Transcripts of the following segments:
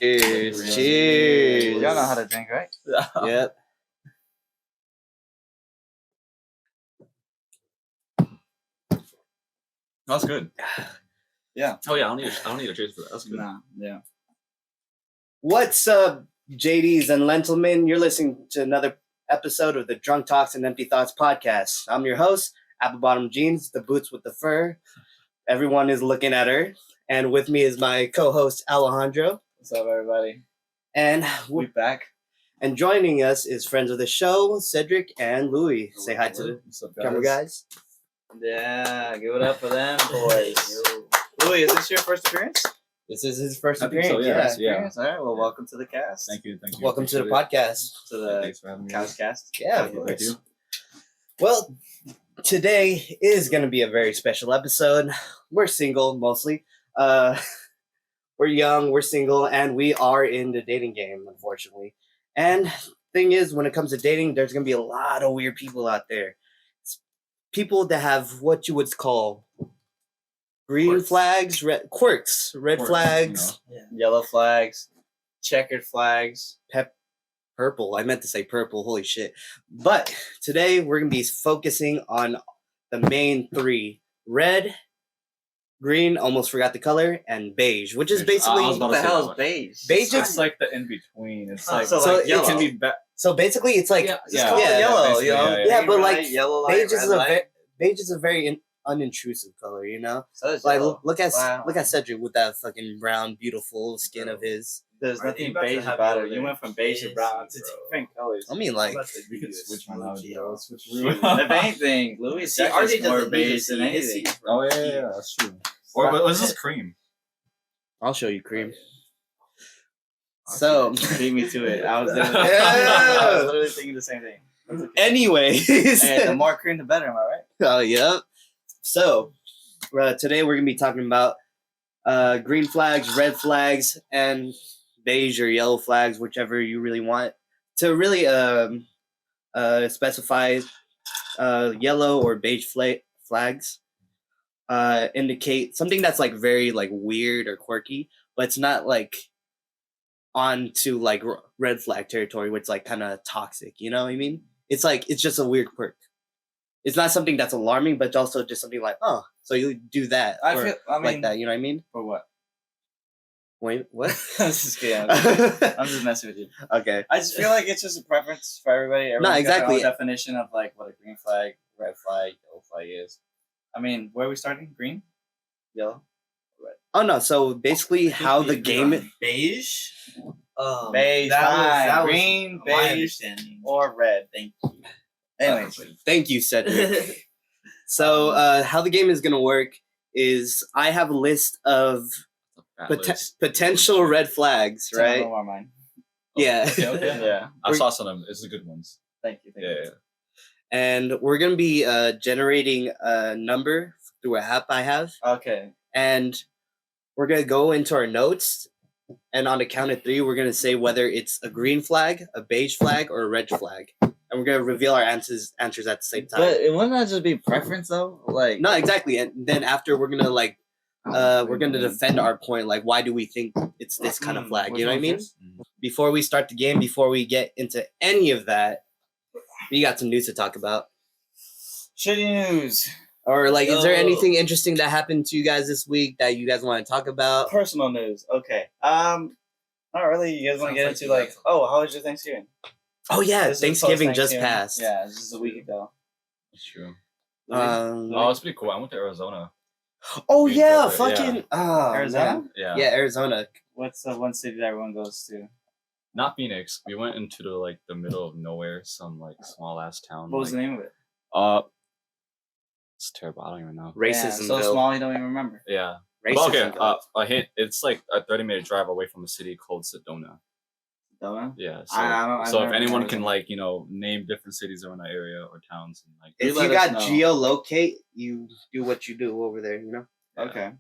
Cheers. Cheers. Y'all know how to drink, right? Yep. That's good. Yeah. Oh yeah, I don't need a cheers for that. That's good. Nah, yeah. What's up, JDs and Lentilmen? You're listening to another episode of the Drunk Talks and Empty Thoughts podcast. I'm your host, Apple Bottom Jeans, the boots with the fur. Everyone is looking at her. And with me is my co-host, Alejandro. What's up, everybody? And We back. and joining us is friends of the show, Cedric and Louie. Say hi to the What's up, camera guys. Yeah, give it up for them, boys. Louie, is this your first appearance? This is his first I think so, appearance. yeah. Appearance? All right, well, welcome to the cast. Thank you. Welcome to the podcast. To the Thanks for having me. Couch Cast. Yeah, Thank of you. course. Well, today is going to be a very special episode. We're single mostly. We're young, we're single, and we are in the dating game, unfortunately. And thing is, when it comes to dating, there's going to be a lot of weird people out there. It's people that have what you would call green Quirks. flags, red Quirks, flags, Yellow flags, checkered flags. purple. I meant to say purple. Holy shit. But today we're going to be focusing on the main three: red, green, almost forgot the color, and beige, which is Beige. basically I was about What to the say hell that is beige? Beige It's is like the in between. It's Oh, like so like it yellow. can be so basically it's like Just call it yeah, yellow, basically, you know? yeah. Yeah, Green but, light, like, yellow light, beige red is a light. beige is a very unintrusive color, you know. So is Like yellow. look at Wow. Cedric with that fucking brown, beautiful skin of his. There's Are you nothing about to beige have about your it. You went from beige to face, brown to bro? different colors. I mean, like, We could switch one out. Yo. Switch If anything, Louis See, jacket RJ is more doesn't need to beige see than his anything. seats, bro. Oh yeah, that's true. Or what is this cream? I'll show you cream. So, Beat me to it. I was literally, Yeah. I was literally thinking the same thing. That's okay. anyways, Hey, the more cream, the better. Am I right? oh yeah. So, today we're gonna be talking about green flags, red flags, and beige or yellow flags, whichever you really want to really specify. Yellow or beige flags indicate something that's like very like weird or quirky, but it's not like on to like red flag territory, which is like kind of toxic. You know what I mean? It's like it's just a weird quirk. It's not something that's alarming, but also just something like, oh, so you do that, I or feel. I mean, like that. You know what I mean? for what? Wait, what? I'm just kidding. I'm just messing with you. Okay. I just feel like it's just a preference for everybody. Everyone's got exactly. their own definition of like what a green flag, red flag, yellow flag is. I mean, where are we starting? Green, yellow, Oh no. So basically, how the game. Beige? beige, that was green, my beige, understanding. or red. Thank you. Anyways, Thank you, Cedric. So how the game is gonna work is I have a list of potential red flags, some of right? them are mine. Yeah. Okay. Yeah. I saw some of them. It's the good ones. Thank you. Thank you. Yeah. And we're gonna be generating a number through an app I have, Okay. and we're gonna go into our notes, and on the count of three, we're gonna say whether it's a green flag, a beige flag, or a red flag, and we're gonna reveal our answers at the same time. But it wouldn't that just be preference though? Like No, exactly. And then after, we're gonna like we're gonna defend our point, like why do we think it's this kind of flag? You know what I mean? Before we start the game, before we get into any of that, we got some news to talk about. shitty news. Or like, is there Yo. anything interesting that happened to you guys this week that you guys want to talk about? Personal news. Okay. Not really. You guys want to get Sounds into like like, oh, how was your Thanksgiving? Oh yeah, This is Thanksgiving just post-Thanksgiving. passed. Yeah, this is a week ago. That's true. Oh it's pretty cool. I went to Arizona. oh we yeah, drove it, fucking Arizona? man. Yeah. Yeah, Arizona. What's the one city that everyone goes to? Not Phoenix. We went into the middle of nowhere, some like small ass town. What was the like, name of it? It's terrible. I don't even know. Racism. So small you don't even remember. Yeah. But okay. Racism. A hint. It's like a 30-minute drive away from a city called Sedona. Don't know. Yeah. So, I've so if never been anyone to can Arizona. name different cities around the area or towns and like. if let you us got know. geolocate, you do what you do over there. You know. Yeah. Okay.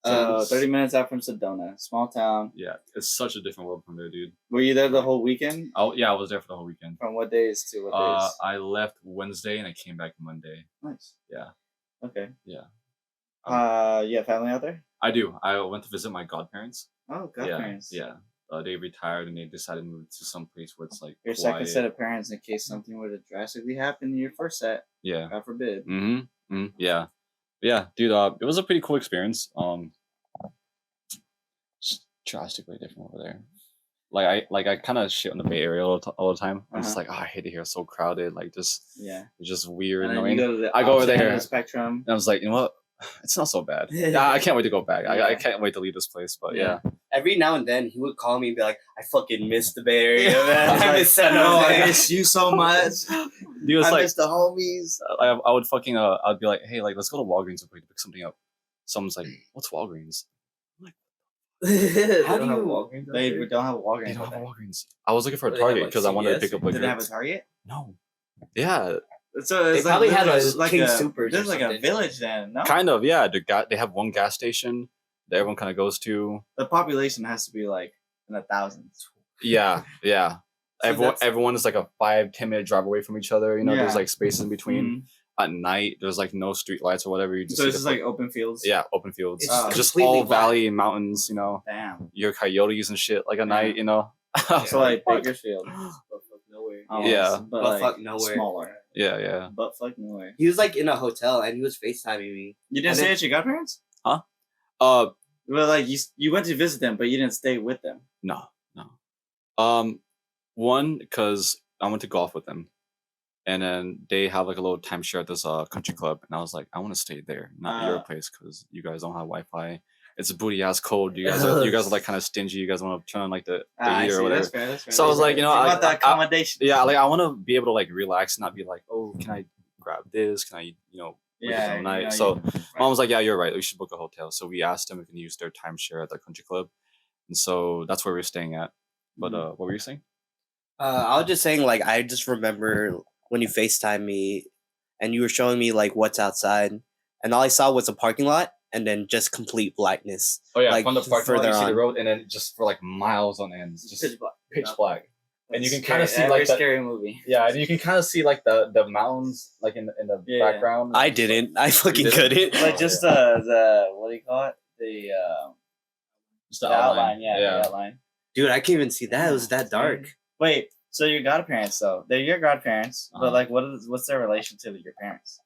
So 30 minutes out from Sedona, small town. Yeah, it's such a different world from there, dude. Were you there the whole weekend? Oh yeah, I was there for the whole weekend. From what days to what days? I left Wednesday and I came back Monday. Nice. Yeah. Okay. Yeah. You have family out there? I do. I went to visit my godparents. Oh, Yeah. godparents. Yeah. they retired and they decided to move to some place where it's like Your quiet. second set of parents in case something were to drastically happen in your first set. Yeah. God forbid. Yeah. Yeah, dude. It was a pretty cool experience. Just drastically different over there. I kind of shit on the Bay Area all the time. I'm just like, oh, I hate it here. It's so crowded. Like, just Yeah. it's just weird. And then Annoying. you go to the I go over opposite end of there. the spectrum. And I was like, you know what? It's not so bad. Yeah, I can't wait to go back. I Yeah. can't wait to leave this place. But Yeah. yeah. Every now and then he would call me and be like, I fucking miss the Bay Area, man. I was I like, miss San "No, I Jose." miss you so much. Dude, it's I like miss the homies. I would fucking I'd be like, hey, like let's go to Walgreens real quick to pick something up. Someone's like, what's Walgreens? How do you? They don't have a Walgreens. They don't have a there. Walgreens. I was looking for a What, they have, Target like, because I wanted to CVS? pick up like. Do they have a Target? No. Yeah, So it's They probably had a like King Soopers or There's like a something. village then. No, kind of. Yeah, they have one gas station that everyone kind of goes to. the population has to be like in the thousands. Yeah. So Everyone is like a 5-10 minute drive away from each other. You know, there's Yeah. like spaces in between. Mhm. At night, there's like no street lights or whatever. You just So see it's just like open fields. yeah, open fields. It's Just completely all black. valley and mountains. You know, Damn. your coyotes and shit like at night. You know. So like Fuck. Bakersfield. Nowhere. Almost, Yeah. but Butt fuck like nowhere. smaller. Yeah. But fuck nowhere. He was like in a hotel and he was FaceTiming me. You didn't And stay then- at your godparents? Uh, Well, like you went to visit them, but you didn't stay with them. no. One because I went to golf with them, and then they have like a little timeshare at this country club, and I was like, I want to stay there, not your place, because you guys don't have Wi-Fi. It's booty ass cold. You guys are like kind of stingy. You guys want to turn on like the I heater see. or whatever. That's fair. That's fair. So I was like, you know, you I want that accommodation. yeah, like I want to be able to like relax, and not be like, oh, can I grab this? Can I, wait Yeah, until you night? know, So you- mom was like, yeah, you're right. We should book a hotel. So we asked them if we can use their timeshare at the country club, and so that's where we're staying at. But what were you saying? I was just saying, like, I just remember when you FaceTime me and you were showing me like what's outside, and all I saw was a parking lot and then just complete blackness. Oh yeah, like, from the parking lot, further you see the on. road, and then just for like miles on end, it's just pitch black. And you can Scary- kind of see very like the, scary movie. yeah, and you can kind of see like the mountains like in the Yeah. background. I didn't. I fucking didn't? couldn't. Like Oh, just yeah. the what do you call it? Just The outline. Yeah, the outline. Dude, I can't even see that. It was that dark. Wait, so your godparents though? They're your godparents, Uh-huh. but like, what's their relation to your parents?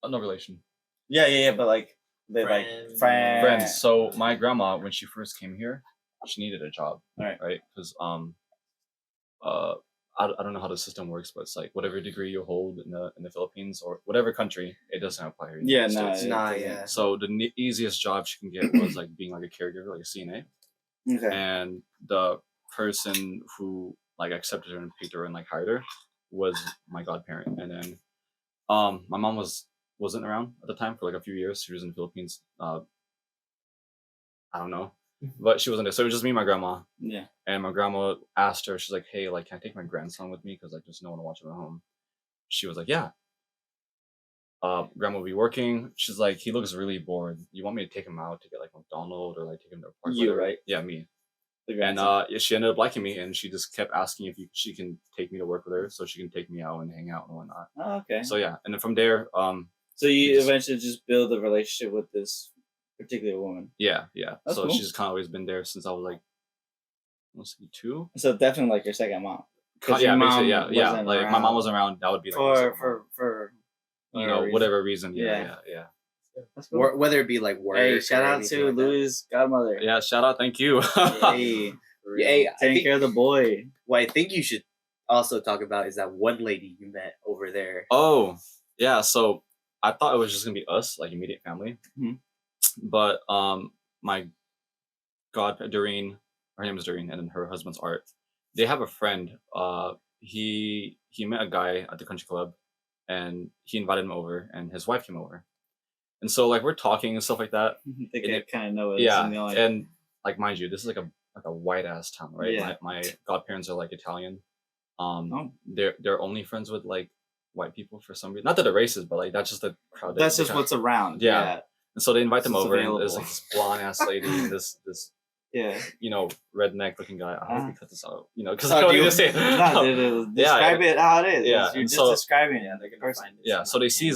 No relation. Yeah, but like they like friends. Friends. So my grandma, when she first came here, she needed a job. Right. Right. Because I don't know how the system works, but it's like whatever degree you hold in the Philippines or whatever country, it doesn't apply here. in the Yeah, United no, States. Nah, it yeah. So the easiest job she can get was like being like a caregiver, like a CNA. Okay. And the person who like accepted her and picked her and like hired her was my godparent. And then my mom wasn't around at the time for like a few years. She was in the Philippines. I don't know, but she wasn't there. So it was just me and my grandma. Yeah. And my grandma asked her, she's like, hey, like, can I take my grandson with me? Because like there's no one to watch him at home. She was like, yeah. Grandma will be working. She's like, he looks really bored. You want me to take him out to get like McDonald's or like take him to a park? You, whatever?" right? Yeah, me. The And grandson. she ended up liking me, and she just kept asking if she can take me to work with her, so she can take me out and hang out and whatnot. Oh, okay. So yeah, and then from there, So you you just- eventually just build a relationship with this particular woman. yeah. That's So cool. she's kind of always been there since I was like, let's see, 2. So definitely like your second mom. 'Cause Yeah, your basically, mom yeah. wasn't Like my mom wasn't around. That would be like my second mom. for you know whatever reason. Yeah. That's cool. Whether it be like work. Hey, or shout out anything to like that. Louie's godmother. Yeah. Shout out, thank you. Hey, Hey, I taking think- care of the boy. What I think you should also talk about is that one lady you met over there. Oh, yeah. So I thought it was just gonna be us, like immediate family. Mhm. But my Doreen, her name is Doreen, and then her husband's Art. They have a friend. He met a guy at the country club, and he invited him over, and his wife came over. And so like we're talking and stuff like that. They And kind of know it. Yeah, And they're like, and like mind you, this is like a white ass town, right? Yeah. My godparents are like Italian. Oh. They're only friends with like white people for some reason. Not that they're racist, but like that's just the crowd. that's they just kinda- what's around. Yeah. And so they invite them It's over, and available. there's like this blonde ass lady and this Yeah. redneck looking guy. I hope we cut this out, because Oh, I don't dude, even say. no, dude, describe it how it is. Yeah, You're and just so- describing it. They're gonna person. find it. Yeah, so they see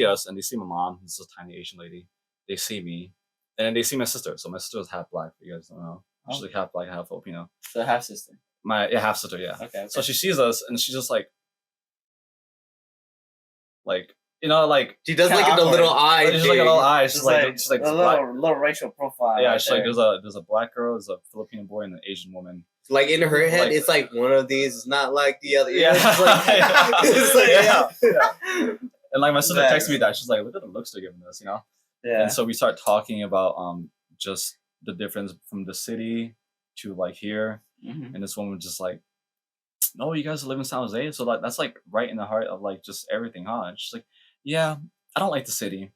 us and they see my mom, this is a tiny Asian lady. They see me, and then they see my sister. So my sister is half black. If you guys don't know. She's like half black, half Filipino. So half sister. My half sister, yeah. Okay. So she sees us and she's just like you know, like She does Kinda like the little awkward. eye. she's like a little eyes. She's like she's this a black. little racial profile. Yeah, right she's like there. there's a black girl, there's a Filipino boy, and an Asian woman. Like in her head, Like- it's like one of these is not like the other. Yeah. It's like, it's like, Yeah. And like my sister Yes. texted me that she's like, look at the looks they're giving us, you know. Yeah. And so we start talking about just the difference from the city to like here. Mhm. And this woman was just like, "No, you guys live in San Jose, so like that's like right in the heart of like just everything, huh?" And she's like, "Yeah, I don't like the city.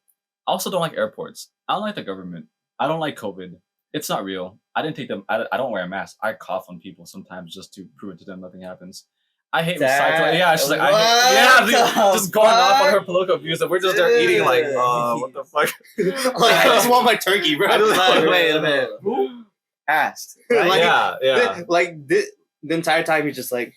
I also don't like airports. I don't like the government. I don't like COVID. It's not real. I didn't take them. I don't wear a mask. I cough on people sometimes just to prove it to them nothing happens. I hate recycling. Yeah, she's like, I hate, yeah, just going off on her political views, and we're just there eating like, what the fuck? like, I just want my turkey, bro. I just- Like, Wait a minute. Who asked? Like- Right? yeah. like the entire time he's just like,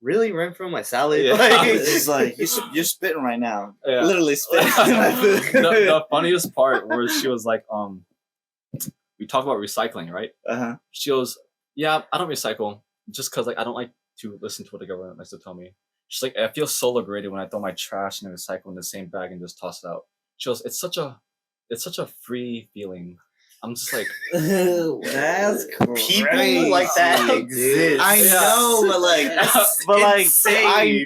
really ran from my salad. Yeah. Like, It's like you're spitting right now. Yeah. Literally spitting. The funniest part was she was like, we talk about recycling, right? Uh-huh. She goes, yeah, I don't recycle just because like I don't like to listen to what the government likes to tell me. She's like, I feel so liberated when I throw my trash and recycle in the same bag and just toss it out. She goes, it's such a free feeling. I'm just like, That's people like that exist. I Yeah. know, but like, That's but like, insane.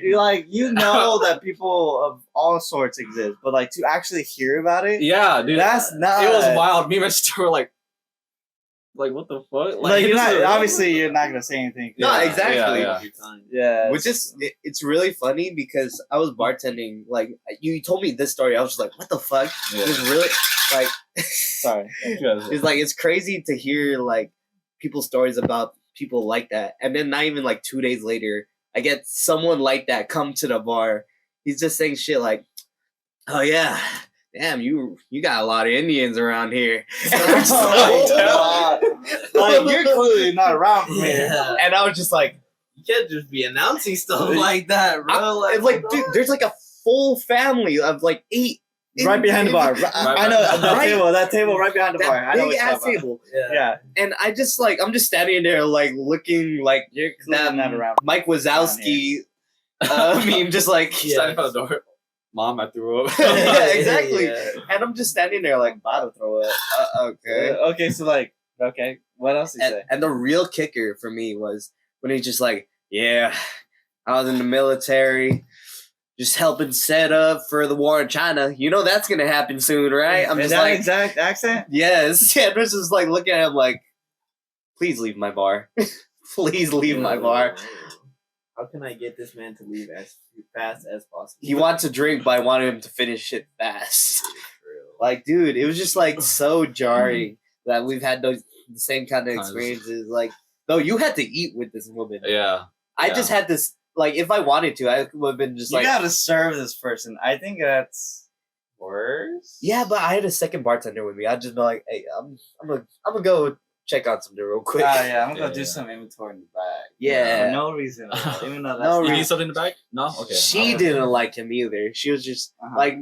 you know that people of all sorts exist, but like to actually hear about it, yeah, dude, that's not. it was wild. Me and my sister were like, what the fuck? Like you're this not is- obviously you're not gonna say anything. No, Yeah, exactly. yeah. Yeah. Which is it's really funny because I was bartending. Like you told me this story, I was just like, "What the fuck?" Yeah. It was really like, sorry. it's like it's crazy to hear like people's stories about people like that, and then not even like 2 days later, I get someone like that come to the bar. He's just saying shit like, "Oh yeah, damn, you got a lot of Indians around here." And I'm just Oh, like you're clearly not around from here. Yeah. and I was just like, You can't just be announcing stuff like that, bro. it's like, dude, there's like a full family of like 8 Right behind the bar. I know that table right behind the bar. I know big what you're ass talking about. table. Yeah, And I just like I'm just standing there like looking like you're clearly that not around. Mike Wazowski meme, just like Yeah. Standing by the door. Mom, I threw up. yeah, exactly. Yeah. And I'm just standing there like about to throw up. Okay. Okay, so like, okay, what else did you say? And the real kicker for me was when he's just like, yeah, I was in the military, just helping set up for the war in China. You know that's gonna happen soon, right? I'm Is just that like, exact accent? yes. Yeah, I'm just like looking at him like, please leave my bar. Please leave my bar. How can I get this man to leave as fast as possible? He wants to drink, but I wanted him to finish it fast. Like, dude, it was just like so jarring that we've had the same kind of Times. experiences. Like, though you had to eat with this woman. Yeah. I just had this. Like, if I wanted to, I would have been just You like, gotta serve this person. I think that's worse. yeah. But I had a second bartender with me. I'd just be like, hey, I'm gonna go check on something real quick. Oh yeah, I'm gonna Yeah, do yeah. some inventory in the back. Yeah. For no reason. at all, Even though that's No You reason. need something in the bag? No? Okay. She didn't like him either. She was just Uh-huh. like,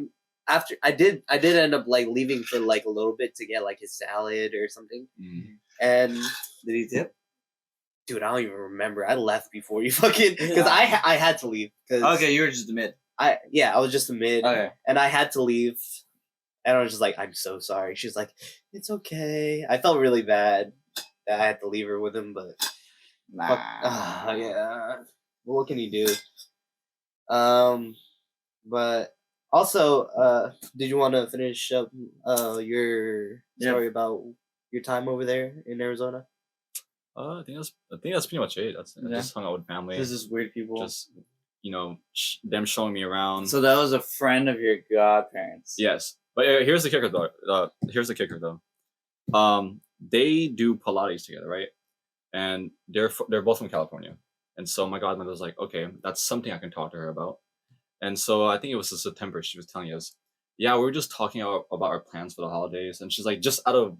after I did end up like leaving for like a little bit to get like his salad or something. Mm. And Did he tip? dude, I don't even remember. I left before you fucking because I had to leave. Cause Okay, you were just the mid. I was just a mid, Okay. and I had to leave, and I was just like, I'm so sorry. She's like, it's okay. I felt really bad that I had to leave her with him, but Nah. yeah. Well, what can you do? But also, did you want to finish up your story about your time over there in Arizona? I think that's pretty much it. I Yeah. just hung out with family. This is weird people. Just them showing me around. So that was a friend of your godparents. Yes, but here's the kicker though. They do Pilates together, right? And they're both from California, and so my godmother was like, okay, that's something I can talk to her about. And so I think it was in September. She was telling us, yeah, we were just talking about our plans for the holidays, and she's like, just out of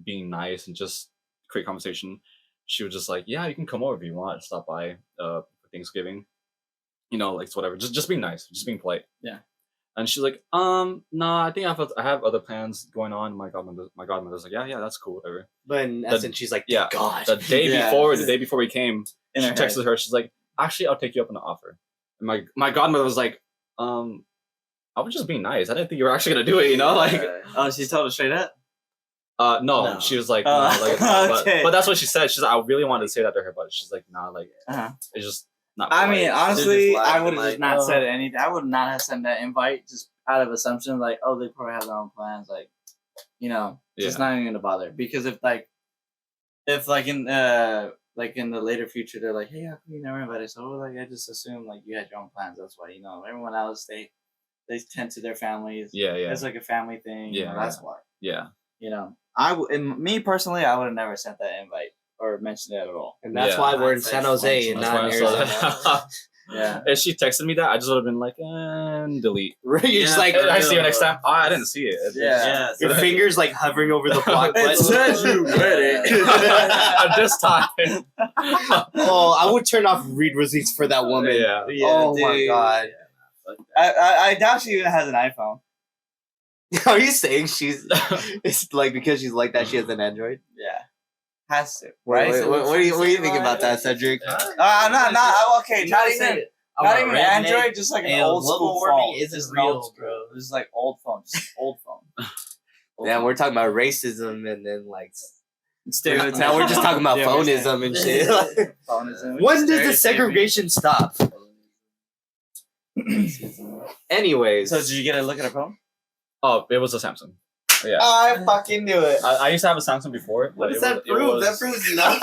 being nice and just create conversation, she was just like, yeah, you can come over if you want, stop by for Thanksgiving, like whatever, just being nice, just being polite. Yeah. And she's like, nah, I think I have other plans going on. My godmother's like, yeah, that's cool, whatever. But in essence, she's like, Yeah, God. the day before we came, In she her texted her. She's like, actually, I'll take you up on the offer. And my godmother was like, I was just being nice. I didn't think you were actually gonna do it. You know, like, Oh, she told her straight up. no, No. she was like, Oh, no, like okay. but that's what she said. She's like, I really wanted to say that to her, but she's like, nah, like, it's just not. I polite. mean, honestly, just I lied, would have like, just not said anything. I would not have sent that invite just out of assumption, like, oh, they probably have their own plans, like, you know, just not even gonna bother. Because if in the later future they're like, hey, how come you never invited us? So like, I just assume like you had your own plans. That's why, you know, everyone else they tend to their families. Yeah. It's like a family thing. You know, that's why. Yeah. You know, me personally, I would have never sent that invite or mentioned it at all. And that's Yeah. why we're in San Jose and That's not why in I saw Arizona. that. Yeah. If she texted me that, I just would have been like, and delete. You're just like, I see you next time. Oh, I didn't see it. Yeah. your fingers like hovering over the block button. It says you read it. At this time. Oh, I would turn off read receipts for that woman. Yeah. Oh my God. I doubt she even has an iPhone. Are you saying it's like because she's like that, she has an Android? Yeah. Has to. Right? Right? What do you think about that, Cedric? Okay, not even Android, just like an Hey, old global school warming phone. isn't Just real, old school. bro. This is like old phone. Just old phone. Yeah, we're talking about racism and then like Stereotypes. now we're just talking about Yeah, phonism and shit. Phonism. When did the segregation stop? Anyways, So did you get a look at her phone? Oh, it was a Samsung. Yeah. I fucking knew it. I used to have a Samsung before. What but does it that was- it prove? was- That proves nothing.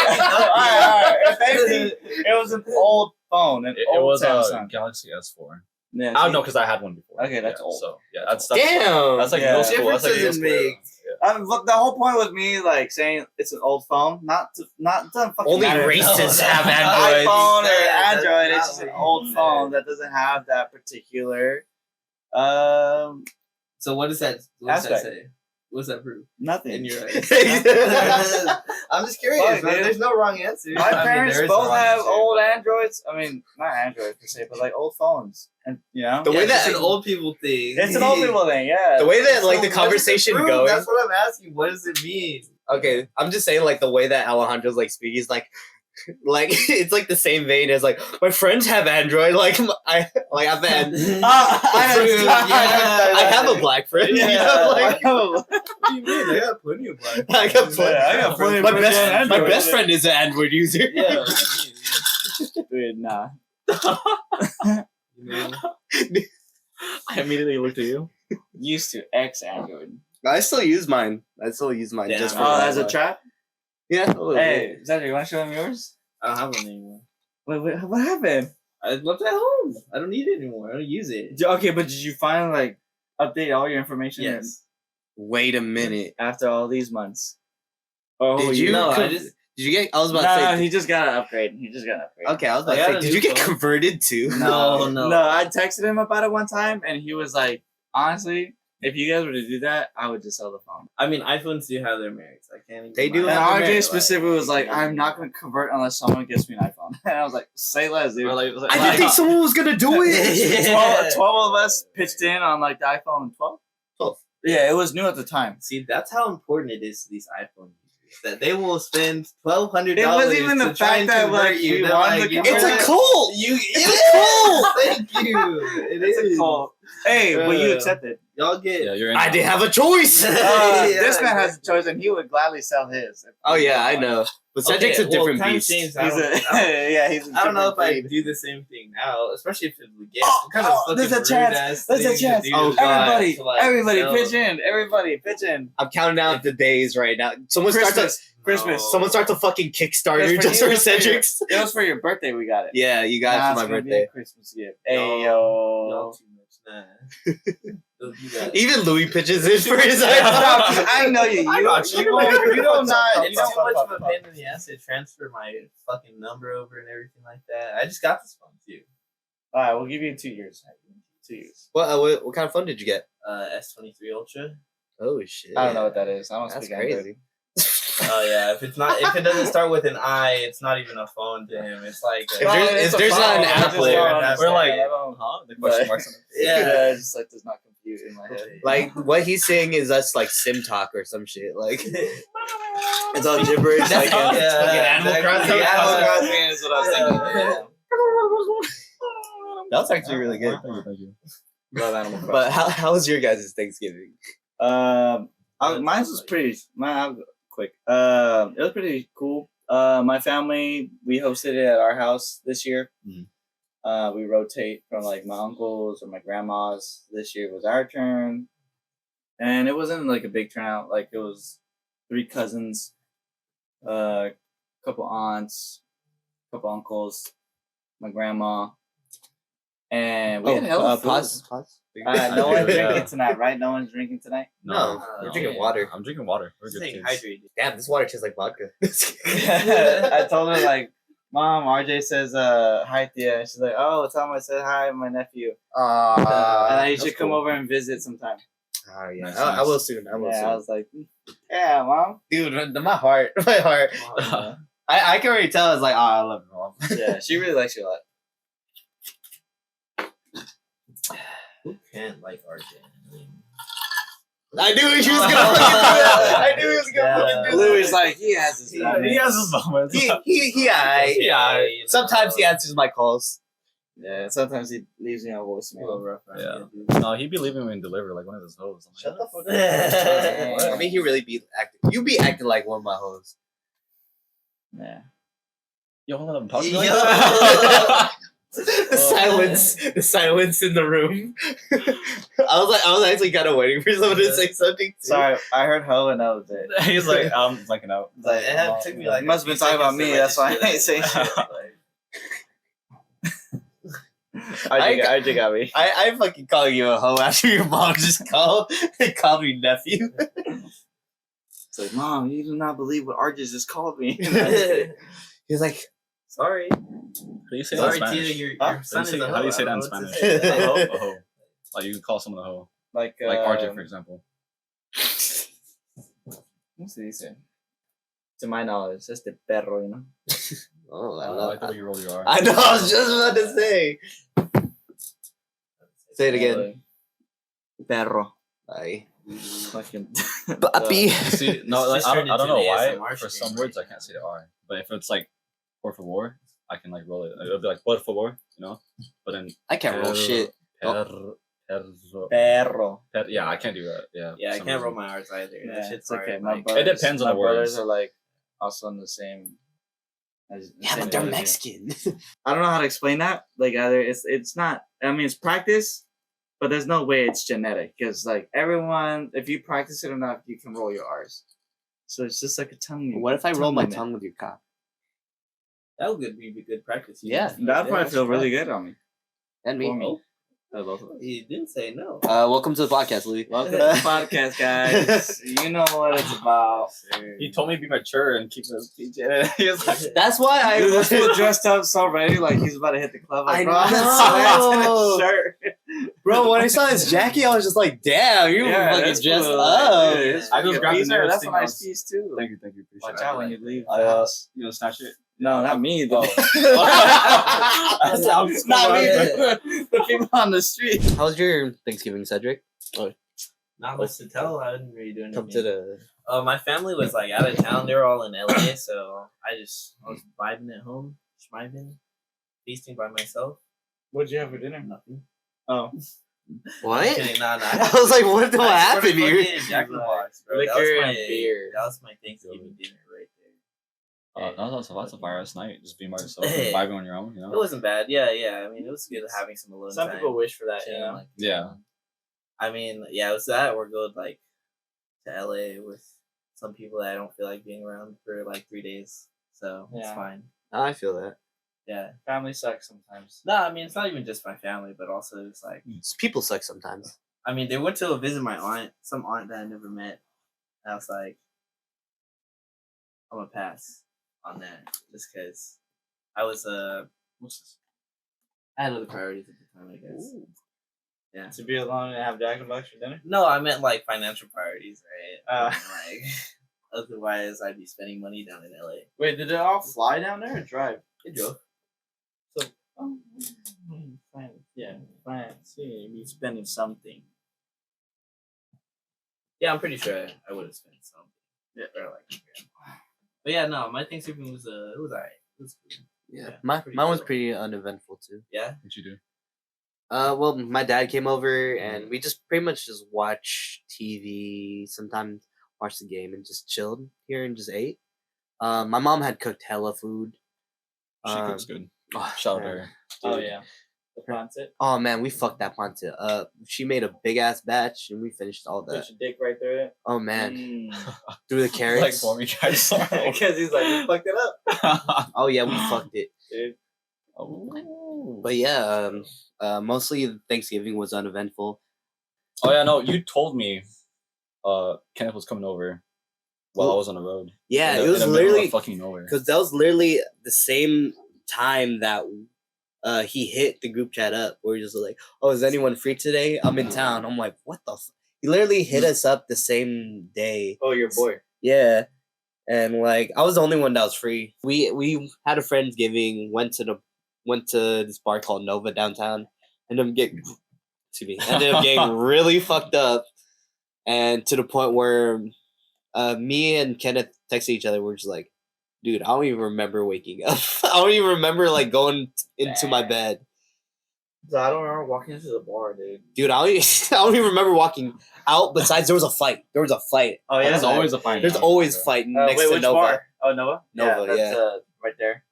Alright. If anything, it was an old phone. It old was a Samsung. Galaxy S4. Yeah, I don't see? know because I had one before. Okay, that's Yeah, old. So yeah, that's damn. That's like Yeah. middle school. That's like middle Differences school. make- Yeah. The whole point with me like saying it's an old phone, not doesn't fucking Only matter. racists No. have Androids. iPhone or Yeah, Android. that's It's just an not old what phone that doesn't have that particular So what does that? What does that Aspect. say? What does that prove? nothing. In your eyes. I'm just curious. Fuck, Man. dude. There's no wrong answer. My I mean, parents there is both a wrong have answer, old but- Androids. I mean, not Android per se, but like old phones, and you know, The way it's that an old people thing. it's an old people thing. Yeah. the way that like So the what does it conversation prove? goes. That's what I'm asking. What does it mean? Okay, I'm just saying like the way that Alejandro's like speaking is like it's like the same vein as like my friends have Android. Like I have an I have a black friend. You know, like, What do you mean? I got plenty of black. I got plenty. Yeah, I got plenty of my friends best on my Android. best friend is an Android user. Yeah. Dude, nah. I immediately looked at you. Used to X Android. I still use mine. Damn. Just for Oh, that. as a trap. Yeah. a little Hey, Cedric, you want to show him yours? I don't have one anymore. Wait, what happened? I left it at home. I don't need it anymore. I don't use it. Okay, but did you finally like update all your information? Yes. Wait a minute. After all these months. Oh, Did you? No, I con- just. Did you get? I was No, about to say. he just got an upgrade. Okay, I was about I to got say. a Did new you get phone. converted too? No. No, I texted him about it one time, and he was like, "Honestly, if you guys were to do that, I would just sell the phone." I mean, iPhones do have their merits. I can't even. They do lie. And have their RJ merit, specifically was like, "I'm not going to convert unless someone gets me an iPhone." And I was like, "Say less, dude." Or like, I didn't think someone was gonna do it. 12 of us pitched in on like the iPhone 12. 12. Yeah, it was new at the time. See, that's how important it is to these iPhone users that they will spend $1,200. It wasn't even the fact that, like, we They're wanted like, to you convert It's know a what? cult. It's a cult. Thank you. It's a call. Hey, but you Uh, accepted. Y'all get. yeah, you're in. I didn't have a choice. Yeah, This man has a exactly. choice, and he would gladly sell his. Oh yeah, I know. But Cedric's a different beast. He's a, yeah, he's a I don't know if different I breed. do the same thing now, especially if it's legit. Oh, What kind of oh, there's a fucking chance. rude-ass There's a thing to chance. do Oh, to God. try Everybody, to, like, everybody, sell- pitch in. Everybody, pitch in. I'm counting down the days right now. Someone starts Christmas. No. Someone starts a fucking Kickstarter That's for just you, for that's for you. Cedric's. It was for your birthday. We got it. Yeah, you got Nah, it for it's my gonna be a birthday. Christmas gift. Y'all- Hey Y'all yo. too much. Nah. Don't do that. Even Louie pitches in for his No, iPhone. I know you. I got you. You don't not. It's too much of a pain in the ass to transfer my fucking number over and everything like that. I just got this phone too. All right, we'll give you 2 years. 2 years. What kind of phone did you get? S23 Ultra. Oh shit! I don't know what that is. I don't That's speak crazy. Android. Oh yeah, if it doesn't start with an I, it's not even a phone to him. It's like If there's not an Apple, we're like, huh? The question marks. Yeah, it's just like does not compute in my head. like what he's saying is us like sim talk or some shit. Like it's all gibberish. Like Fucking Animal Crossing. Animal Crossing is what I was thinking. that was actually really good. Thank you. Love Animal Crossing. But how was your guys' Thanksgiving? Mine was pretty. I'll go quick. It was pretty cool. My family, we hosted it at our house this year. Mhm. We rotate from like my uncles or my grandmas. This year was our turn, and it wasn't like a big turnout. Like it was 3 cousins, couple aunts, couple uncles, my grandma, and we had hella food. Pause. No one's drinking tonight, right? No one's drinking tonight. No, we're drinking water. I'm drinking water. We're good staying kids. hydrated. Damn, this water tastes like vodka. I told her like, Mom, RJ says hi Thea, and she's like, oh, tell him I said hi, my nephew. And you should come over and visit sometime. Oh yeah, Nice, I nice. will soon. I will Yeah, soon. I was like, yeah, Mom. Dude, my heart. I can already tell. It's like, oh, I love your mom. Yeah, she really likes you a lot. Who can't like RJ? I knew he was gonna fucking do that. I knew he was gonna fucking do that. Louie's like, he has his He has his moments. Yeah. Sometimes he answers my calls. Yeah, sometimes he leaves me on voicemail. rough. Yeah. No, he'd be leaving me in delivery like one of his hoes. I'm like, Shut the fuck up. I mean, he really be acting. You be acting like one of my hoes. Yeah. Yo, hold on, talk to me Yo. like that? The silence in the room. I was actually kind of waiting for someone to say something. Too. Sorry, I heard ho and that was it. He's like, I'm blanking out. Like, It took me like you must have been talking about me. That's why I ain't saying shit. RJ got me. I fucking call you a hoe after your mom just called me nephew. It's like, Mom, you do not believe what RJ just called me. He's like, Sorry. How do you say that in Sorry, Tia, Spanish? your Huh? son is a hoe. How do you say that in I don't know what Spanish? to say. A hoe? A hoe. Like you can call someone a hoe. like RJ, for example. What's he say? To my knowledge, that's the perro, you know. oh, I I love like the way you roll your R. I know. I was just about to say. Say it again. Perro. Aye. Fucking. Papi. See, no, It's like, just I turned don't into know the why. ASMR For stream some words, I right can't say the R. But if it's like por favor, I can like roll it. It'll be like por favor, you know. But then I can't roll shit. perro. Perro. Yeah, I can't do that. Yeah. Yeah, I for some can't roll reason. my R's either. That Yeah, shit's it's okay. hard. My Like, brothers, It depends on my the brothers words. are like also in the same. Yeah, but they're Mexican. I don't know how to explain that. Like either it's not. I mean, it's practice, but there's no way it's genetic because like everyone, if you practice it enough, you can roll your R's. So it's just like a tongue. What if I roll my limit. tongue with your cock? that would be good practice. Yeah. That'd probably feel really good on me. And For me. me. You didn't say no. Welcome to the podcast, Louie. Welcome to the podcast, guys. You know what it's about. He told me to be mature and keep his PJ. He was like, That's why I. Dude, this fool dressed up so ready, like he's about to hit the club. Like, I bro, I'm know. sweating in a shirt. Bro, when I saw his jacket, I was just like, damn, you fucking that's dressed cool. up. Dude, it's I just fucking grabbed the piece, nearest That's a thing nice else. piece too. thank you. Appreciate Watch it. out when you leave the I, house. you know, snatch it. No, not me. Though. That sounds Not me. smart. The people on the street. How was your Thanksgiving, Cedric? Not much to tell. I didn't really do anything. Come to the. My family was like out of town. They were all in LA, so I was vibing at home, schmiving, feasting by myself. What'd you have for dinner? Nothing. Oh, What? Kidding, nah. I was like, what happened here? Jack in the Box, bro. Liquor That was my, and beer. That was my Thanksgiving dinner right there. That's a fire last night. Just being by yourself and vibing on your own, you It know? wasn't bad. Yeah. I mean, it was good having some alone some time. people wish for that, you chilling, know. like, Yeah. I mean, yeah, it was that or go like to LA with some people that I don't feel like being around for like 3 days. So it's Yeah. fine. I feel that. Yeah. Family sucks sometimes. No, I mean it's not even just my family, but also it's like People suck sometimes. I mean they went to visit my aunt, some aunt that I never met. And I was like, I'm gonna pass on that just because I was What's this? I had other priorities at the time, I guess. Yeah. To be alone and have Jack in the Box for dinner. No, I meant like financial priorities, right? Oh. I mean, like Otherwise, I'd be spending money down in LA. Wait, did it all fly down there or drive? It drove. So, fine. Yeah, fine. See, be spending something. Yeah, I'm pretty sure I would have spent something. Yeah. Or like, but yeah, no, my Thanksgiving was it was alright. It was cool. Yeah, Pretty mine was chill. pretty uneventful too. Yeah. What'd you do? Well, my dad came over and we just pretty much just watched TV. Sometimes watched the game and just chilled here and just ate. My mom had cooked hella food. She cooks good. Oh, Shout out to man. her. Oh Dude. yeah, the pancit. Oh man, we fucked that ponte up. She made a big ass batch and we finished all that. Put your dick right through it. Oh man, Mm. through the Like carrots. for me, guys. Because he's like, you fucked it up, Oh yeah, we fucked it. dude. Oh. But yeah, mostly Thanksgiving was uneventful. Oh yeah, no, you told me Kenneth was coming over while I was on the road. Yeah, In the- it was in the middle of literally fucking nowhere. because that was literally the same time that he hit the group chat up. Where he's just like, "Oh, is anyone free today? I'm in town." I'm like, "What the?" He literally hit us up the same day. Oh, your boy. Yeah, and like I was the only one that was free. We had a friendsgiving. Went to this bar called Nova downtown, and ended up getting really fucked up, and to the point where me and Kenneth texted each other. We're just like, dude, I don't even remember waking up. I don't even remember like going into my Damn. bed. So I don't remember walking into the bar, dude. Dude, I don't even remember walking out. Besides, there was a fight. Oh yeah, There's always a fight. There's down always there. fighting next wait, to which Nova. bar? Oh, Nova. Nova, that's, yeah. right there.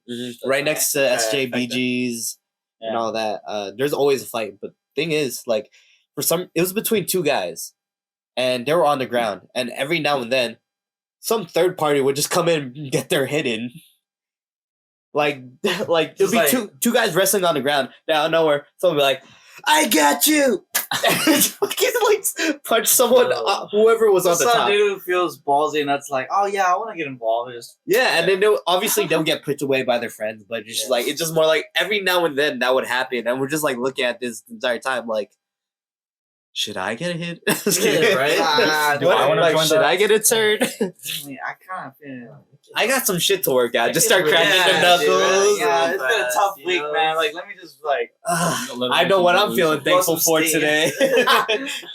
Right next to Yeah, SJBG's and Yeah. all that. There's always a fight. But thing is, like, it was between two guys, and they were on the ground. And every now and then, some third party would just come in and get their hit in. Like there'll Just be like- two guys wrestling on the ground. Out of nowhere, someone will be like, "I got you!" And fucking like punch someone, whoever was on the Some top. dude feels ballsy and that's like, oh yeah, I want to get involved. Just Yeah, and then obviously they'll get pushed away by their friends, but it's just like it's just more like every now and then that would happen, and we're just like looking at this the entire time, like, should I get a hit? Yeah, right? Do I wanna like, join should that? I get a turn? I mean, I kind of feel. I got some shit to work out. Just start cracking Yeah, the dude, knuckles. yeah, it's been a Fast, tough you week, know? man. Like, let me just like I know what I'm feeling Blow thankful some for steam. today.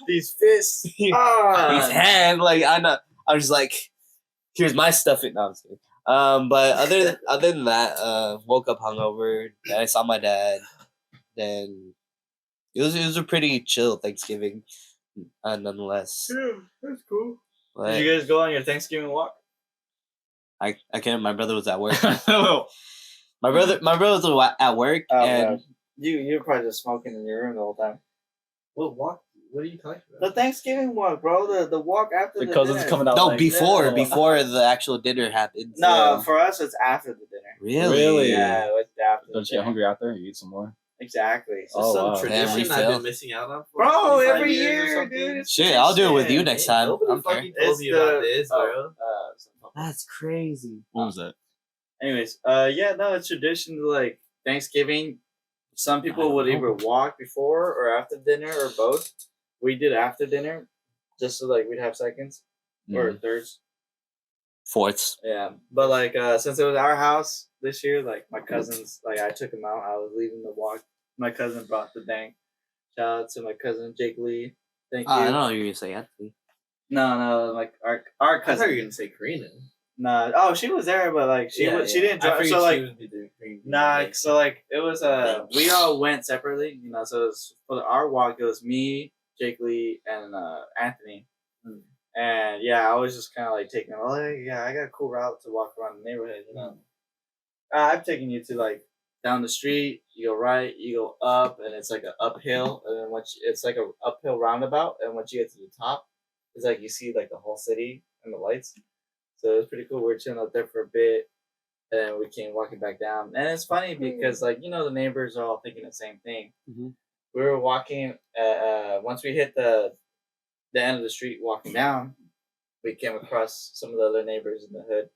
these fists. His Ah. hand, like I know. I was like, here's my stuff. No, I'm just kidding. But other than that, woke up hungover. Then I saw my dad. Then it was a pretty chill Thanksgiving, nonetheless. Yeah, that's cool. But Did you guys go on your Thanksgiving walk? I can't. My brother was at work. Oh, My brother was at work, Oh, and you're probably just smoking in your room the whole time. What walk? What are you talking The about? Thanksgiving walk, bro. The walk after the the cousins dinner. coming out. no, like, before yeah. the actual dinner happened. No, for us it's after the dinner. Really? Really? Yeah, it's after. Don't the you get dinner. hungry after? You eat some more. Exactly. Is this Oh, some wow. tradition Every I've film. been missing out on for Bro, 25 every years or year, something? dude. It's Shit, I'll do it with you tradition. next time. Nobody I'm fair. fucking told It's me about the- this, oh, bro. That's crazy. What was that? Anyways, yeah, no, it's tradition to like Thanksgiving. Some people would either walk before or after dinner or both. We did after dinner, just so like we'd have seconds or Mhm. thirds. Fourths. Yeah, but like since it was our house this year, like my cousins, like I took them out. I was leaving the walk. My cousin brought the dank. Shout out to my cousin Jake Lee. Thank you. I don't know what you're gonna say, Anthony. No, like our I cousin. thought you were gonna say Karina. Nah, oh, she was there, but like she didn't I drive. figured So she like would be the green. nah, so like it was we all went separately, you know. So it was, for our walk, it was me, Jake Lee, and Anthony. Mm. And yeah, I was just kind of like taking, oh yeah, I got a cool route to walk around the neighborhood, you know. I've taken you to like down the street. You go right, you go up, and it's like an uphill, and then it's like a uphill roundabout, and once you get to the top, it's like you see like the whole city and the lights. So it was pretty cool. We were chilling out there for a bit, and then we came walking back down. And it's funny because like you know the neighbors are all thinking the same thing. Mhm. We were walking. Once we hit the end of the street, walking down, we came across some of the other neighbors in the hood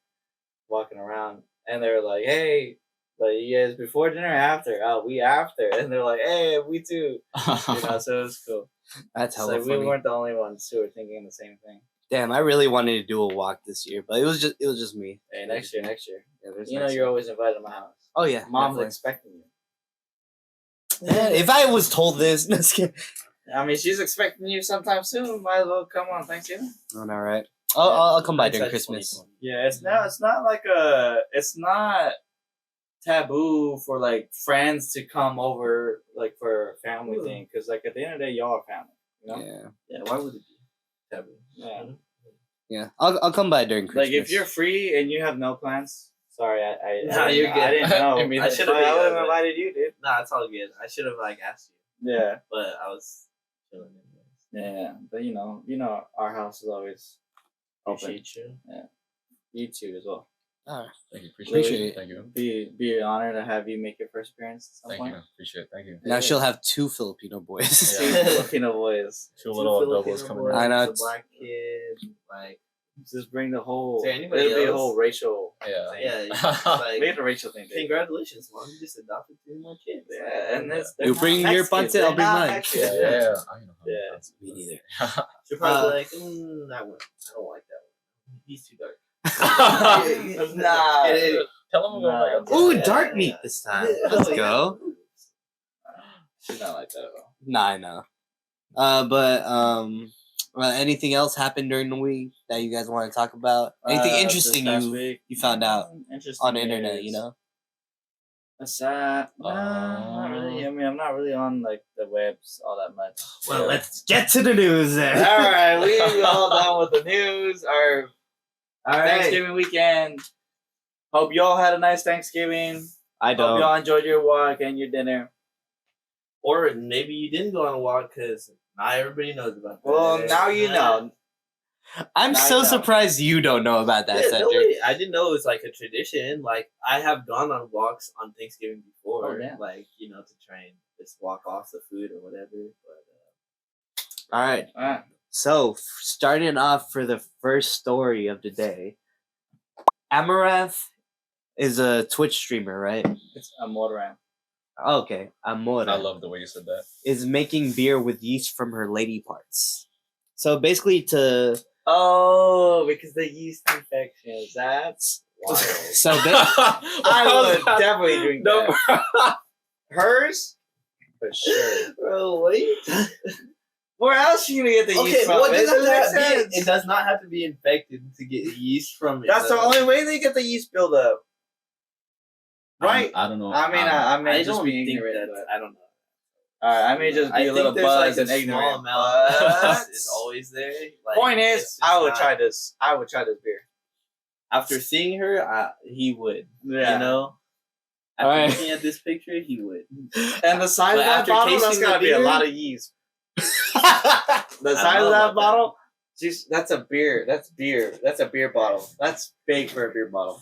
walking around, and they were like, "Hey, like you guys before dinner or after? Oh, we after." And they're like, "Hey, we too." You know, so it was cool. That's So hella we funny. weren't the only ones who were thinking the same thing. Damn, I really wanted to do a walk this year, but it was just me. Hey, next year. Yeah, there's You know next you're year. always invited to my house. Oh yeah, Mom's definitely. expecting you. Yeah, if I was told this, no, just kidding. I mean, she's expecting you sometime soon. Might as well come on Thanksgiving. All right. I'll come by during Hindsight's Christmas. 20/20. Yeah, it's not like it's not taboo for like friends to come over like for a family thing because like at the end of the day y'all are family, you know? Yeah, Yeah, why would it be taboo? Yeah. yeah. I'll come by during Christmas. Like if you're free and you have no plans, sorry, Nah, you're good. I didn't know. I mean, I should have. I would have invited you, dude. Nah, it's all good. I should have like asked you, Yeah, but I was chilling anyways. yeah. But you know, our house is always open. Appreciate you. You too as well. Thank you. Appreciate it. Thank you. Be an honor to have you make your first appearance at some Thank point. you. Appreciate it. Thank you. Now she'll have 2 Filipino boys. Two Yeah. Filipino boys. Two little doubles coming I in. know, The it's- black kid, like Just bring the whole. Is there anybody It'll be a else? whole racial. Yeah. yeah, Make like it a racial thing. Dude. congratulations, mom! You just adopted 2 more kids. Yeah, and this. You bring your ponce, I'll bring mine. Yeah. Yeah. I know. Yeah. Me neither. She'll probably be like, that one. I don't like that one. He's too dark. Nah. Tell them Nah. about Ooh, Yeah. dark meat this time. Yeah. Let's go. She's not like that at all. Nah, I know. Well, anything else happened during the week that you guys want to talk about? Anything This interesting past you week? found out Interesting on the internet? news. You know. What's that? Nah, not really. I mean, I'm not really on like the webs all that much. Well, let's get to the news then. all right, we all done with the news. Our All right. Thanksgiving weekend. Hope y'all had a nice Thanksgiving. I Hope don't. y'all enjoyed your walk and your dinner. Or maybe you didn't go on a walk because not everybody knows about that. Well, now you know. I'm Now so you know. surprised you don't know about that, Yeah, Cedric. nobody, I didn't know it was like a tradition. Like I have gone on walks on Thanksgiving before, Oh, yeah. like to try and just walk off the food or whatever. But All right. All right. So, starting off for the first story of the day, Amaranth is a Twitch streamer, right? It's a motoran. Okay, Amora I love the way you said that. is making beer with yeast from her lady parts. So basically, Oh, because the yeast infections. That's wild. I would definitely drink that. Hers? For sure. bro, what are you Where else you gonna get the yeast from? well, It doesn't make sense. it does not have to be infected to get yeast from it. That's the though. only way they get the yeast buildup. Right? I don't know. I mean, I may I just don't be think ignorant. that. But, I don't know. I may just be I a think little there's buzzed like and a ignorant. small amount but- is always there. Like, Point it's is, just I would not- try this. I would try this beer. After seeing her, he would. Yeah. You know. After Alright. looking at this picture, he would. And the size But of that after bottle, that's tasting the gotta be a beer- lot of yeast. The I size don't of know that about bottle, geez, that's a beer. That's beer. That's a beer bottle. That's big for a beer bottle.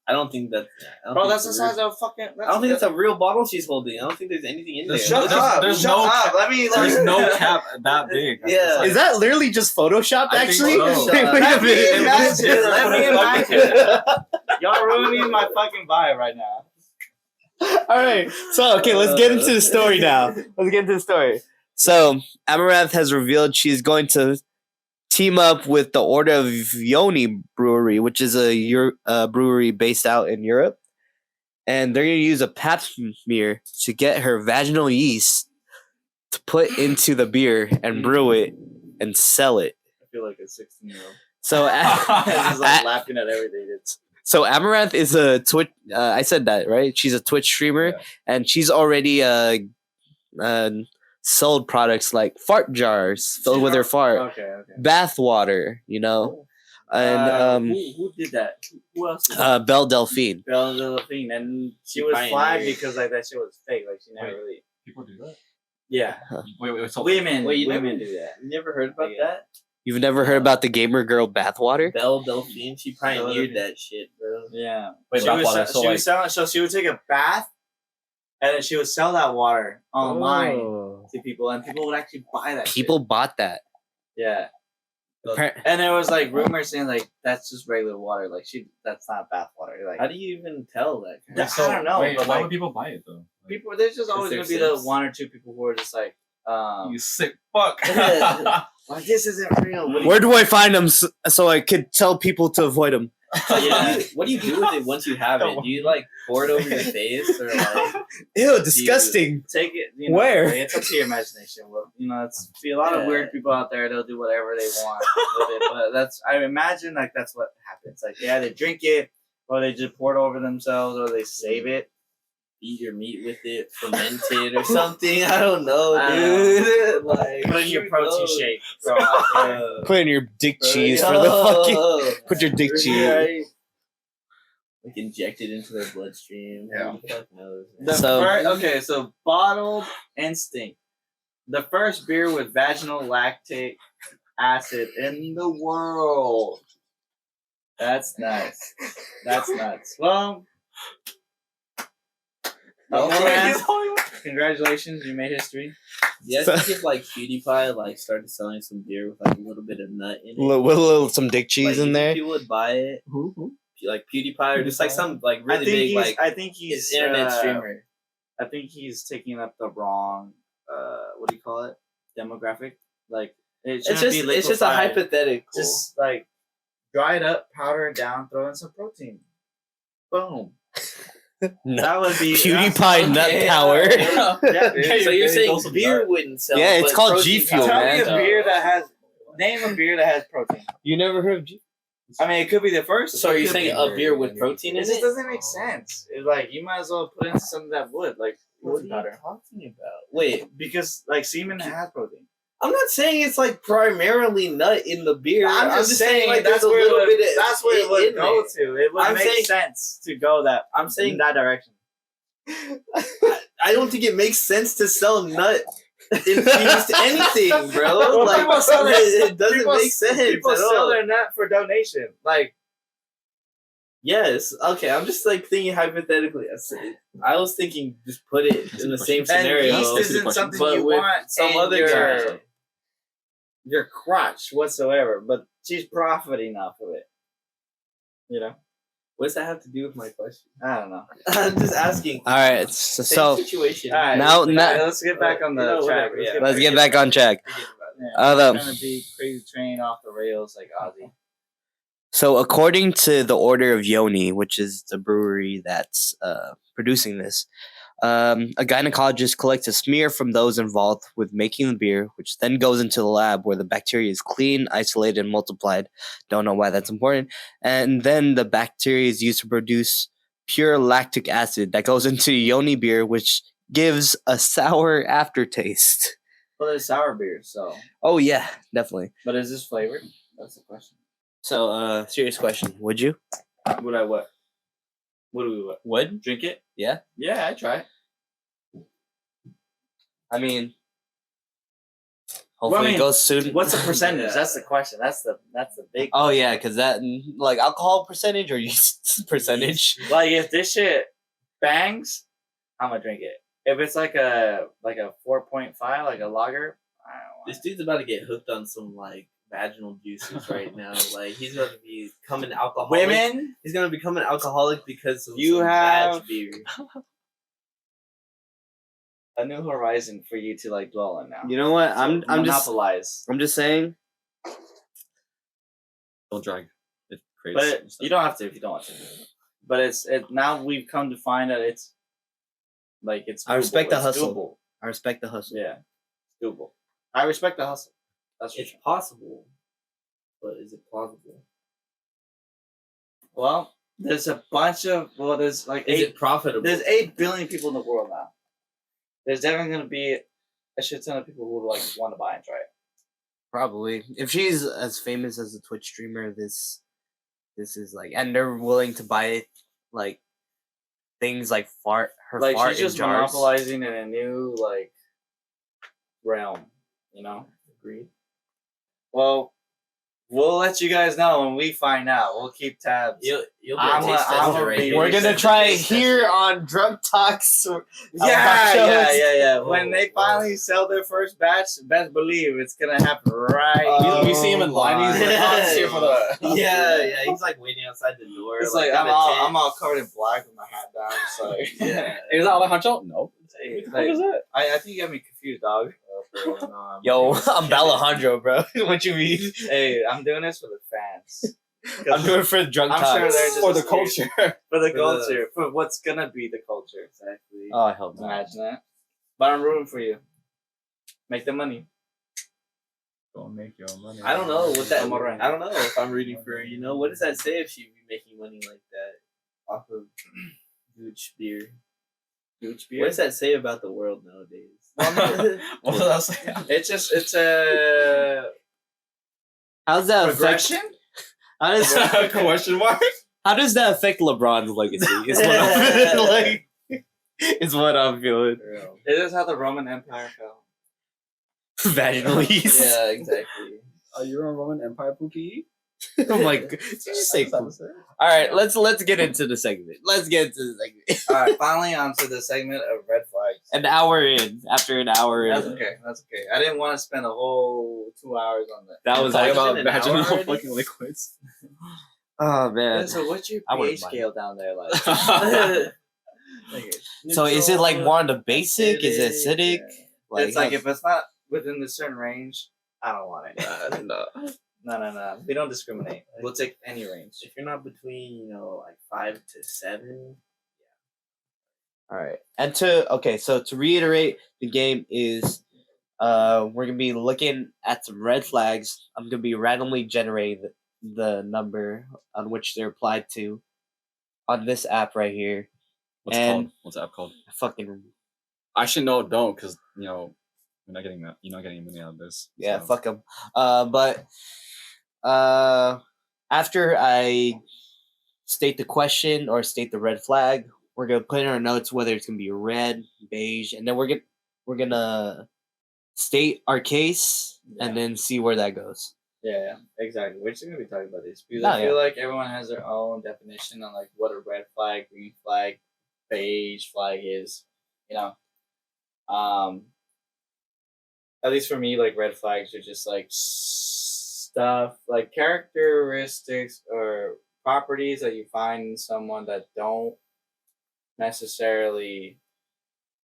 I don't think that. Bro, that's the size of fucking. I don't think it's a real bottle she's holding. I don't think there's anything in there. There's Shut There's- up! there's shut no up! Let me. There's no cap that big. That's Yeah. the is that literally just photoshopped? I think Actually, so. Wait a Let me minute. imagine. Let me imagine. Y'all ruining my fucking vibe right now. All right. So, okay, let's get into the story now. Let's get into the story. So, Amaranth has revealed she's going to team up with the Order of Yoni Brewery, which is a brewery based out in Europe. And they're going to use a pap smear to get her vaginal yeast to put into the beer and brew it and sell it. I feel like a 16-year-old. So, He's like laughing at everything. So Amaranth is a Twitch. I said that right. She's a Twitch streamer, Yeah. and she's already sold products like fart jars filled with her fart, Okay. bath water, and who did that? Who else? Did that? Belle Delphine. Belle Delphine, and she was Pioneer. flagged because like that shit was fake. Like she never Wait. really. People do that. Yeah, Wait. So women. Wait, you women never- do that. You never heard about Yeah. that? You've never heard about the gamer girl bath water? Belle Delphine, she pioneered Delphine. that shit, bro. Yeah. Wait, she bath was, water, she so, was like- selling. So she would take a bath, and then she would sell that water online to people, and people would actually buy that. People shit. bought that. Yeah. Appar- And there was like rumors saying like that's just regular water. Like that's not bath water. Like How do you even tell that? Yeah, I don't know, Wait, but, why like, would people buy it though? people, there's just always there gonna be the sense? one or two people who are just like, You sick fuck. Like, this isn't real. What do you- Where do I find them so I could tell people to avoid them? Yeah. What do you do with it once you have it? Do you like pour it over your face or like? Ew, disgusting. Take it. You know, Where? like, it's up to your imagination. Well, you know, it's be a lot of Yeah. weird people out there. They'll do whatever they want with it. But I imagine like that's what happens. Like they either drink it, or they just pour it over themselves, or they save it. Eat your meat with it, fermented or something. I don't know, I dude. Like Put it in your who protein knows? shake. Bro. Yeah. Put in your dick cheese for the fucking. Put your dick cheese. Right. Like inject it into their bloodstream. Yeah. Who the fuck knows? The So- okay, so bottled instinct. The first beer with vaginal lactic acid in the world. That's nuts. That's nuts. Well, congratulations, you made history. Yeah, I think if like PewDiePie like started selling some beer with like a little bit of nut in it, With some dick cheese like, in there. people would buy it. Like PewDiePie or just like some like really big like I think he's internet streamer. I think he's taking up the wrong what do you call it? Demographic. Like it shouldn't be It's just a liquefied. hypothetical. Just like dry it up, powder it down, throw in some protein. Boom. No. That would be PewDiePie nut Okay, power. Yeah, dude. So you're saying some beer nut. wouldn't sell? Yeah, it's but called protein G Fuel, Tell powder me a man. does. beer that has name a beer that has protein. You never heard of G? I mean, it could be the first. So are you it could saying be- a beer with protein It in just it? doesn't make sense. It's like you might as well put in something that would, like What are protein you powder, talking about? Wait, because like semen has protein. I'm not saying it's like primarily nut in the beer. I'm just saying like that's there's a where little it bit would, of that's where it would in go there. to. It would I'm make saying- sense to go that. I'm saying in that direction. I don't think it makes sense to sell nut infused to anything, bro. Like people sell it doesn't people- make sense People at sell all. their nut for donation. Like Yes, okay. I'm just like thinking hypothetically. I was thinking just put it in the same and scenario, yeast That's a good isn't question. something but you with want some in other guy. your crotch whatsoever. But she's profiting off of it. You know, What does that have to do with my question? I don't know. I'm just asking. All right. So, Same situation. All right, Now- let's get back on the No, track. whatever, yeah. let's get back on track. Forget about it. Yeah, Other- trying to be crazy train off the rails like Ozzy. So, according to the Order of Yoni, which is the brewery that's producing this, a gynecologist collects a smear from those involved with making the beer, which then goes into the lab where the bacteria is clean, isolated, and multiplied. Don't know why that's important. And then the bacteria is used to produce pure lactic acid that goes into Yoni beer, which gives a sour aftertaste. Well, there's sour beers, so. Oh, yeah, definitely. But is this flavored? That's the question. So, serious question. Would you? Would I what? What do we what? Would? Drink it? Yeah. Yeah, I try. I mean, hopefully I mean, it goes soon. What's the percentage? Yeah. That's the question. That's the big. Oh yeah, because that like alcohol percentage or yeast percentage. Like if this shit bangs, I'm gonna drink it. If it's like a 4.5, like a lager, I don't want. This dude's about to get hooked on some like vaginal juices right now. Like he's gonna be becoming alcoholic. Women, He's gonna become an alcoholic because of You some have- vag beer. a new horizon for you to like dwell on now. You know what? I'm just monopolize. saying. Don't drag. It creates. But you don't have to if you don't want to. But it's now we've come to find that it's like it's. I respect doable. the It's hustle. doable. I respect the hustle. Yeah, it's doable. I respect the hustle. That's for It's sure. possible, but is it plausible? Well, there's a bunch of there's like Is it profitable? There's 8 billion people in the world now. There's definitely gonna be a shit ton of people who like want to buy and try it. Probably. If she's as famous as a Twitch streamer, this is like, and they're willing to buy like things like her Like fart she's in just jars. monopolizing in a new like realm, you know. Agreed. Well, we'll let you guys know when we find out. We'll keep tabs. You'll be I'm a a- taste I'm tester a right be- here. We're gonna Taste try tester. here on Drug Talks. Yeah. When Oh, they finally sell their first batch, best believe it's gonna happen right. we see him in line. He's like, my "Oh, I'm here for the." yeah. He's like waiting outside the door. It's like in I'm a all tent. covered in black with my hat down. It's like Yeah. Is that Alejandro? No. Hey, What the fuck is that? I think you got me confused, dog. for real. No, Yo, doing I'm Alejandro, bro. What you mean? Hey, I'm doing this for the fans. I'm doing it for the drunk I'm sure times. they're just For the as weird. culture. For the For culture. For what's gonna be the culture. Exactly. Oh, hell no. Imagine that. But I'm rooting for you. Make the money. Don't make your money. I don't know what that. I'm alright. I don't know if I'm rooting for. What does that say if she'd be making money like that off of Gooch beer? Gooch What does that say about the world nowadays? What was I saying? It's a How's that affect? progression. How does, Question mark? how does that affect LeBron's legacy? Is what I'm feeling like. Is what I'm feeling. Real. It is how the Roman Empire fell. Vaginally. Yeah, exactly. Are you a Roman Empire Pookie? Oh my god. Did you just say cool? All right, let's get into the segment. Let's get into the segment. All right, finally onto the segment of red flags. An hour in. After an hour That's in. okay. That's okay. I didn't want to spend a whole 2 hours on that. That was Talking actually. about an hour vaginal already? fucking liquids. Oh Yeah, man. so what's your I wouldn't pH mind. scale down there like? So is it like more on the basic? Is it acidic? Yeah. It's like how- if it's not within the certain range, I don't want it. No. No. We don't discriminate. We'll take any range. If you're not between, like 5 to 7, All right. And so to reiterate, the game is we're gonna be looking at some red flags. I'm gonna be randomly generating the number on which they're applied to on this app right here. What's it And- called? What's the app called? Fucking Actually, no, don't, because you're not getting that. You're not getting money out of this. yeah, so. fuck them. But after I state the question or state the red flag, we're gonna put in our notes whether it's gonna be red, beige, and then we're gonna state our case and then see where that goes. Yeah, exactly. We're just gonna be talking about this because Oh, I feel yeah. like everyone has their own definition on like what a red flag, green flag, beige flag is. At least for me, like red flags are just like stuff like characteristics or properties that you find in someone that don't necessarily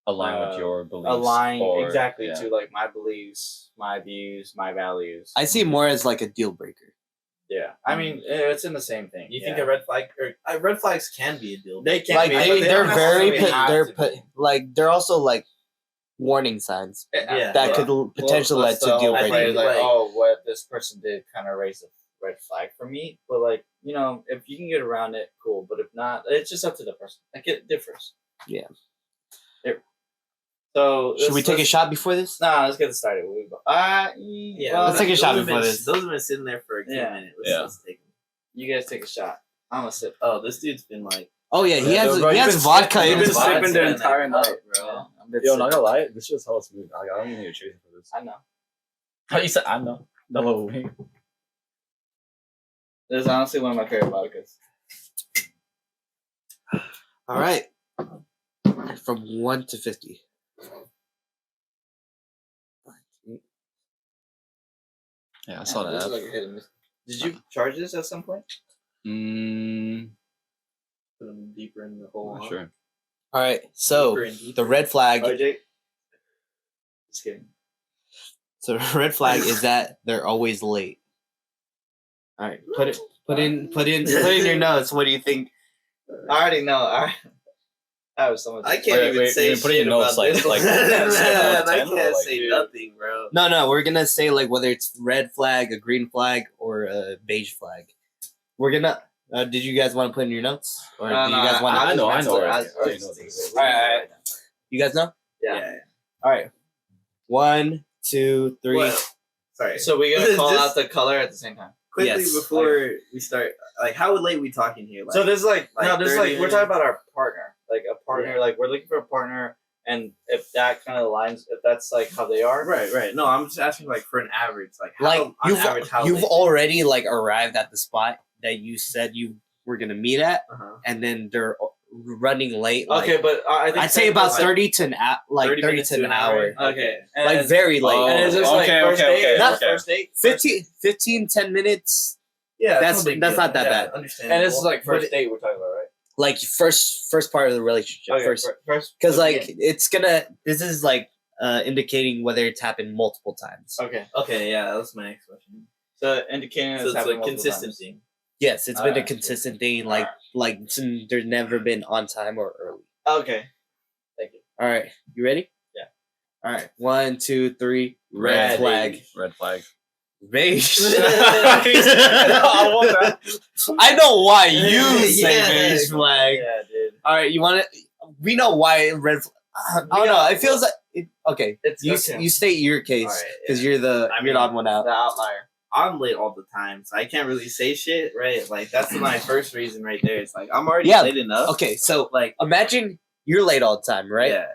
Align with your beliefs. align or- exactly yeah. to like my beliefs, my views, my values. I see it more as like a deal breaker. Yeah, I mean it's in the same thing. you yeah. think a red flag or red flags can be a deal They breaker. can Like be, they, but they they're don't very necessarily have to be. like they're also like warning signs Yeah. that Yeah. could potentially lead What's to the deal whole breaker. phrase, breaking. like, Like- oh, what this person did kind of raised a red flag for me. But like, if you can get around it, cool. But if not, it's just up to the person. Like it differs. Yeah. So Should we take a shot before this? Nah, let's get it started. Yeah, Let's take a those shot have before been- this. Those have been sitting there for a good Yeah. minute. Yeah. Let's take them. You guys take a shot. I'm gonna sip. Oh, this dude's been like. Oh yeah, he Yeah, has bro, he you've has been vodka sipping- in you've his been body. sipping the Vodka in entire that cup, night. bro. Yeah, I'm a bit Yo, not sipping. gonna lie, this shit's hella smooth. I don't even need to chase for this. I know. How you said I know? No way. This is honestly one of my favorite vodkas. All right, from 1 to 50. Yeah, I saw This that is app. like a hit and miss. Did you charge this at some point? Put them deeper in the hole. Not huh? sure. All right, so Deeper and deeper. the red flag. RJ? Just kidding. So the red flag is that they're always late. All right, put in your notes. What do you think? I already know. I was so much. I can't even say you put in shit your notes, about this. like- Man, I 10 or can't like- say nothing, bro. No, we're gonna say like whether it's red flag, a green flag, or a beige flag. We're gonna. Did you guys want to put in your notes, or do you guys want to? I know already. I I already know just- this. Alright. You guys know? Yeah. All right. 1, 2, 3. Well, sorry. So we're gonna call Just out the color at the same time. quickly Yes. before we start, like, how late we talking here? Like, So this is like like no, this is 30 like we're talking about our partner, like a partner. Yeah. Like we're looking for a partner, and if that kind of aligns, if that's like how they are, right. No, I'm just asking, like, for an average, like, how, Like on average, how you've late? already like arrived at the spot that you said you were gonna meet at, Uh-huh. and then they're running late. Like, Okay, but I think I'd say about like, 30 to an hour, like 30 minutes to an to an hour. hour. Okay, Like and, very late. Oh, and is this like okay, first okay, date? okay, Is this okay. first date? 15, 10 minutes. Yeah, That's- no big that's deal. not that Yeah, bad. Understandable. And this is like But first it- date we're talking about, right? Like first part of the relationship. Okay, First, first because like yeah. it's gonna. This is like indicating whether it's happened multiple times. Okay. Okay, yeah, that was my next question. So indicating So it's it's happened a multiple consistent times. thing. Yes, it's been a Alright. consistent thing. Alright. There's never been on time or early. Okay. Thank you. All right, you ready? Yeah. All right, 1, 2, 3. Red Red. flag. Red flag. Beige. I want that. I know why you say Yeah. beige flag. Yeah, dude. All right, you want to? We know why red. I don't know. It feels like okay. It's You okay. you state your case Alright, because yeah. you're the I you're the mean, odd one out. The outlier. I'm late all the time, so I can't really say shit, right? Like that's my first reason right there. It's like I'm already Yeah, late enough. Okay, so Like imagine you're late all the time, right? Yeah.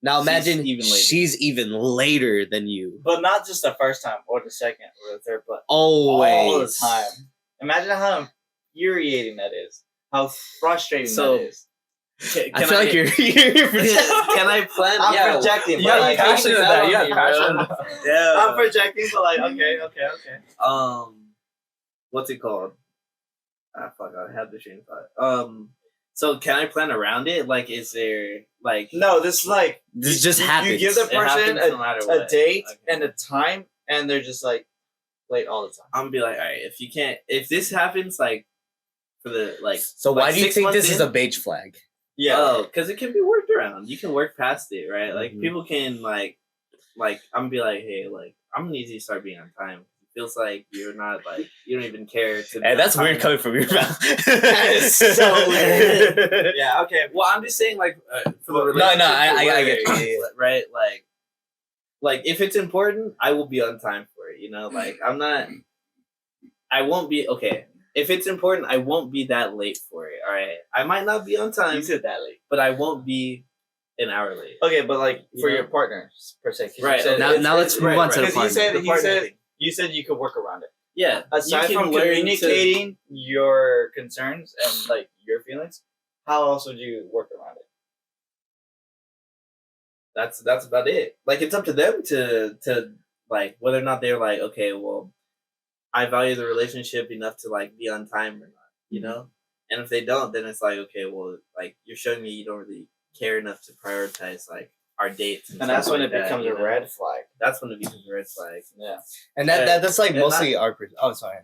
Now She's imagine even later. she's even later than you. But not just the first time or the second or the third, but Always. all the time. Imagine how infuriating that is. How frustrating So- that is. Can I feel like you're. Can I plan? I'm yeah, projecting, You but gotta like, be passionate taking about it it. You out gotta on me, passion. bro. Yeah. I'm projecting, but like, okay. What's it called? Fuck, I had the train of thought. So can I plan around it? Like, is there like No, this is like This just you happens. give the it person happens no matter a what. date Okay. and a time, and they're just like late all the time. I'm gonna be like, all right, if this happens, like for the like, So why like, do you 6 think months this is in- a beige flag? Oh, because it can be worked around. You can work past it, right? Like Mhm. people can like I'm gonna be like, hey, like I'm gonna need you to start being on time. It feels like you're not like you don't even care to. Be And on that's time. weird coming from your mouth. That is so weird. Yeah, okay. Well, I'm just saying, like, for the No, relationship, I get to you. work, right? Like if it's important, I will be on time for it. You know, like I won't be okay. If it's important, I won't be that late for it. All right, I might not be on time, You said that late. but I won't be an hour late. Okay, but like You for know? your partner per se, 'cause you Right. said Now- it's- now let's it's- move on to the because partner. you said you said you could work around it. Yeah. Aside you can from learn to- communicating your concerns and like your feelings, how else would you work around it? that's about it. Like it's up to them to like whether or not they're like, okay, well, I value the relationship enough to like be on time or not, you know? And if they don't, then it's like, okay, well, like you're showing me you don't really care enough to prioritize like our dates, And that's stuff when like it becomes that, a red flag. That's when it becomes a red flag. Yeah. And that's like And mostly our. Oh, sorry.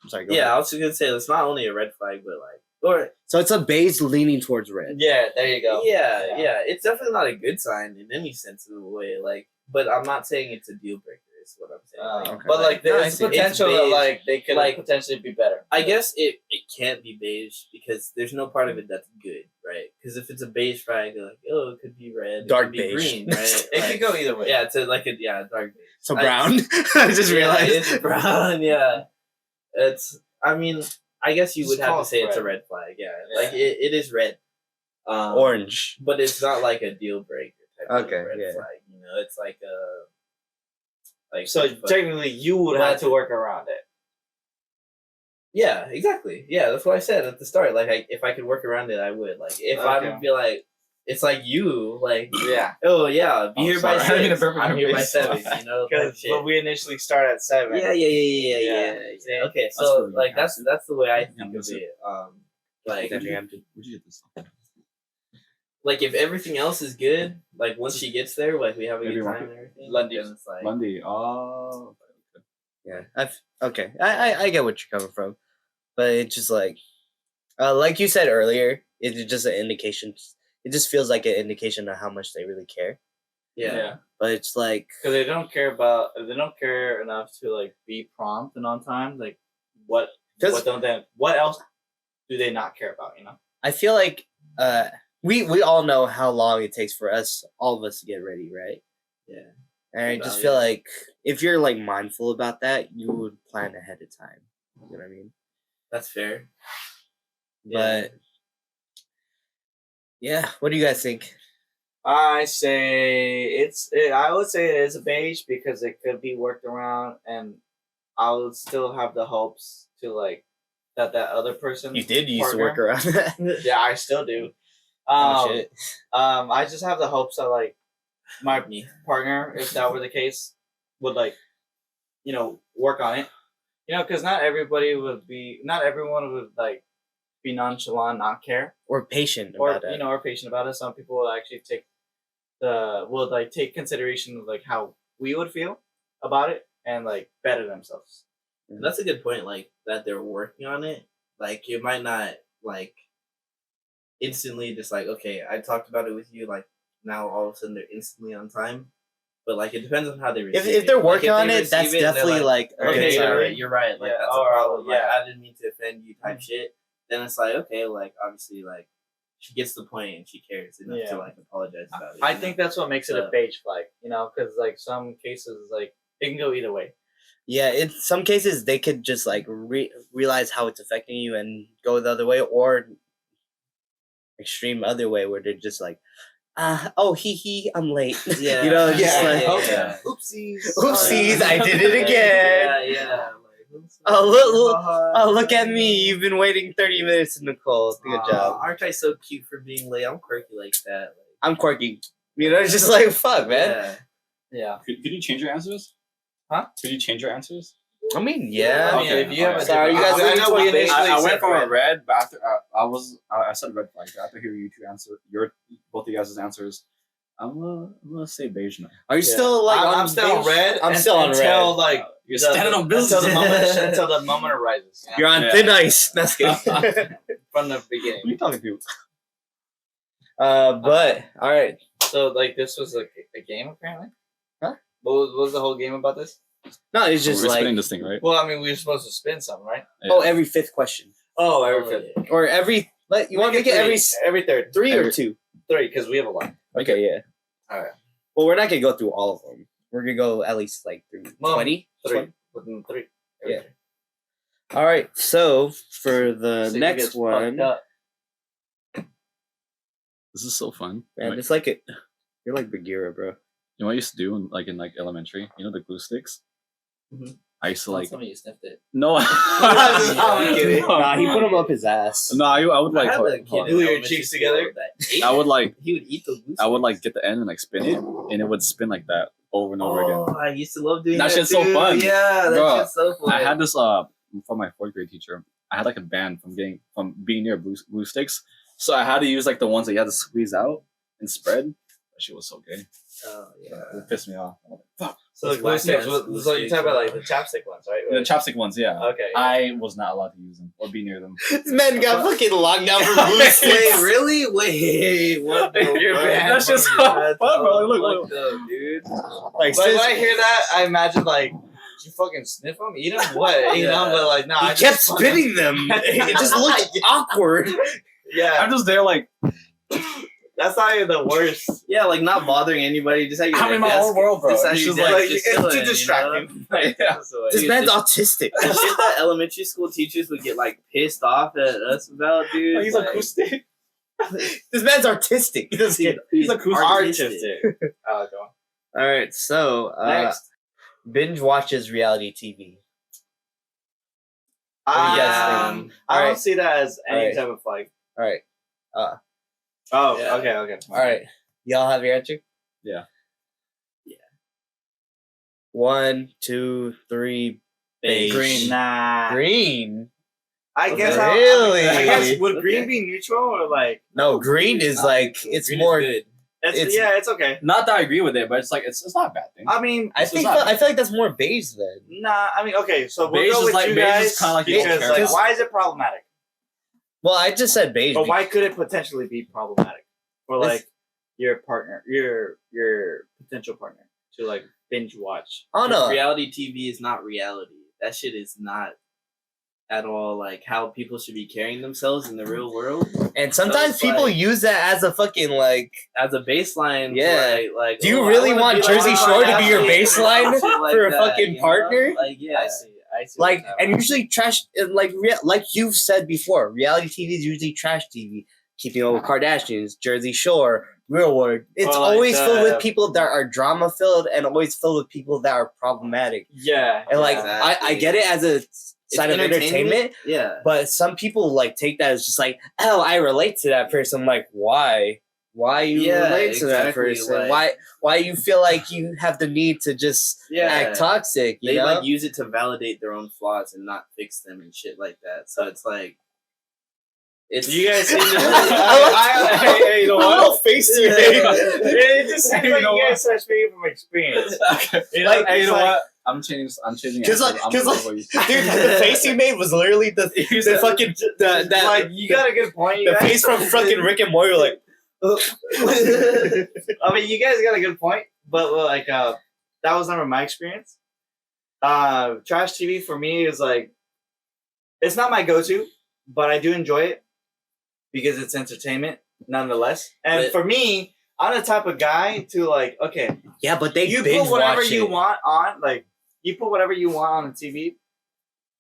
I'm sorry. Go Yeah, ahead. I was just gonna say it's not only a red flag, but like, or So it's a beige leaning towards red. Yeah, there you go. yeah, it's definitely not a good sign in any sense of the way. Like, but I'm not saying it's a deal breaker. Is what I'm saying. Okay. But like No, I there's see. potential It's that beige. like they could Like- potentially be better. I guess it can't be beige because there's no part of it that's good, right? Because if it's a beige flag, you're like, oh, it could be red, Dark it could be beige. green, right? It Like, could go either way. yeah, to like a dark beige. So I- brown. I just Yeah, realized. it's brown. Yeah, it's. I mean, I guess you Just would have call to it say it's a red. red flag. Yeah, Yeah. like it is red. Orange. but it's not like a deal breaker type Okay, of red yeah. flag. You know, it's like a like So technically you would have to work around it. yeah, exactly. Yeah, that's what I said at the start. Like, if I could work around it, I would. Like, if I Okay. would be like, it's like you, like, Yeah. oh yeah, be Oh, here by sorry. I mean, 6. a perfect I'm here by example. 7. You know, like Because shit. but we initially start at 7. Yeah. Yeah. Okay, so really like fantastic. that's the way I think Yeah, of that's it. Like Would you get this? like if everything else is good, like once she gets there, like we have a Maybe good one time could- and everything. Lundy. Then it's like Lundy. Oh. Yeah. Okay. I get what you're coming from, but it's just like you said earlier, it's just an indication. It just feels like an indication of how much they really care. yeah. But it's like, Because they don't care enough to like be prompt and on time. Like what else do they not care about? You know. I feel like we all know how long it takes for all of us to get ready, right? Yeah. And I Good just value. feel like if you're like mindful about that, you would plan ahead of time. You know what I mean? That's fair. Yeah. But yeah, what do you guys think? I say I would say it is a beige because it could be worked around, and I would still have the hopes to like that other person. You did used to partner- work around that. Yeah, I still do. Oh, shit. I just have the hopes that like my Me. partner, if that were the case, would like, work on it. Because not everyone would like be nonchalant, not care, Or patient or about it. or patient about it. Some people will actually take will like take consideration of like how we would feel about it and like better themselves. And that's a good point. Like that they're working on it. Like it might not like instantly just like okay, I talked about it with you. Like now all of a sudden they're instantly on time. But like it depends on how they receive it. If they're Like, working on they it, that's receive and they're definitely like okay, sorry. you're right. Like Yeah, that's or, a problem. Like, yeah. I didn't mean to offend you, type shit. Then it's like okay, like obviously, like she gets the point and she cares enough Yeah. to like apologize about it. I you think know? that's what makes it a beige flag, you know, because like some cases like it can go either way. Yeah, in some cases they could just like realize how it's affecting you and go the other way, or extreme other way where they're just like, oh I'm late. Yeah, you know, just Yeah. like yeah. Oopsies. oopsies, I did it again. Yeah. Like, oops, Oh look at me, you've been waiting 30 minutes in the cold. Good job. Aren't I so cute for being late? I'm quirky like that. Like, I'm quirky. You know, it's just like fuck, man. yeah. Yeah. Could you change your answers? Huh? Could you change your answers? I mean, yeah. I mean, Okay, if you have a alright. Sorry, you guys I know we initially I went said for a red. red, but after I said red flag. After hearing you two answer both of you guys' answers, I'm gonna say beige now. Are you still like I'm on still on beige? red. I'm still on until red. like You're the- standing on business. until the moment arises. You know? You're on Yeah. thin ice. That's good. From the beginning. What are you talking to? But all right. So like this was like a game apparently. Huh? What was the whole game about this? No, it's So just we're like spinning this thing, right? Well, I mean, we were supposed to spin some, right? Yeah. oh, every fifth question, Oh, yeah. or every. You want to make it every third, three or every- two? three, because we have a lot. Okay, yeah. All right, Well, we're not gonna go through all of them. We're gonna go at least like through Well, 20. three. Within three. Every Yeah. three. All right. So for the So you next get one, fucked up. This is so fun. man, Like, it's like it. You're like Bagheera, bro. you know what I used to do in elementary? You know the glue sticks? Mhm. I used to like Somebody you sniffed it. no. I'm kidding. Nah, he put them up his ass. No, I would I like had a kid hold in Glue your elementary cheeks school together? that ate I would like He would eat the glue I would sticks. like get the end and like spin it, and it would spin like that over and over again. Oh, I used to love doing That that. shit's so too. fun. Yeah, that Bro, shit's so fun. I had this from my fourth grade teacher. I had like a band from being near glue sticks, so I had to use like the ones that you had to squeeze out and spread. That shit was so gay. Oh yeah. It pissed me off. I'm like, fuck. So the Those glue whack sticks. ass glue So you sticks, talk about like yeah. the chapstick ones, right? The chopstick ones, yeah. Okay. I was not allowed to use them or be near them. This man got fucking locked down for blue Wait, sticks. really? Wait, what? the You're fuck? banned That's just That's so fun, bro. Look. fucked up, dude. Like, Like since when I hear that, I imagine like, did you fucking sniff them, eat them, what? You know, Yeah. but like, no, he I kept just wanna- spinning them. It just looked awkward. Yeah, I'm just there like that's not even the worst. Yeah, like not bothering anybody. Just how you. I'm in my own world, bro. Just at It's your just desk, like- just it's chilling, too you know? distracting. yeah. This Dude, man's this- autistic. The shit that elementary school teachers would get like pissed off at us about, dude. He's like, acoustic. This man's artistic. He doesn't get. He's acoustic. Artistic. Go on. All right, so Next. binge watches reality TV. What do you guys think? I All don't right, see that as any Alright. type of like. all right, Oh, Yeah. okay. all right. Y'all have your answer? Yeah. Yeah. 1, 2, 3. Beige. Green. Nah. Green. I guess. Really? I guess would Okay. green be neutral or like? No, green is like it's Green is more. good. It's, yeah, it's okay. Not that I agree with it, but it's like it's not a bad thing. I mean, I It's think not- I feel like that's more beige then. nah. I mean, okay. So we'll Beige go is with like- you beige guys is kinda like you don't because care like, about. why is it problematic? Well, I just said beige. But why could it potentially be problematic for It's- like your partner, your potential partner to like binge watch? Oh no. Reality TV is not reality. That shit is not at all like how people should be carrying themselves in the real world. And sometimes it's people like- use that as a fucking like. As a baseline, Yeah. like Do you oh, I really wanna want be Jersey like Shore to be your Ashley or baseline something like for a that, fucking you know? partner? Like yeah, I see. Like, what and you're usually trash, like like you've said before, reality TV is usually trash TV. Keeping Up with Kardashians, Jersey Shore, Real World. It's Or like always filled the- with people that are drama filled and always filled with people that are problematic. yeah. And like, Exactly. I get it as a It's side of entertainment, Yeah, but some people like take that as just like, oh, I relate to that person. I'm like, why? Why you Yeah, relate to that exactly, person? like- Why you feel like you have the need to just yeah. act toxic? You They know? like use it to validate their own flaws and not fix them and shit like that. So it's like You guys seem to. Hey, you know The what? little face you made. It just seems You like know you what? guys start speaking from experience. Okay. Like, Hey, you know like- what? I'm changing. Cause like, dude, the face you made was literally the fucking that Like, you got a good point. You the guys. face from fucking Rick and Morty. Like, I mean, you guys got a good point, but like, that was never my experience. Trash TV for me is like, it's not my go-to, but I do enjoy it because it's entertainment nonetheless. And But- for me, I'm the type of guy to like, okay, yeah, but they you binge put whatever watch you it. want on, like, you put whatever you want on the TV,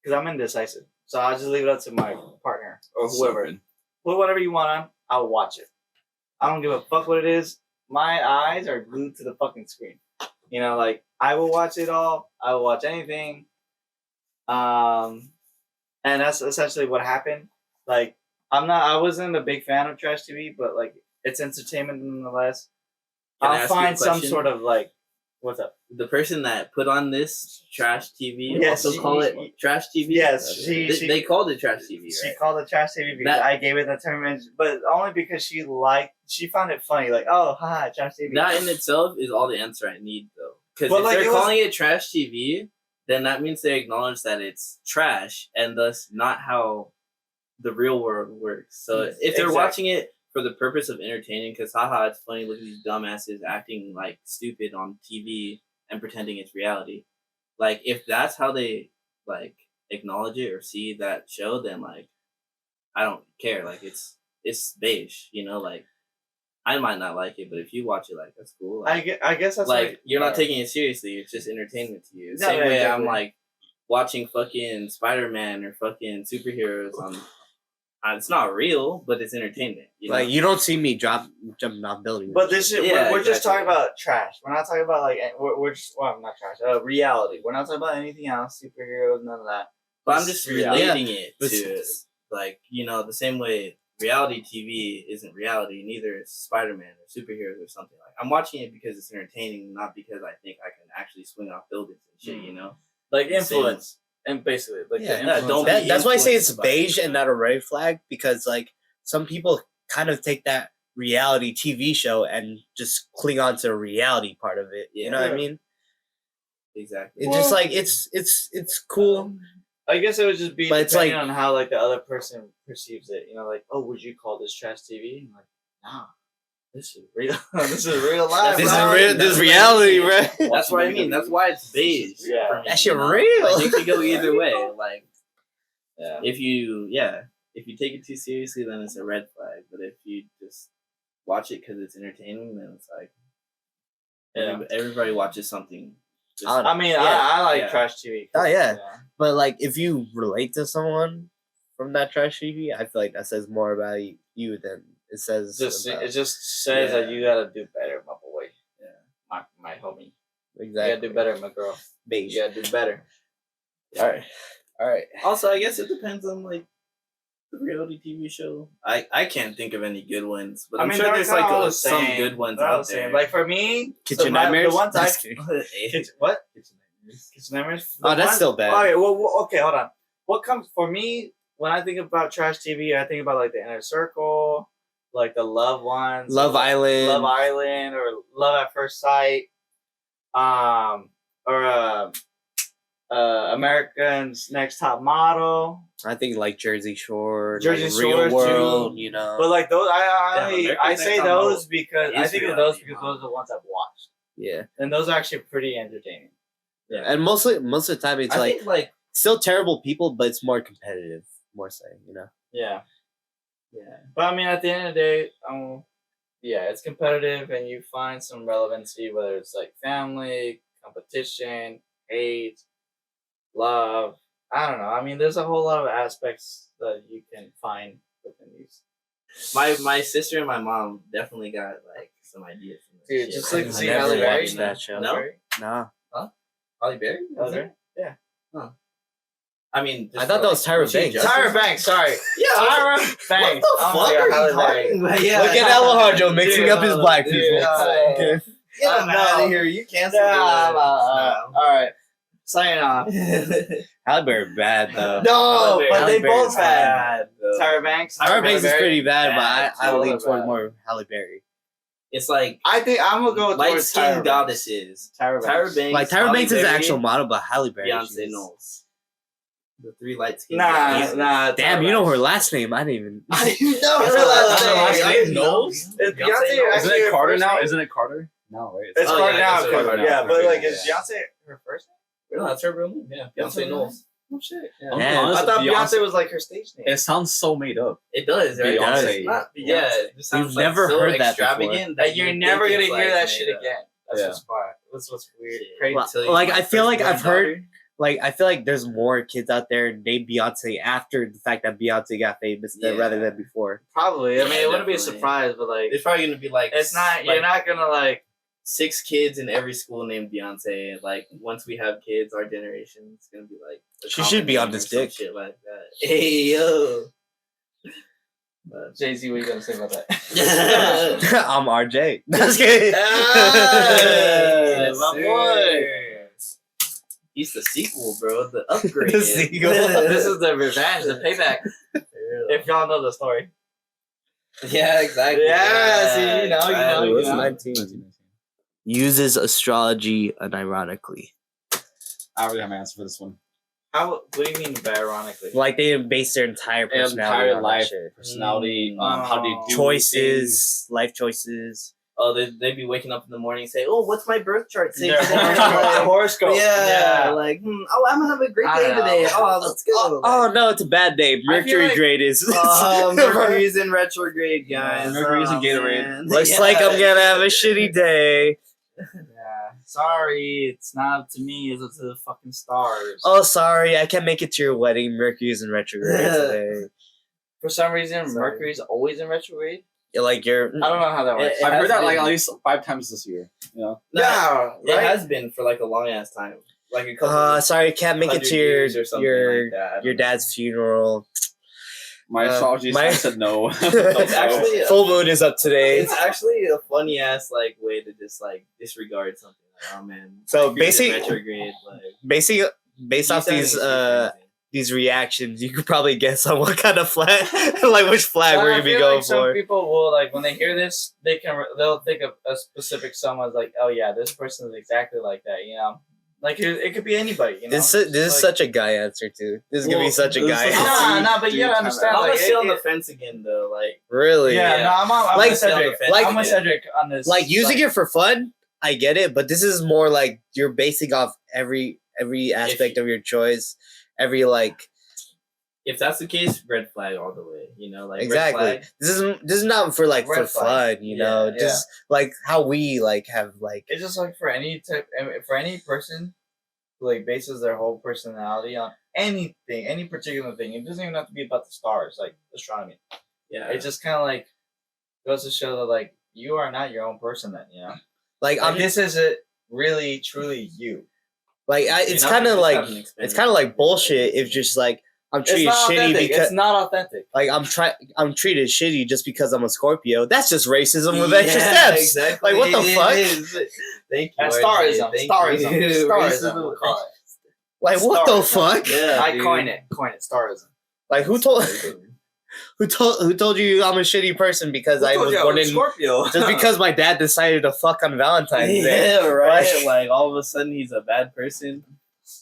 because I'm indecisive. So I'll just leave it up to my partner or whoever. Put whatever you want on, I'll watch it. I don't give a fuck what it is. My eyes are glued to the fucking screen. You know, like, I will watch it all. I will watch anything. And that's essentially what happened. Like, I wasn't a big fan of trash TV, but like, it's entertainment nonetheless. Can I I'll ask you a find some question? sort of like, what's up? The person that put on this trash TV Yes, also call it trash TV. Yes, they called it trash TV, She right? called it trash TV because That- I gave it the term, but only because she found it funny. Like, oh, haha, trash TV. That in itself is all the answer I need, though. Because But, if like, they're it was- calling it trash TV, then that means they acknowledge that it's trash and thus not how the real world works. So if they're Exactly. watching it for the purpose of entertaining, because haha, it's funny, look at these dumbasses acting like stupid on TV and pretending it's reality. Like, if that's how they like acknowledge it or see that show, then like I don't care. Like, it's beige, you know. Like, I might not like it, but if you watch it, like, that's cool. Like, I guess that's like like you're not taking it seriously. It's just entertainment to you. No, Same yeah, way exactly. I'm like watching fucking Spider-Man or fucking superheroes on. It's not real, but it's entertainment. You know? Like, you don't see me jumping off buildings. But this shit, Yeah, we're just exactly. talking about trash. We're not talking about like we're just not trash. Reality. We're not talking about anything else. Superheroes, none of that. But I'm just reality. relating it But- to like, you know, the same way reality TV isn't reality. Neither is Spider-Man or superheroes or something. Like, I'm watching it because it's entertaining, not because I think I can actually swing off buildings and shit. You know. Like Same. influence, and basically like Yeah, the no, influence. don't That- be that's why I say it's influenced by it. beige and not a red flag, because like some people kind of take that reality TV show and just cling on to the reality part of it. You know what I Yeah. mean? Exactly. It's just like it's cool. I guess it would just be But it's depending like- on how like the other person perceives it. You know, like, oh, would you call this trash TV? And like, nah, this is real. this is real life. This is bro. real. This is reality, bro. That's what I mean. That's why it's beige. Yeah. for me, That shit you know? real. Like, it could go either way. Like, Yeah. if you take it too seriously, then it's a red flag. But if you just watch it because it's entertaining, then it's like, Yeah. everybody watches something. Just- I I mean, Yeah, I like yeah. trash TV. Oh, yeah. But like, if you relate to someone from that trash TV, I feel like that says more about you than it says. about- It just says that Yeah. you gotta do better, my boy. Yeah. My homie. You exactly. gotta do better, my girl. Beige. You gotta do better. All right. Also, I guess it depends on like the reality TV show. I can't think of any good ones, but I'm sure they're there's kinda like all the some same. good ones They're all out the same. there. Like for me, Kitchen the Nightmares. ones I Just kidding. what? Kitchen Nightmares. Oh, that's still bad. Okay, okay, hold on. What comes for me when I think about trash TV? I think about like the Inner Circle, like the Loved Ones, Love Island. Love Island, or Love at First Sight, or American's Next Top Model. I think like Jersey Shore, Jersey like Shore, Real World. too. You know. But like those, Yeah, I American's say Next Top those Model because I is think of reality, those because huh? those are the ones I've watched, yeah. and those are actually pretty entertaining. And most of the time, it's I like think like still terrible people, but it's more competitive. More so, you know. Yeah. But I mean, at the end of the day, yeah, it's competitive, and you find some relevancy, whether it's like family, competition, hate, love. I don't know. I mean, there's a whole lot of aspects that you can find within these. my sister and my mom definitely got like some ideas from this Dude, shit. just I like never see Halle Berry. watched that show. No? Nah. Holly Berry? Halle Berry? I mean, I thought that was Tyra was she Banks. Justice? Tyra Banks, sorry. Yeah, Tyra Banks. What the Oh my fuck God, are Halle you Berry. talking about? Yeah, Look at Alejandro mixing Dude, up his black dude, people. oh, Okay. Get him no. out of here. You canceled Nah, it. all right. Signing off. Halle Berry bad though. No, but Halle they Berry's both bad. Tyra Banks. Tyra Banks is pretty bad, Bad. but I lean Both toward bad. more Halle Berry. It's like I think I'm gonna go light towards skinned Tyra Banks. goddesses. Tyra Banks. Tyra Banks. Like Tyra Halle Banks is the Berry, actual model, but Halle Berry. Beyonce she's- Knowles. The three light skinned Nah. Damn, Tyra you know her Banks. last name. I didn't even. I didn't know Her her last last name. name Knowles? Is Beyonce Beyonce Knowles? Isn't actually it her Carter first now? name? Isn't it Carter? No, right? It's Oh, Carter yeah, now. it's Carter. Carter Yeah, now. but like, Yeah. is Beyonce her first name? No, that's her real name. Yeah, Beyonce Knowles. Oh shit. I'm Yeah. being honest, I thought Beyonce- Beyonce was like her stage name. It sounds so made up. It does, right? Beyonce. It's not, yeah, it just sounds We've never so heard that extravagant Like, you're you never think gonna it's, hear like, that made shit up. again. That's Yeah. what's fire. That's what's weird. Shit. Crazy. Well, Until you like, meet I my feel like firstborn I've heard- daughter. Like I feel like there's more kids out there named Beyonce after the fact that Beyonce got famous Yeah. rather than before. Probably. I mean, Yeah, it wouldn't be a definitely. surprise, but like, It's probably gonna be like it's not. You're not gonna like. 6 kids in every school named Beyonce. And like once we have kids, our generation is gonna be like a She should be common on name this or some dick. shit like that. Hey yo. But- Jay-Z, what are you gonna say about that? I'm RJ. That's good. Yes, my sir. boy. He's the sequel, bro. The upgrade. The sequel. This is the revenge, the payback. If y'all know the story. Yeah, exactly. Yeah, see, you know, exactly. you What's know. 19? Uses astrology unironically. I already have an answer for this one. How? What do you mean by ironically? Like they base their entire personality Entire on life, that shit. personality, Mm. how they do things. Choices, life choices. Oh, they'd be waking up in the morning and say, "Oh, what's my birth chart say Their today?" horoscope. Yeah, like, oh, I'm gonna have a great I day don't know. today. Oh, let's go. Oh no, it's a bad day. I feel Mercury like- grade is. Mercury's in retrograde, guys. Mercury's in Oh, Gatorade. man. Looks Yeah. like I'm gonna have a shitty day. Yeah. Sorry, it's not up to me. It's up to the fucking stars. Oh, sorry, I can't make it to your wedding. Mercury's in retrograde today. For some reason, Sorry. Mercury's always in retrograde. You're like you're. I don't know how that works. It I've has heard that been- like at least 5 times this year. You know, Yeah, It right? has been for like a long ass time, like a couple. Sorry, can't make it 100 to years or something your like that. I don't your know. dad's funeral. my astrology my- said no. It's actually Full moon is up today. It's actually a funny ass like way to just like disregard something. Like, oh man. So Mercury's in basic- retrograde, like Basically, based off these reactions, you could probably guess on what kind of flag, like which flag Well, we're I gonna be feel going like some for. people will like when they hear this, they'll think of a specific someone like, oh yeah, this person is exactly like that. You know, like it could be anybody. You know, This is Like- such a guy answer too. This is gonna be Well, such a this guy is- answer. Nah, but you gotta understand. I'm Like, gonna sit on it- the fence again though. Like Really? yeah, Yeah. no, I'm Like, with Cedric. like- I'm with Cedric on this. Like using it for fun, I get it, but this is more like you're basing off every aspect of your choice, every like if that's the case, red flag all the way. You know, like exactly. Red flag, This is not for like Red for flag. fun, you Yeah, know. yeah. Just like how we like have like It's just like for any person who like bases their whole personality on anything, any particular thing. It doesn't even have to be about the stars, like astronomy. yeah. It just kind of like goes to show that like you are not your own person. Then you know, like like, this isn't really truly you. it's You know, kind you of just like haven't it's experienced kind of like it. bullshit if just like I'm It's treated not shitty authentic. because It's not authentic. like I'm treated shitty just because I'm a Scorpio. That's just racism with extra Yeah, steps. Exactly. Like, what the It fuck? is. Thank you. That's RJ. starism. Thank Starism. you. Starism. Racism. We'll call it. Like what the Starism. fuck? Yeah, I dude. coin it. Starism. Like who told who told you I'm a shitty person because I was born in Scorpio. just because my dad decided to fuck on Valentine's Day. Yeah, right. Like- Like all of a sudden he's a bad person.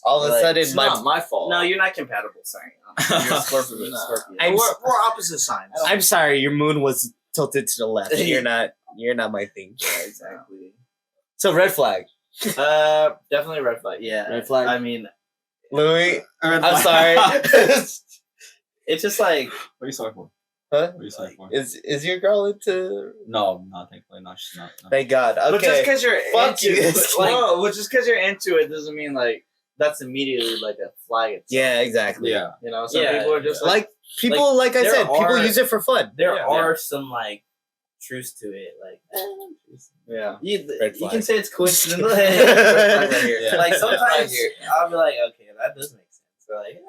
All of a Like, sudden It's my not my fault. No, you're not compatible. Sorry, you're a Scorpio. No. Scorpio. I'm we're opposite signs. I'm sorry, your moon was tilted to the left. You're not my thing. Yeah, exactly. So red flag. Definitely red flag. Yeah, Red flag. I mean, Louie, I'm sorry. it's just like What are you sorry for? Huh? What are you sorry for? Is your girl into No, not thankfully. No, she's not. No. Thank God. But just Okay. because you're Fuck into you. it, just because you're into it doesn't mean like that's immediately like a flag. Itself. Yeah, exactly. Yeah. You know, some Yeah. people are just Like people like I there said, people are- use it for fun. there Yeah. are some like truths to it. Like yeah. Red you flag. can say it's coincidental. Red flag here. Yeah. Like Red flag sometimes here. I'll be like, okay, that does make sense. So like,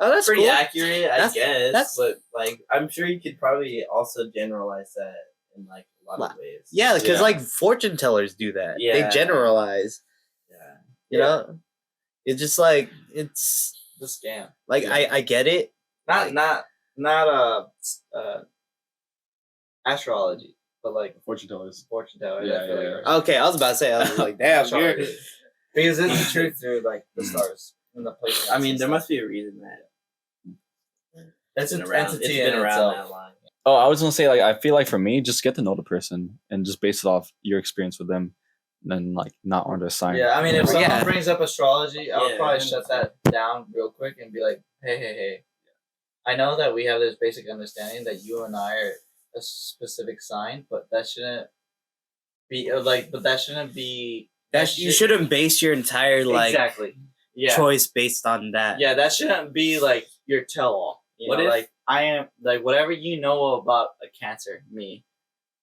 Oh, that's pretty cool. accurate, I That's- guess. that's- But like, I'm sure you could probably also generalize that in like a lot of ways. Yeah, because Yeah. like fortune tellers do that. They Yeah. generalize. Yeah. You know, It's just like it's The scam. like I get it. Not astrology, but like Fortune tellers. fortune teller. Yeah, I feel yeah, like yeah. Okay, I was about to say, I was like, damn, you're, Astrology. Because it's the truth through like the stars and the placements. I mean, and there stuff. must be a reason that It's been an around. entity It's been in around itself. that long. Oh, I was gonna say like I feel like for me, just get to know the person and just base it off your experience with them, and then like not on their sign. Yeah, I mean, if someone Yeah. brings up astrology, I would Yeah, probably 100%. shut that down real quick and be like, hey. I know that we have this basic understanding that you and I are a specific sign, but that shouldn't be you shouldn't base your entire like exactly. Yeah. choice based on that. Yeah, that shouldn't be like your tell-all. What if- like I am like whatever you know about a Cancer, me,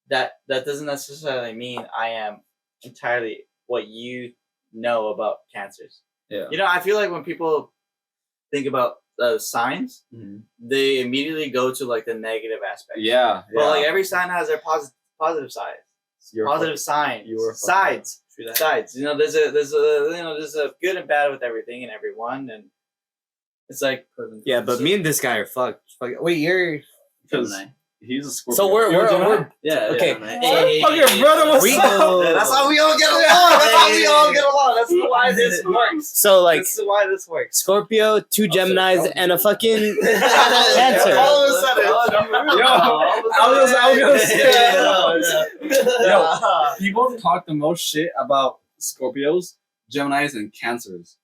that doesn't necessarily mean I am entirely what you know about Cancers. Yeah. You know, I feel like when people think about signs, they immediately go to like the negative aspect. Yeah. But like every sign has their positive side. Positive signs. Sides. True that. Sides. You know, there's a good and bad with everything and everyone, and it's like Yeah, but me and this guy are fucked. Wait, you're Because Gemini. he's a Scorpio. so we're Yeah. Okay. Fucking brother, what's We- up? that's how we all get along. That's how we all get along. That's why this works. so like This is why this works. Scorpio, two Geminis, and a fucking Cancer. All of a sudden, I was gonna say, Yo, people talk the most shit about Scorpios, Geminis, and Cancers.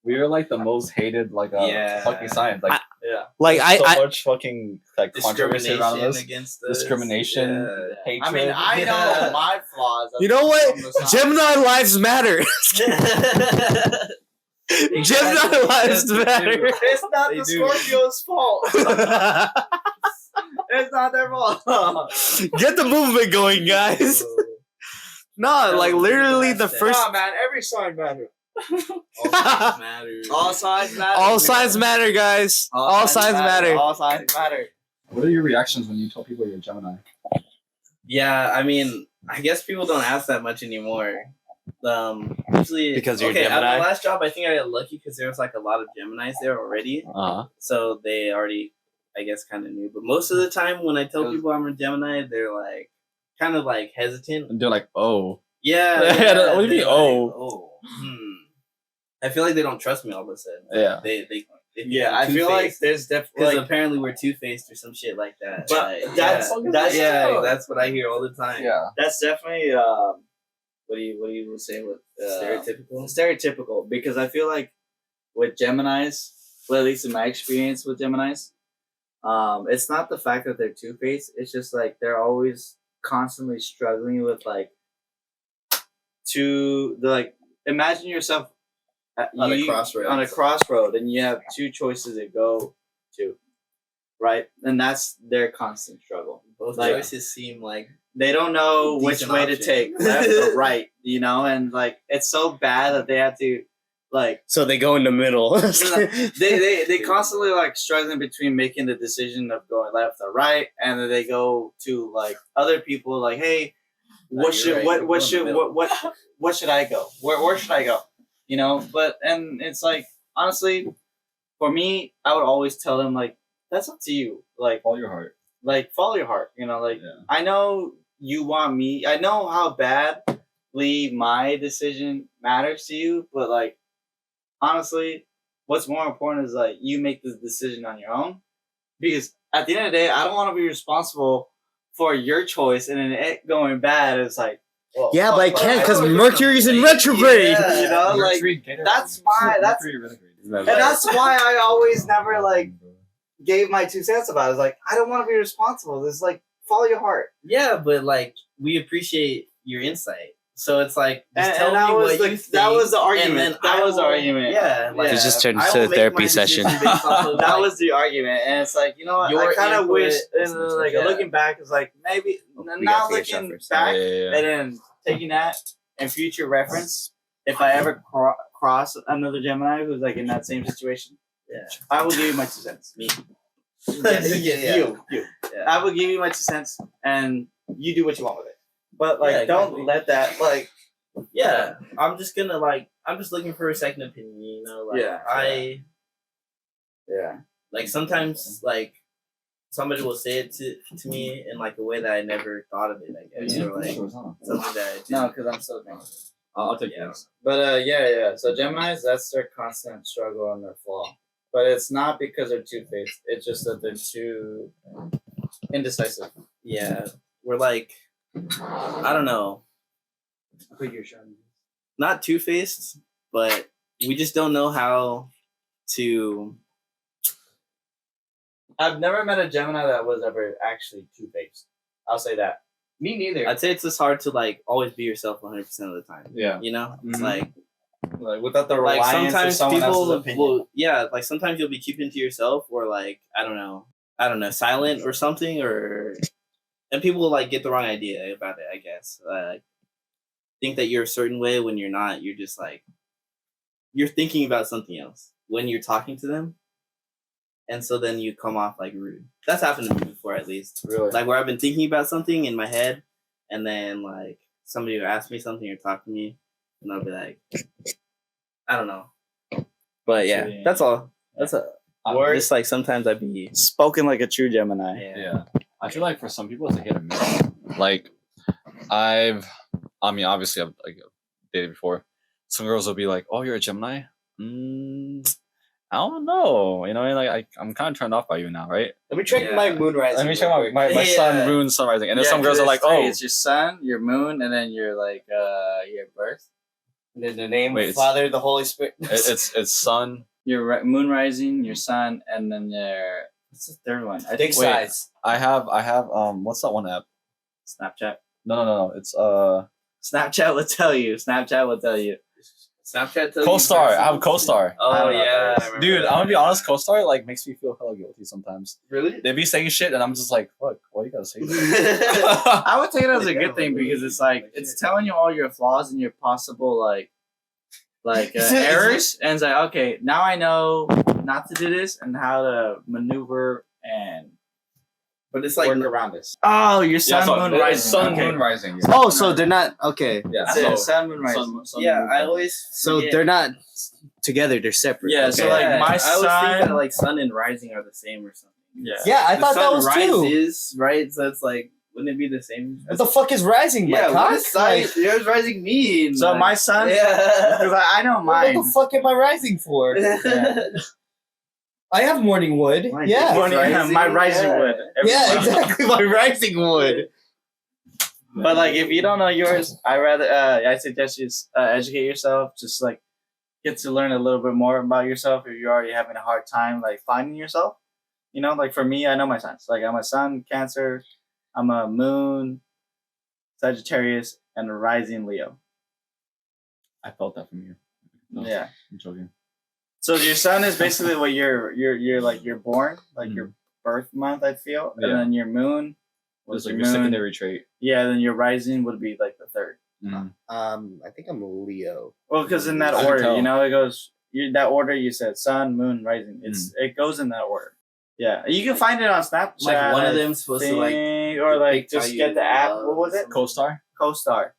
We are like the most hated Yeah. fucking signs. Like yeah. Like so much fucking like controversy around Discrimination this. against us. Discrimination, Yeah. hatred. I mean, I know my flaws. You know what? From the sign. Gemini lives matter. Gemini lives matter. It's not They the do. Scorpio's fault. It's not their fault. Get the movement going, guys. No, like literally the first. Nah, man, every sign matters. All signs matter. All signs matter. All signs matter, guys. All signs matter. All signs matter. What are your reactions when you tell people you're a Gemini? Yeah, I mean, I guess people don't ask that much anymore. Usually Because you're okay, at Gemini? my last job, I think I got lucky because there was like a lot of Geminis there already, so they already, I guess, kind of knew. But most of the time, when I tell people I'm a Gemini, they're like kind of like hesitant. And they're like, oh. Yeah. What do you mean, they're oh? I feel like they don't trust me all of a sudden. Yeah. They think Yeah, I'm I feel like two-faced. there's Because definitely. apparently we're two-faced or some shit like that. But Like, that's yeah, that's what I hear all the time. Yeah. That's definitely what do you say with Stereotypical. stereotypical, because I feel like with Geminis, well, at least in my experience with Geminis, it's not the fact that they're two-faced. It's just like they're always constantly struggling with like imagine yourself On a crossroads. on a crossroad, and you have two choices to go to, right? And that's their constant struggle. Both Like- choices seem like They don't know which Decent way to option. take, left or right, you know, and like it's so bad that they have to like So they go in the middle. they constantly like struggling between making the decision of going left or right, and then they go to like other people like, hey, No, you're right. You're going in the middle. what should I go? Where should I go? You know, but and it's like honestly, for me, I would always tell them like that's up to you. Like Follow your heart. follow your heart. You know, like Yeah. I know you want me. I know how badly my decision matters to you, but like honestly, what's more important is like you make the decision on your own, because at the end of the day, I don't want to be responsible for your choice, and then it going bad. It's like, well, Yeah, but I can't because I know Mercury's in you're retrograde. Yeah. you know, like that's my and that's why I always never like gave my 2 cents about it. It's like I don't want to be responsible. It's like follow your heart. Yeah, but like we appreciate your insight. So it's like just And tell that me was what the- you that think, was the and argument. then That I was the will- argument. Yeah, like, It just turned I into will a make therapy my session. decision based off of, That like, was the argument, and it's like, you know what? Your I kind of input. wish, and then, like Yeah. looking back, it's like maybe We now got PH looking first. back Yeah. and then taking that in future reference, if I ever cross another Gemini who's like in that same situation, Yeah. I will give you my 2 cents. Me, Yeah. you. Yeah. I will give you my 2 cents, and you do what you want with it. But like, Yeah, don't exactly. let that like. Yeah, I'm just gonna like I'm just looking for a second opinion. You know, like Yeah. Yeah. like sometimes like somebody will say it to me in like a way that I never thought of it. I guess or like something that I didn't. No, because I'm so thankful. I'll take Yeah. yours. But yeah. So Geminis, that's their constant struggle and their flaw. But it's not because they're two-faced. It's just that they're too indecisive. Yeah, we're like, I don't know, I think you're showing. not two-faced, but we just don't know how to. I've never met a Gemini that was ever actually two-faced. I'll say that. Me neither. I'd say it's just hard to like always be yourself 100% of the time. Yeah. You know, it's Mhm. like without the like reliance of sometimes someone people else's opinion. will, yeah, like sometimes you'll be keeping to yourself or like I don't know, silent or something, or and people will like get the wrong idea about it. I guess think that you're a certain way when you're not. You're just like you're thinking about something else when you're talking to them, and so then you come off like rude. That's happened to me before, at least. Really? Like where I've been thinking about something in my head, and then like somebody will ask me something or talk to me, and I'll be like, I don't know. But yeah, Yeah. that's all. That's a Word. just like sometimes I'd be Spoken like a true Gemini. Yeah. I feel like for some people it's a hit or miss. Like obviously I've like dated before. Some girls will be like, "Oh, you're a Gemini." I don't know. You know, like I'm kind of turned off by you now, right? Let me check Yeah. my moon rising. Let me check real my quick. sun, Yeah. moon, sun rising, and then some girls are like, "Oh, it's your sun, your moon, and then your like your birth, And then the name Wait, of it's- Father, the Holy Spirit. it's sun." your moon rising, your sun, and then your what's the third one? I Dick think Wait. size. I have what's that one app? Snapchat. No. It's Snapchat will tell you. Snapchat will tell you. Snapchat. tells you CoStar. I have personal- CoStar. Oh I don't know what yeah, that is. I remember Dude, that. I'm gonna be honest. CoStar like makes me feel hella guilty sometimes. Really? They be saying shit, and I'm just like, "Fuck, why you gotta say that?" I would take it as a good thing because it's like it's telling you all your flaws and your possible errors, and it's like okay, now I know not to do this and how to maneuver and But it's like work around this. Oh, your sun, moon, rising. Sun, Okay. moon, rising. Yeah. Oh, so they're not okay. Yeah. That's it, sun, moon, rising. Sun, yeah, moon, I rising. always So forget. they're not together. They're separate. Yeah, Okay. so, like, my I always think that sun- like sun and rising are the same or something. Yeah. Yeah, I The thought that sun was too. rises, right? So it's like, wouldn't it be the same? What the fuck is rising? Yeah, my what cock? does sun? Yours rising mean? So Like- my sun, Yeah. because I know What mine. the fuck am I rising for? I have morning wood. Mine Yeah. is Morning, rising, my rising yeah. wood. every Yeah, morning. exactly. My rising wood. But like, if you don't know yours, I suggest you educate yourself. Just like get to learn a little bit more about yourself. If you're already having a hard time like finding yourself, you know, like for me, I know my signs. Like I'm a sun, Cancer. I'm a moon, Sagittarius, and a rising Leo. I felt that from you. No, Yeah. I'm joking. So your sun is basically what you're like you're born, like your birth month. I feel, Yeah. and then your moon. It's Was like your your moon? secondary trait. Yeah, then your rising would be like the third. I think I'm a Leo. Well, because in that I can order, tell. you know, it goes. That order you said, sun, moon, rising. It goes in that order. Yeah, you can find it on Snapchat. Like one of I them's supposed to like think, or like depict how just you get the app. love What was it? CoStar. CoStar.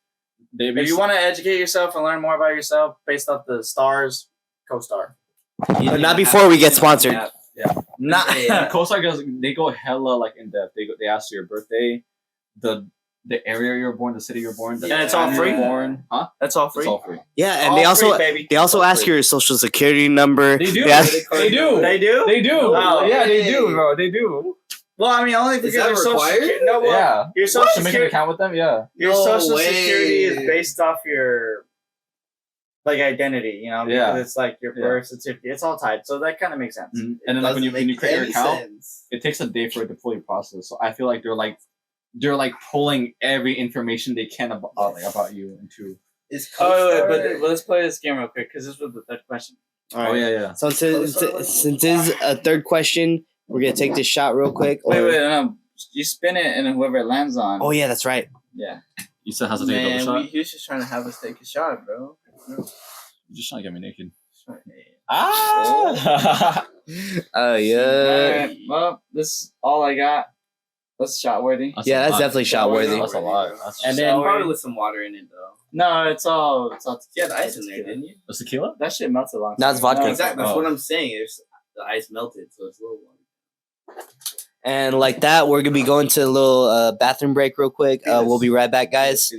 They If you want to educate yourself and learn more about yourself based off the stars, CoStar. But not before we get sponsored. Not. Yeah. CoStar goes. They go hella like in depth. They ask you your birthday, the area you're born, the city you're born, the And it's all time free? you're born. Huh? That's all free. It's all free. Yeah, and All they also free, baby. they also All ask free. your social security number. They do. ask- They do. They do. They do. Oh, yeah, they hey. do, bro. They do. Well, I mean, only because that your social required? security. No, well, Yeah. your To social make an security. account with them, yeah. Your No social way. security is based off your like identity, you know, Yeah. because it's like your Yeah. birth certificate. It's all tied, so that kind of makes sense. And then like, when you create your account, it takes a day for it to fully process. So I feel like they're pulling every information they can about you into. Is Oh, but let's play this game real quick because this was the third question. Oh yeah. So since this is a third question, we're gonna take this shot real quick. Wait, or- no, you spin it and whoever it lands on. Oh yeah, that's right. Yeah. You still have to take a Man, double shot. he was just trying to have us take a shot, bro. You're just trying to get me naked. Hey. Ah. Oh yeah. Alright, well, this is all I got. That's shot worthy. Yeah, that's definitely shot worthy. That's a lot. That's And and then- probably with some water in it though. No, it's all. You had ice in there, didn't you? that's tequila. That shit melted a long time. No, it's ago. vodka. No, Exactly. That's Oh. what I'm saying. The ice melted, so it's a little water. And like that, we're gonna be going to a little bathroom break real quick. We'll be right back, guys.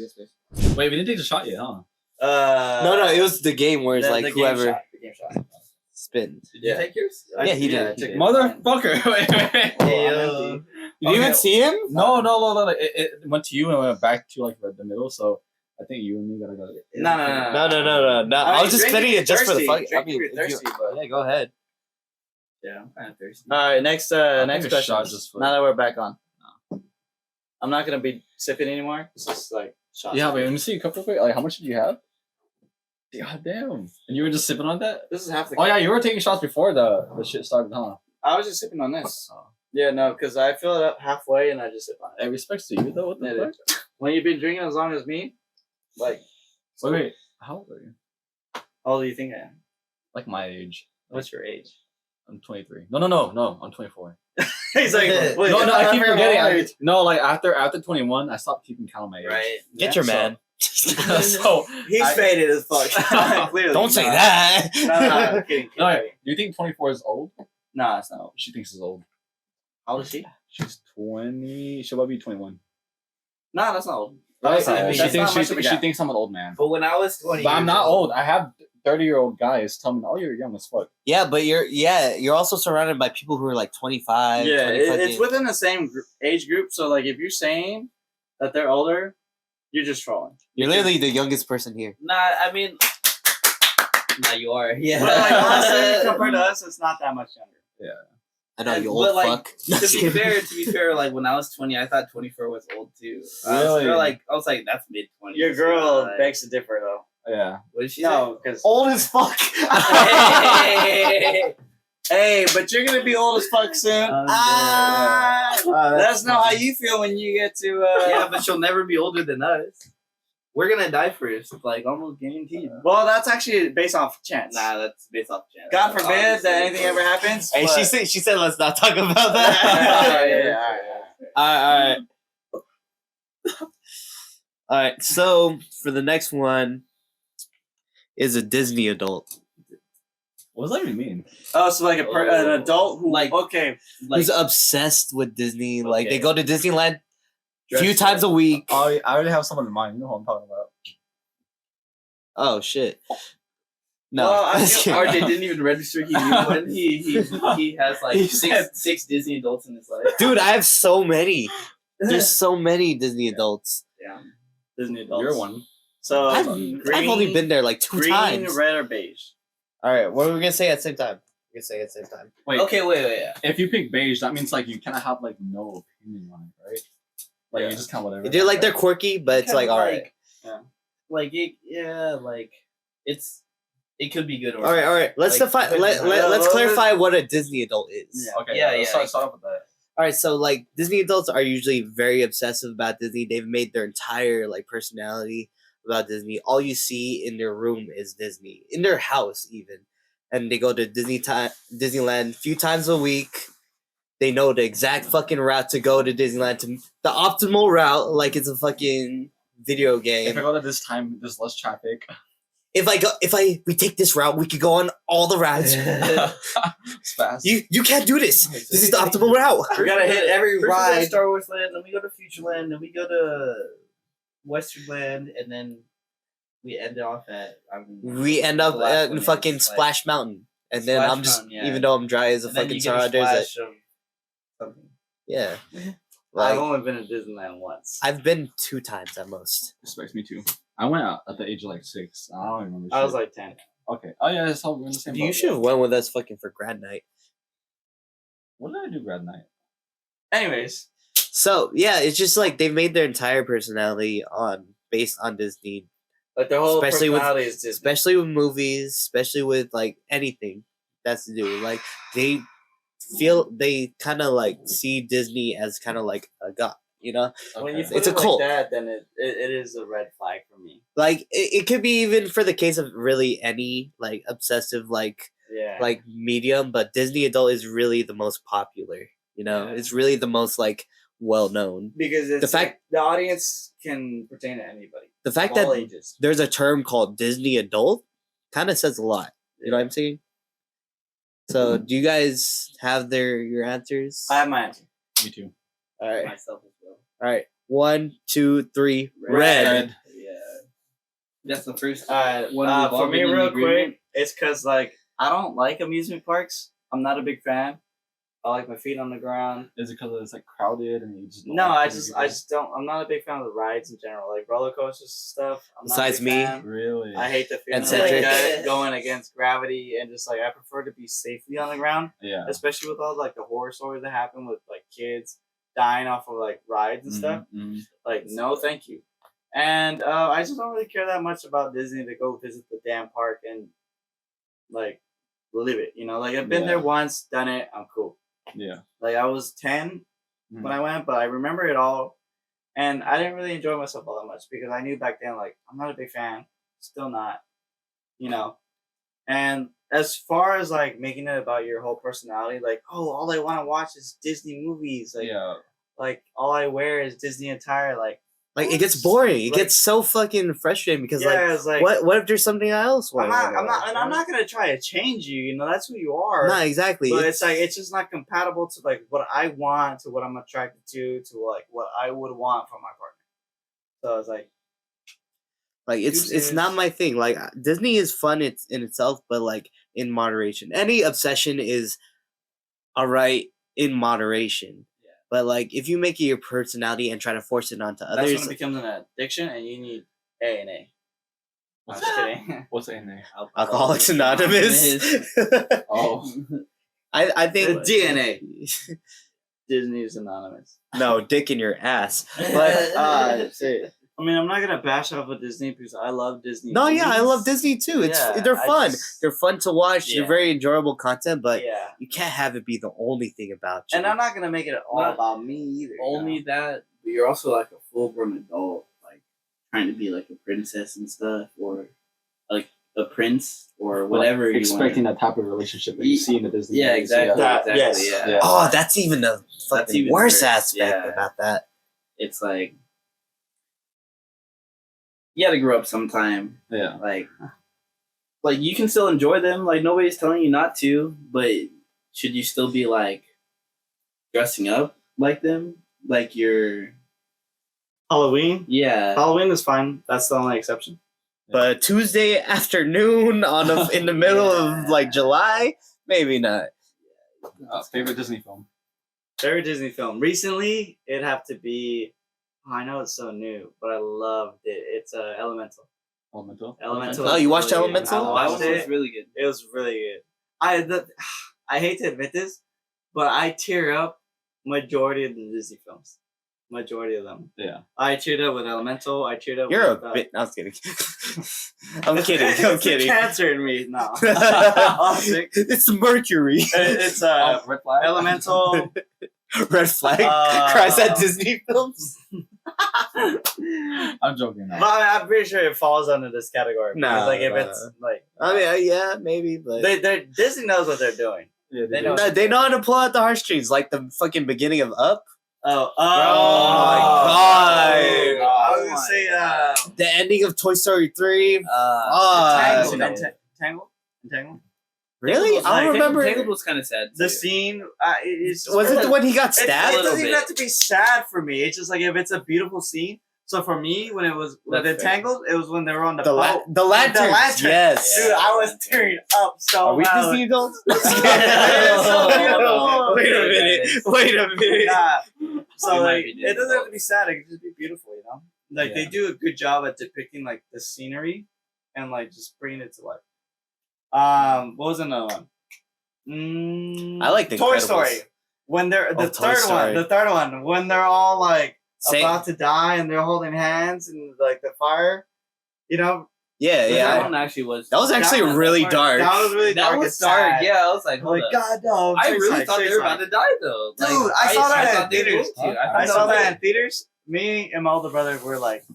Wait, we didn't take the shot yet, huh? No, it was the game where it's like the game whoever shot, the game shot. spins. Did you take yours? Yeah, he did. I took it. Motherfucker! Wait, wait. Hey, Oh, You didn't even see him? No. It went to you and went back to like the middle. So I think you and me gotta go. No. I was just drink spinning if it just for the you're fuck. thirsty. Drink if you're thirsty, but- Yeah, go ahead. Yeah, I'm kind of thirsty. All right, next think next a question. shot just for- Now that we're back on, I'm not gonna be sipping anymore. It's just like shots. Yeah, wait. Let me see a cup real quick. Like, how much did you have? God damn! And you were just sipping on that? This is half the. Oh yeah, you were taking shots before the shit started, huh? I was just sipping on this. Oh. Yeah, no, because I fill it up halfway and I just sip on it. Hey, respects to you though. What the Yeah, fuck? When you've been drinking as long as me, like, Wait. How old are you? how old do you think I am? Like my age. What's your age? I'm 23. No. I'm 24. He's like, wait, No, I keep forgetting. Age. No, like after 21, I stopped keeping count of my age. Right. Get your so- man. So He's I- faded as fuck. Clearly. Don't say No. that. No, kidding. no, wait, do you think 24 is old? No, it's not. No, she thinks it's old. How old is she? She's 20. She'll probably be 21. No, that's not old. Right? That's not old. She That's thinks not much of a she gap. thinks I'm an old man. But when I was 20, But I'm years not old. I have 30-year-old guys tell me, "Oh, you're young as fuck." Yeah, but you're also surrounded by people who are like 25. Yeah, 25 it's within the same age group. So, like, if you're saying that they're older, you're just trolling. You're literally the youngest person here. Nah, I mean, nah, you are. Yeah. But, like, honestly, compared to us, it's not that much younger. I know, you But, old like, fuck. to be fair, like when I was 20, I thought 24 was old too. Really? I was like, that's mid 20s. Your girl Like, begs to differ, though. Yeah. what did she No, because Old as fuck. say? hey, but you're gonna be old as fuck soon. That's not how you feel when you get to. Yeah, but she'll never be older than us. We're gonna die first, like almost guaranteed. Well, that's actually based off chance. Nah, that's based off chance. God forbid Obviously. that anything ever happens. Hey, but- she said let's not talk about Yeah, that. all right. All right. So for the next one is a Disney adult What does that even mean? Oh, so like an adult who Like- okay. Like, who's obsessed with Disney. Like they Okay. go to Disneyland a few Dressed times a week. I already have someone in mind. You know who I'm talking about. Oh shit. No. Well, I feel- RJ didn't even register. He knew one. He has like He six Disney adults in his life. Dude, I have so many. There's so many Disney adults. Yeah. Disney adults. You're one. So I've green, only been there like 2 green, times. red, or beige. All right, what are we gonna say at the same time? We're gonna say at the same time. Wait. Okay, wait. If you pick beige, that means like you kind of have like no opinion on it, right? Like Yeah. you just kind of whatever. They're like they're quirky, but it's like Kinda all right. Like it, yeah, like it could be good or All right. Let's Like, define. but- Let's clarify what a Disney adult is. Yeah. Okay. Yeah, Let's yeah. start off with that. All right, so like Disney adults are usually very obsessive about Disney. They've made their entire like personality about Disney. All you see in their room is Disney, in their house even, and they go to Disneyland a few times a week. They know the exact fucking route to go to Disneyland, to the optimal route, like it's a fucking video If game. I go to this time, there's less traffic. We take this route, we could go on all the routes. It's fast. You can't do this. This is the optimal route. We gotta hit every First we go to ride. Star Wars Land, then we go to Futureland, then we go to Westernland, and then we end off at. We end up the last at one is, fucking like, Splash Mountain, and then Splash I'm just Mountain, yeah. even though I'm dry as a and then fucking you get a star, there's a splash of something. yeah. I've Like only been to Disneyland once. I've been 2 times at most. Respects me too. I went out at the age of like 6. I don't remember. I was shit. like 10. okay. Oh yeah, that's all we're in the same. You boat. should have went with us fucking for grad night. What did I do grad night? Anyways, So yeah, it's just like they've made their entire personality based on Disney, like their whole Especially with- personality is Disney. especially with movies, especially with like anything that's to do. Like they kind of like see Disney as kind of like a god, you know? When you Okay. put It's it a cult. like that, then it is a red flag for me. Like it could be even for the case of really any like obsessive like Yeah. medium, but Disney adult is really the most popular. You know, Yeah. it's really the most like well known. Because it's The fact- the audience can pertain to anybody. The fact of all that ages. there's a term called Disney adult kind of says a lot. You know what I'm saying? So, do you guys have your answers? I have my answer. Me too. All right. Myself as well. All right. 1, 2, 3. Red. Red. Yeah. That's the first. Alright, One we've for all me, been in real agreement. quick, it's because like I don't like amusement parks. I'm not a big fan. I like my feet on the ground. Is it because it's like crowded and you just don't No, like I other just don't. I'm not a big fan of the rides in general, like roller coasters and stuff. I'm not a Besides big me. fan. people? Really? I hate the feeling And of Cedric. that going against gravity and just like I prefer to be safely on the ground, Yeah. especially with all like the horror stories that happen with like kids dying off of like rides and stuff. Mhm. Like, no, thank you. And I just don't really care that much about Disney to go visit the damn park and like live it. You know, like I've been Yeah. there once, done it. I'm cool. Yeah. Like I was 10 Mhm. when I went, but I remember it all, and I didn't really enjoy myself all that much because I knew back then like I'm not a big fan, still not, you know. And as far as like making it about your whole personality, like all I want to watch is Disney movies, like Yeah. like all I wear is Disney attire, like Like, it gets boring. It Like- gets so fucking frustrating because, yeah, it's like what if there's something else? I'm not gonna try to change you. You know, that's who you are. Not exactly. But it's like it's just not compatible to like what I want, to what I'm attracted to like what I would want from my partner. So it's like it's deuces. not my thing. Like, Disney is fun in itself, but like in moderation. Any obsession is alright in moderation. Yeah. But like, if you make it your personality and try to force it onto that's others, when it becomes an addiction, and you need A and A. I'm just kidding. What's the name? Alcoholics Anonymous. Oh. I The think DNA. Disney's Anonymous. no dick in your ass. But I mean, I'm not gonna bash off of Disney because I love Disney. no, yeah, I movies. love Disney too. Yeah, They're I fun. just- They're fun to watch. Yeah. They're very enjoyable content, but yeah, you can't have it be the only thing about you. and I'm not gonna make it all Not about me either. Only that, but you're also like a full grown adult, like trying to be like a princess and stuff, or like a prince, or whatever. Like, you expecting want. that type of relationship that you see in the Disney Yeah, movies, exactly. That- exactly. yes. Yeah. Yeah. Oh, that's even the That's fucking even worst worse, aspect yeah. about that. It's like you got to grow up sometime. Yeah. Like you can still enjoy them. Like nobody's telling you not to, but should you still be like dressing up like them? Like you're Halloween. yeah. Halloween is fine. That's the only exception. But Tuesday afternoon in the middle of like July, maybe not. Favorite Disney film? Favorite Disney film recently, it'd have to be. Oh, I know it's so new, but I loved it. It's Elemental. Elemental. Elemental. Oh, you watched really good. Elemental? I That watched one it. was really good. It was really good. I hate to admit this, but I tear up majority of the Disney films. Majority of them. Yeah. I teared up with Elemental. I teared up. You're with, a bit. I was kidding. I'm kidding. I'm It's the kidding. cancer in me. No. I'm sick. It's Mercury. It's Red Flag. Elemental. Red flag. Uh, Cries at Disney films. I'm joking. But I'm pretty sure it falls under this category. No, Because, like if no. it's like I mean, yeah, maybe, but they Disney knows what they're doing. Yeah, They do. know. no, they know how to pull out the heartstrings, like the fucking beginning of Up. Oh my God. I was gonna say The ending of Toy Story 3. Tangled. Tangled. Entangled. Really? I don't remember. Tangled was kind of sad. The too. scene. It's Was it the one he got It stabbed? doesn't even bit. have to be sad for me. It's just like if it's a beautiful scene. So for me, when it was with That's fair. Entangled, it was when they were on the The boat. lantern. The lantern. Yes. Dude, I was tearing up so Are we loud. Disney adults? It's so beautiful. Wait a minute. Wait a minute. Yeah. We So might like, be it Disney doesn't have to be sad. It can just be beautiful, you know. Like they Yeah. do a good job at depicting like the scenery and like just bringing it to life. What was another one? I like The Toy Incredibles. Story. When they're Oh, Toy Story. the third one, when they're all like Say- about to die and they're holding hands and like the fire, you know, Yeah, That yeah. one actually was. That was actually That one- really that dark. that was really That dark. was and dark. sad. Yeah, I was like, I'm hold like, up. God no! I I'm really sorry, thought they sorry, were about to die though. Dude, I saw that in thought they theaters. would too. I saw thought that they in theaters. Me and my older brother were like,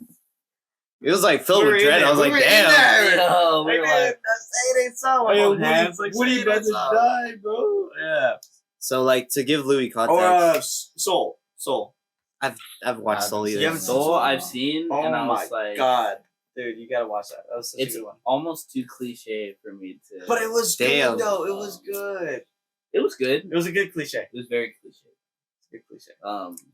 It was like filled we were with in dread. there. I was We like, were in damn. there. Yo, we Like, were dude, like, say it ain't so. I Hey, hold Woody- hands like, Woody say it about ain't to so. die, bro. Yeah. So, like, to give Louis Or context. Soul. I've watched Soul You Eater. haven't seen Soul I've seen, Oh and I my was like, god, dude, you gotta watch that. That was such it's a good one. almost too cliche for me to. But it was Damn. good though. It was good. It was good. It was a good cliche. It was very cliche. Good cliche.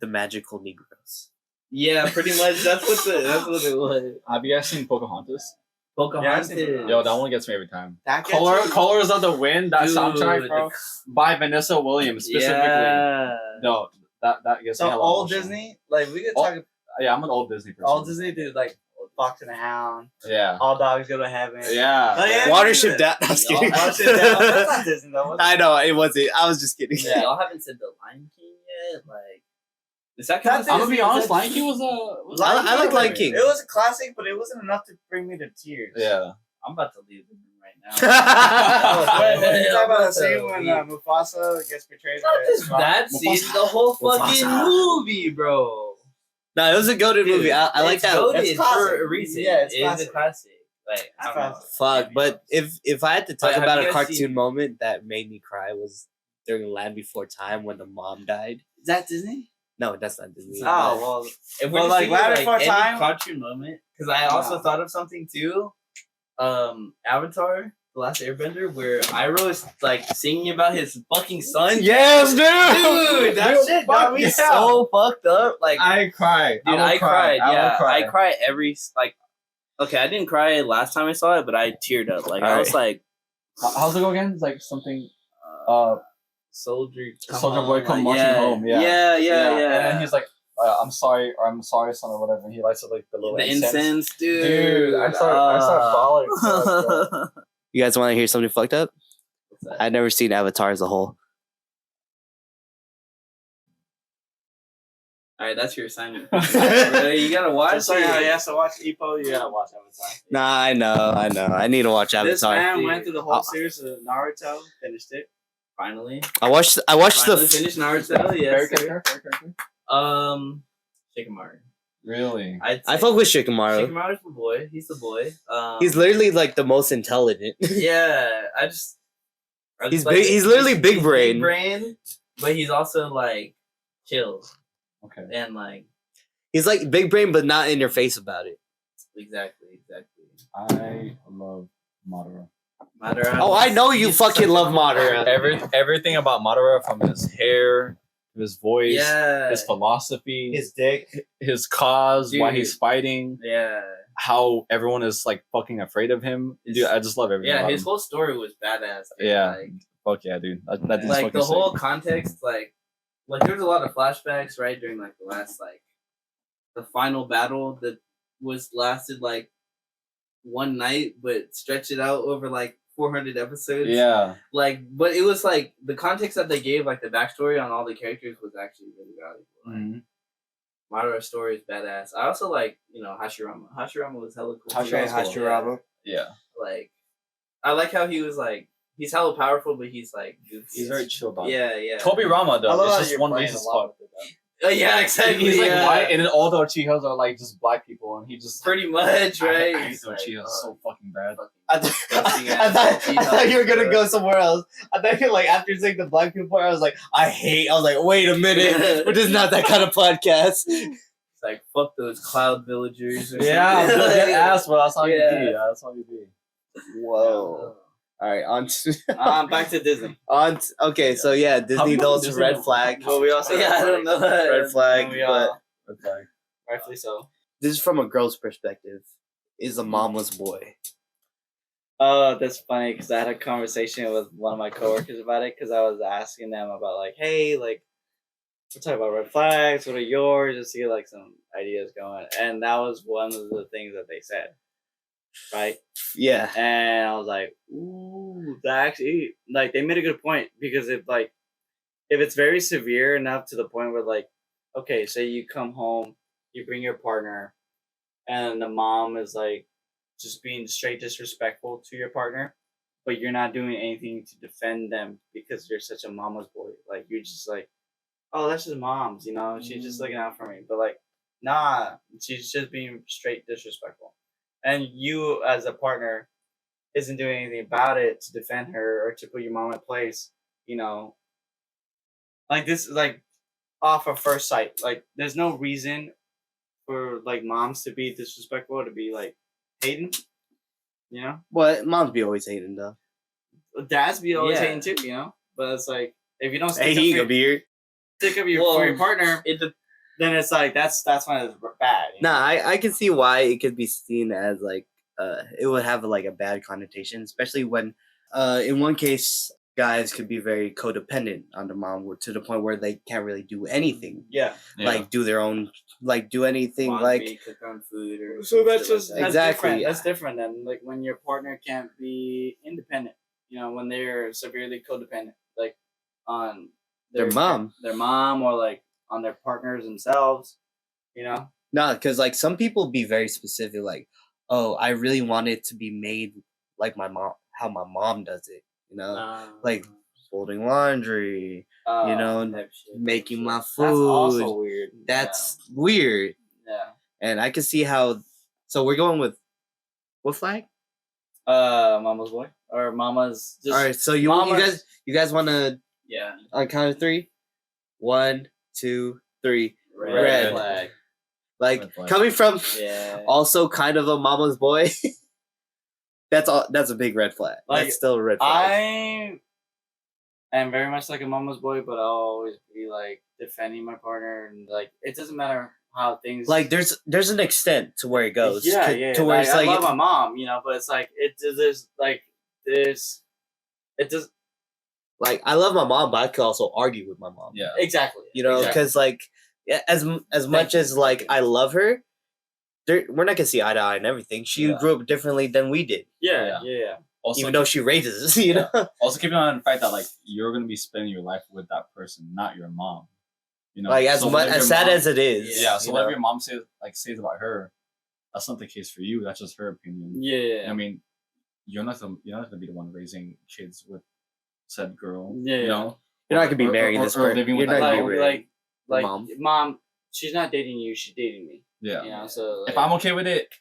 The magical Negroes. Yeah, pretty much. That's what it was. Have you guys seen Pocahontas? Pocahontas. Yeah, I've seen Yo, that one gets me every time. That gets you? Colors of the Wind, that Dude, soundtrack, bro, by Vanessa Williams specifically. Yeah. No, that gets me So hella old emotional. Disney, like we could Oh, talk. Yeah, I'm an old Disney person. All Disney did like Fox and the Hound. Yeah. All dogs go to heaven. Yeah. Oh, yeah. Watership Down. I'm just Y'all kidding. Watership Down. That's not Disney though. was it? I know it wasn't. I was just kidding. Yeah, y'all haven't said the Lion King yet. Like, is that kind That's of? I'm gonna be honest, Disney. Lion King was I like Lion King. It was a classic, but it wasn't enough to bring me to tears. Yeah. I'm about to leave the room right now. When you talk about the I'm scene about when to Mufasa gets betrayed Not by his just mom. that scene, the whole fucking Mufasa. movie, bro. No, it was a goated movie. I like It's that. goated It's classic. for a reason. Yeah, it's It is classic. a classic. Like, I don't know. Classic. Fuck, but if I had to talk Have about you a guys cartoon seen- moment that made me cry was during Land Before Time when the mom died. Is that Disney? No, that's not Disney. Oh well. If Well, we're like, like, Land Before any Time- cartoon moment, because I also Wow. thought of something too. Avatar, The Last Airbender, where Iroh is like singing about his fucking son. Yes, dude. Dude, that Dude, shit got fuck me yeah. so fucked up. Like, I cried. dude, I cried. I will Yeah, cry. I cry every like. Okay, I didn't cry last time I saw it, but I teared up. Like, I was like, How's it go again? It's like something. soldier, Soldier boy come marching home. Yeah. Yeah. And then he's like, "I'm sorry," or "I'm sorry, son," or whatever. And he lights up like the little The incense. incense, dude. Dude, I start bawling. So much, bro. You guys want to hear something fucked up? What's that? I've never seen Avatar as a whole. All right, that's your assignment. You gotta watch Just like how he it. has to watch Ipo, you gotta watch Avatar. Nah, I know. I need to watch This Avatar. man dude. went through the whole series of Naruto, finished it. Finally, I watched finally the. finished Naruto. Yes, Fair sir. character. Shikamaru. Really? I fuck with Shikamaru. Shikamaru's the boy. He's the boy. He's literally like the most intelligent. Yeah, I just He's like big- it. he's literally big He's brain. but he's also like chill Okay. and like He's like big brain, but not in your face about it. exactly. I love Madara. Madara. Oh, I know you he's fucking such a love cool Madara. character. Everything about Madara, from his hair, to his voice, Yeah. his philosophy, His dick. his cause, why Dude. he's fighting, Yeah. how everyone is like fucking afraid of him. Dude, I just love everything. Yeah, about his him. whole story was badass. Dude. Yeah. Like, Fuck yeah, dude. That dude's like fucking the whole sick. context, like there's a lot of flashbacks, right, during like the last the final battle that was lasted like one night, but stretched it out over like 400 episodes. Yeah. Like, but it was like the context that they gave, like the backstory on all the characters, was actually really valuable. Like, Mhm. Madara's story is badass. I also like, Hashirama. Hashirama was hella cool. Hashirama's cool. Hashirama. Yeah. Like, I like how he was like, he's hella powerful, but he's like goofy. He's very chill about it. Yeah. Toby Rama I though, love how is just you're one playing racist along fuck. with it, though. Yeah, exactly. He's like yeah. white, and then all the Uchihas are like just black people, and he just Pretty much, right? I hate He's the like, Uchihas so fucking bad. I thought you were gonna go somewhere else. I thought you like after saying the black people part, I was like, I was like, wait a minute, but this is not that kind of podcast. It's like, fuck those cloud villagers. Or Yeah, something. good ass, but that's how you Yeah. be. That's how you be. Whoa. All right, Back to Disney. Okay, so yeah, How Disney we adults, Disney red adults? flag. Well, we also Yeah, I don't know. Red flag, We but all, Okay. rightfully so. this is from a girl's perspective. Is a momless boy. Oh, that's funny because I had a conversation with one of my coworkers about it because I was asking them about like, hey, like, we're talking about red flags. What are yours? Just to get like some ideas going, and that was one of the things that they said, right? Yeah. And I was like, ooh, that actually like they made a good point because if it's very severe enough to the point where like, okay, say you come home, you bring your partner, and the mom is like just being straight disrespectful to your partner, but you're not doing anything to defend them because you're such a mama's boy. Like you're just like, oh, that's just mom's, she's just looking out for me. But like, nah, she's just being straight disrespectful. And you as a partner isn't doing anything about it to defend her or to put your mom in place, like this, like off of first sight. Like, there's no reason for like moms to be disrespectful, to be like hating. You know, But moms be always hating though. dads be always Yeah. hating too. You know, but it's like if you don't Hey, stick he up gonna be here. for for Well, your partner, then it's like that's when it's bad. You know? Nah, I can see why it could be seen as like it would have like a bad connotation, especially when in one case guys could be very codependent on the mom to the point where they can't really do anything. Yeah. Like do their own like do anything like cook on food or So that's shit just like that. that's Exactly, different. yeah. That's different than like when your partner can't be independent. You know, when they're severely codependent, like on Their mom. or like on their partners themselves. You know. no, because like some people be very specific, like, oh, I really want it to be made like my mom, how my mom does it, you know, like folding laundry, you know, type shit. making my That's food. also weird. That's weird. Yeah. And I can see how. So we're going with what flag? Mama's boy or mama's. Just All right. So you Mama's- you guys want to Yeah. on count of 3? 1, 2, 3. red Red. flag. Like Red flag. coming from Yeah. also kind of a mama's boy. That's all. That's a big red flag. Like, That's still a red flag. I am very much like a mama's boy, but I'll always be like defending my partner, and like it doesn't matter how things Like there's an extent to where it goes. Yeah, to, yeah. To where like, it's like I love my mom, you know, but it's like there's it does like I love my mom, but I could also argue with my mom. Yeah. exactly. You know, exactly. because like as much you. as like I love her, we're not gonna see eye to eye and everything. She Yeah. grew up differently than we did, yeah. Also, even though she raises us. You know, also keep in mind the fact that like you're gonna be spending your life with that person, not your mom. You know, like as so much whatever as your sad mom- as it is. Yeah. So you whatever know? your mom says about her, that's not the case for you. That's just her opinion. Yeah. I mean, you're not gonna be the one raising kids with said girl. Yeah. You know, You're not gonna be Or- marrying or- this or person. living You're with not that gonna be girl. marrying like mom. mom, she's not dating you, she's dating me. yeah. You know, so If like, I'm okay with it,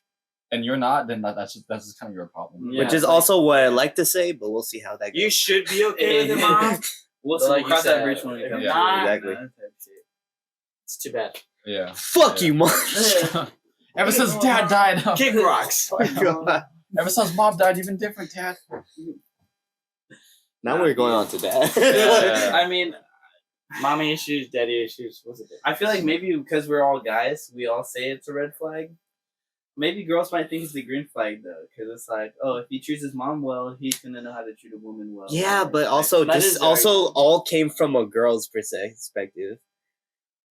and you're not, then that's just kind of your problem. Yeah. Which is like- also what I like to say, but we'll see how that goes. you should be okay with your mom. We'll But see. like We'll you cross that said, bridge when we if come to not- it. Exactly. Type shit. It's too bad. Yeah. Fuck Yeah. you, mom. Ever since dad died, Kick rocks. ever since mom died, you've been different, dad. Now we're going on to that. Yeah. I mean, Mommy issues, daddy issues. What's it? I feel like maybe because we're all guys, we all say it's a red flag. Maybe girls might think it's the green flag though, because it's like, oh, if he treats his mom well, he's gonna know how to treat a woman well. Yeah, Or, but like, also That this is very also true. all came from a girl's perspective,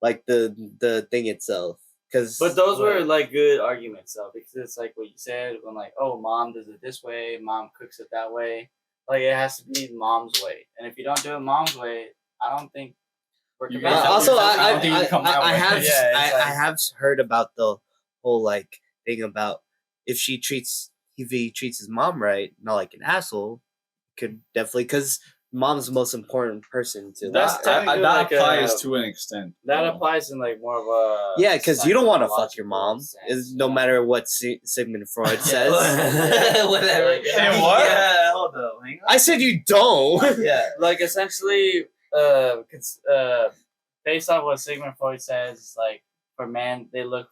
like the thing itself. Because But those were like good arguments though, because it's like what you said when like, oh, mom does it this way, mom cooks it that way. Like it has to be mom's way, and if you don't do it mom's way, I don't think we're You compatible. guys also I don't think you come that I way. have Yeah, it's I like- have heard about the whole like thing about if he treats his mom right, not like an asshole, could definitely because mom's the most important person to That's like, technically that like applies a- to an extent. That though. applies in like more of a yeah, because you don't want to fuck your psychological mom, sense, no you know? matter what Sigmund Freud says. Whatever. Like, Hey, what? Yeah, hold on. Hang on. I said you don't. Yeah. Like essentially, based off what Sigmund Freud says, it's like for men they look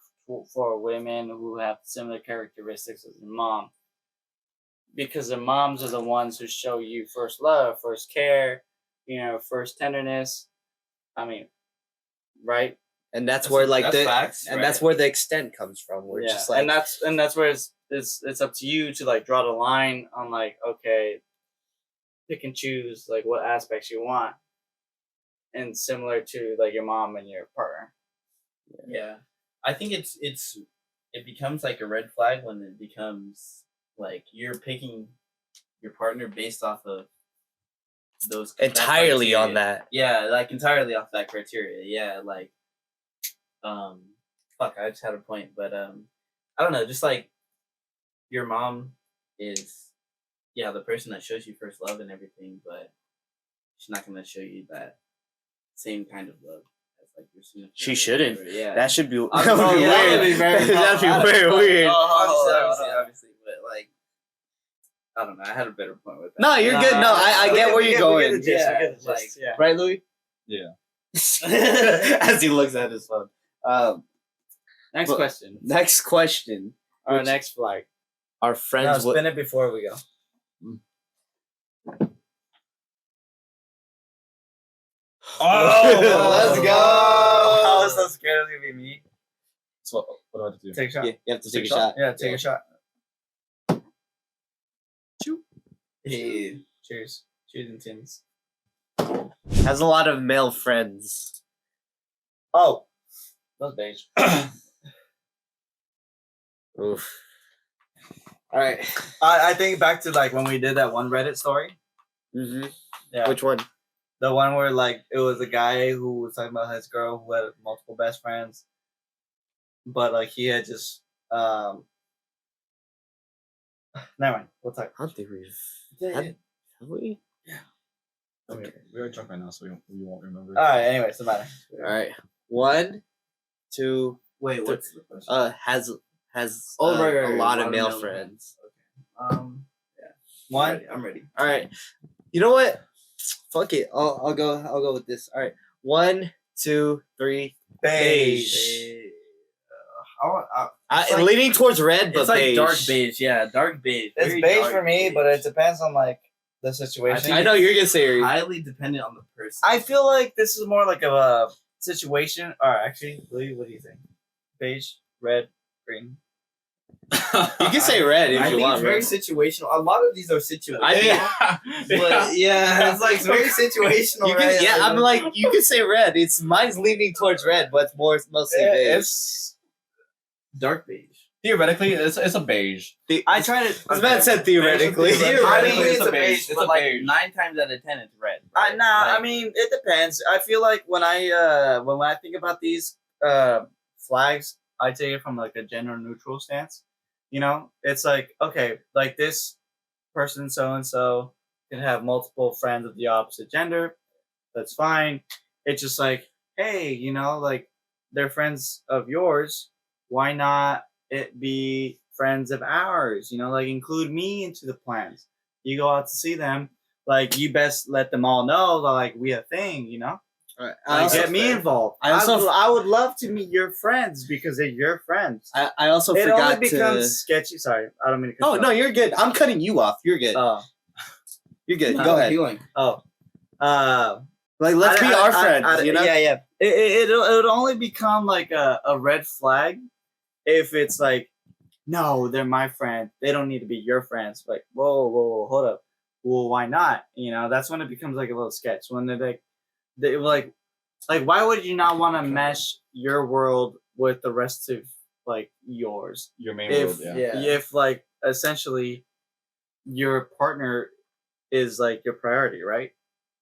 for women who have similar characteristics as their mom, because the moms are the ones who show you first love, first care, you know, first tenderness. I mean, right? And that's where like That's the facts, and right? that's where the extent comes from. We're just like and that's where it's up to you to like draw the line on like, okay, pick and choose like what aspects you want, and similar to like your mom and your partner. Yeah, I think it becomes like a red flag when it becomes like you're picking your partner based off of those that entirely on criteria. that. Yeah, like entirely off that criteria. Yeah, like fuck, I just had a point, but I don't know, just like your mom is the person that shows you first love and everything, but she's not gonna show you that same kind of love as like your significant She other or shouldn't. whatever. Yeah. That should be that Oh, would be yeah, that weird. would be very That'd be problematic. very weird. Obviously, but like, I don't know. I had a better point with that. No, you're good. No, I get where you're going. We get the gist, Yeah, we get the like, gist, yeah. Right, Louie? Yeah. as he looks at his phone. Next But- question. Next question. Our Which- next flag. Our No, friends spin it before we go. Let's go. I was so scared it was gonna be me. So what do I have to do? Take a shot. Yeah, you have to take a Take a shot. Yeah, take a shot. Hey, Cheers. Cheers and tins. Has a lot of male friends. Oh, that's beige. Oof. All right. I think back to like when we did that one Reddit story. Mm-hmm. Yeah. Which one? The one where like it was a guy who was talking about his girl who had multiple best friends, but like he had just never mind. We'll talk. I don't think we've. Yeah, Have we? I mean, we are drunk right now, so we won't remember. All right. Anyways, no matter. All right. 1, 2. wait, what's the question? Has Oh, right, a lot of male friends. Yeah. One. I'm ready. All right. You know what? Fuck it. I'll go with this. All right. 1, 2, 3. Beige. I, like- leaning towards red, but It's like beige. dark beige. Yeah, dark beige. It's Very beige dark for me, beige. but it depends on like the situation. I know you're gonna say Red. highly dependent on the person. I feel like this is more like of a situation. All right, actually, Louie, what do you think? Beige, red, green. You can say red if I you think want. it's very Red. situational. A lot of these are situational. But yeah. yeah, it's like it's very situational. You can, right? yeah, I'm like you can say red. It's mine's leaning towards red, but it's mostly beige. It's. dark beige. Theoretically, it's a beige. I tried it. This man said theoretically. Theoretically, it's it's a a beige, beige. It's but a like beige. 9 times out of 10, it's red. Nah, I Like, mean it depends. I feel like when I think about these flags, I take it from like a gender neutral stance. You know, it's like okay, like this person so and so can have multiple friends of the opposite gender. That's fine. It's just like, hey, you know, like they're friends of yours. Why not it be friends of ours? You know, like include me into the plans. You go out to see them, like you best let them all know that like we a thing. You know, Alright, like, also- get me involved. I also- I would love to meet your friends because they're your friends. I also It forgot only becomes to. sketchy. Sorry, I don't mean to. cut Oh you no, off. you're good. I'm cutting you off. You're good. You're good. no, Go ahead. keep going. Oh, Like let's be our friends. You know. Yeah, yeah. It would only become like a red flag if it's like, no, they're my friend. They don't need to be your friends. Like, whoa, hold up. Well, why not? You know, that's when it becomes like a little sketch. When they like, why would you not want to mesh your world with the rest of like yours? Your main If world, yeah. if like essentially your partner is like your priority, right?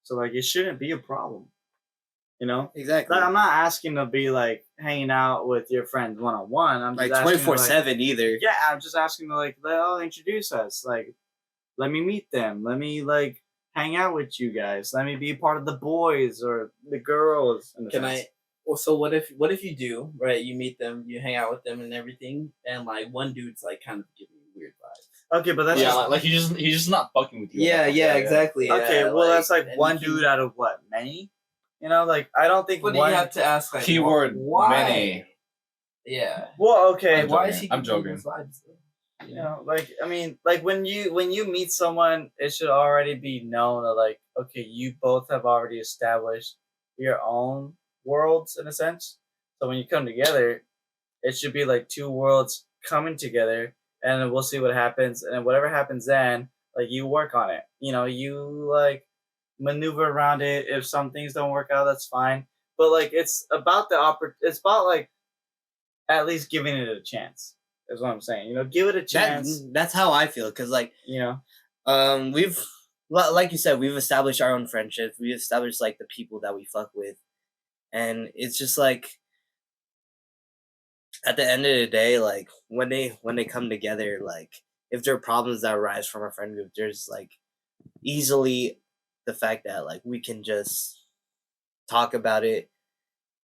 So like it shouldn't be a problem. You know? Exactly. Like, I'm not asking to be like hanging out with your friends one on one. I'm just Like asking to, 24/7 either. Yeah, I'm just asking to like introduce us. Like, let me meet them. Let me like hang out with you guys. Let me be part of the boys or the girls. in a Can sense. I? Well, so what if you do right? You meet them, you hang out with them, and everything, and like one dude's like kind of giving you weird vibes. Okay, but that's Yeah, just, like he's just not fucking with you. at that point. exactly. okay. Well, that's like and one he- dude out of what, many? You know, like I don't think But one. you have to ask like Keyword, why? many. Yeah. Well, okay. I'm Like, why is he? I'm giving joking. those vibes, though? You know, like I mean, like when you meet someone, it should already be known that like, okay, you both have already established your own worlds in a sense. So when you come together, it should be like two worlds coming together, and then we'll see what happens. And whatever happens then, like you work on it. You know, you like maneuver around it. If some things don't work out, that's fine. But like, it's about It's about like at least giving it a chance. Is what I'm saying. You know, give it a chance. That's how I feel. Cause like You know. we've like you said, we've established our own friendships. We've established like the people that we fuck with, and it's just like at the end of the day, like when they come together, like if there are problems that arise from our friend group, there's like easily the fact that like we can just talk about it,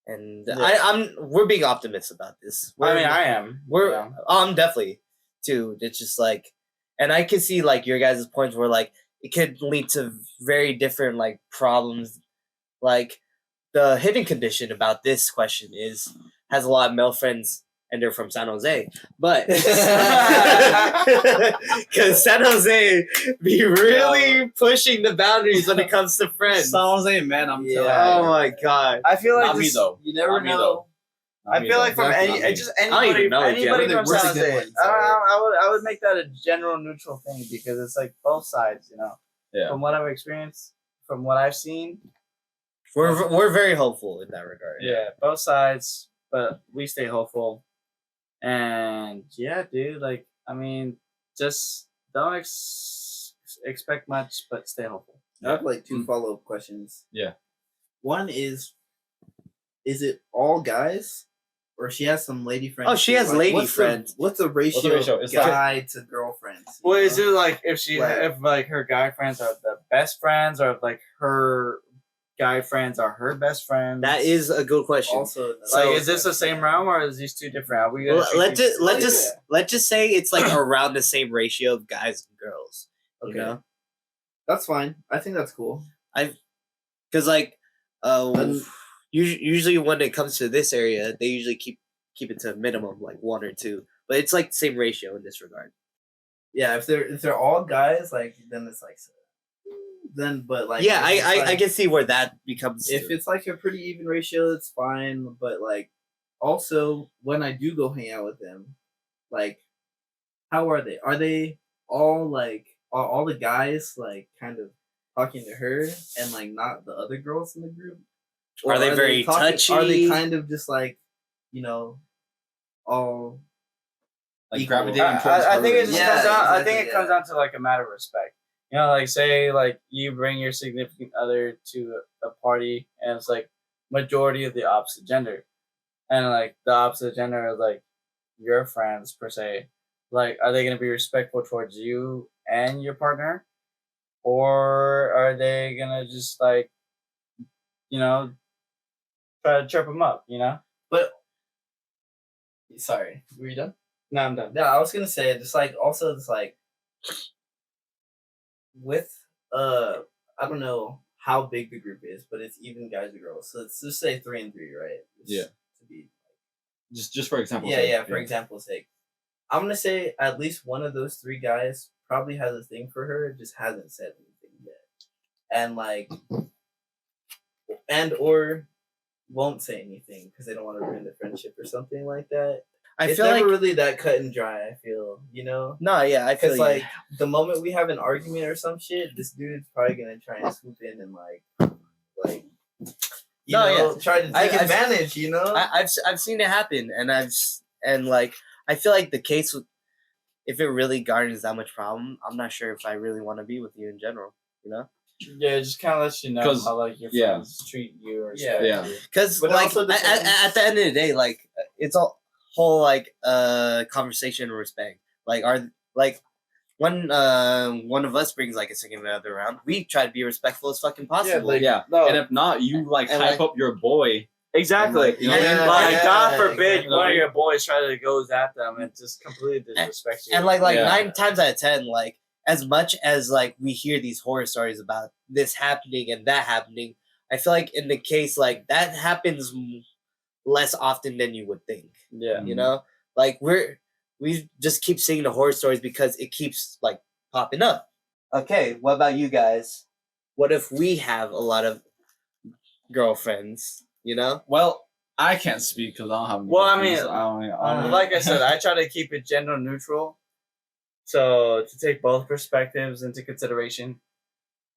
and Yeah. we're being optimists about this. I mean, I am. We're Yeah. definitely too. It's just like, and I can see like your guys' points where like it could lead to very different like problems. Like the hidden condition about this question is has a lot of male friends and they're from San Jose, but because San Jose be really pushing the boundaries when it comes to friends. Sounds like man, I'm telling Oh you. my god! I feel like Not me this- though. You never Not me, know. though. I feel like from Definitely any not me. just I don't anybody, even know, Jim. anybody We're from the San Jose. ones, I would make that a general neutral thing because it's like both sides, you know. Yeah. From what I've experienced, from what I've seen, We're very hopeful in that regard. yeah, both sides, but we stay hopeful. And yeah, dude, like I mean, just don't expect much, but stay hopeful. I have like two follow-up questions. Yeah. One is it all guys, or she has some lady friends? Oh, she too? has lady what's friends. What's the ratio, ratio? of It's like- guy to girlfriends? you Well, is know? it like if she Like- if like her guy friends are the best friends, or if like her guy friends are her best friends? That is a good question. Also, like, is this the same realm or is these two different? Are we gonna Well, treat these- let's just say it's like around the same ratio of guys and girls. You Okay. know, That's fine. I think that's cool. because like And- usually when it comes to this area, they usually keep it to a minimum like 1 or 2, but it's like the same ratio in this regard. Yeah, if they're all guys, like then it's like then, but like Yeah, if it's, I like- can see where that becomes. if it's like a pretty even ratio, it's fine. But like, also when I do go hang out with them, like, how are they? Are they all like are all the guys like kind of talking to her and like not the other girls in the group? Are they very touchy? Are they kind of just like, you know, all Like equal? gravitating towards I her. think it just Yeah, comes down. I think exactly, it comes down to like a matter of respect. You know, like say like you bring your significant other to a party and it's like majority of the opposite gender, and like the opposite gender is like your friends per se. Like, are they gonna be respectful towards you and your partner, or are they gonna just like, you know, try to trip them up? You know? But sorry, were you done? No, I'm done. Yeah, I was gonna say just like also it's like with I don't know how big the group is, but it's even guys and girls. So let's just say 3 and 3, right? Yeah. To be Just for example. yeah. For example's sake, I'm gonna say at least one of those 3 guys probably has a thing for her, just hasn't said anything yet, and like, and or won't say anything because they don't want to ruin the friendship or something like that. I It's feel never like really that cut and dry. I feel, you know. no, yeah, I feel Because like the moment we have an argument or some shit, this dude's probably gonna try and swoop in and like you No, know yeah. try to take I've- advantage. You know. I've seen it happen, and and like I feel like the case with if it really garners that much problem, I'm not sure if I really want to be with you in general. You know, Yeah, it just kind of lets you know 'Cause- how like your yeah. friends treat you or Yeah. Yeah. because But it like also depends- at the end of the day, like it's a whole like conversation and respect. Like when one of us brings like a significant other around, we try to be respectful as fucking possible. like- Yeah. No. And if not, you like And, hype like- up your boy. Exactly. You know what I mean? Yeah, Like, yeah, God forbid exactly. one of your boys try to goes at them and just completely disrespects you. And like Yeah. 9 times out of 10, like as much as like we hear these horror stories about this happening and that happening, I feel like in the case like that happens less often than you would think. yeah. You know, like we just keep seeing the horror stories because it keeps like popping up. Okay, what about you guys? What if we have a lot of girlfriends? You know, Well, I can't speak because I don't have. any Well, I girlfriends. mean, I don't Like I said, I try to keep it gender neutral, so to take both perspectives into consideration.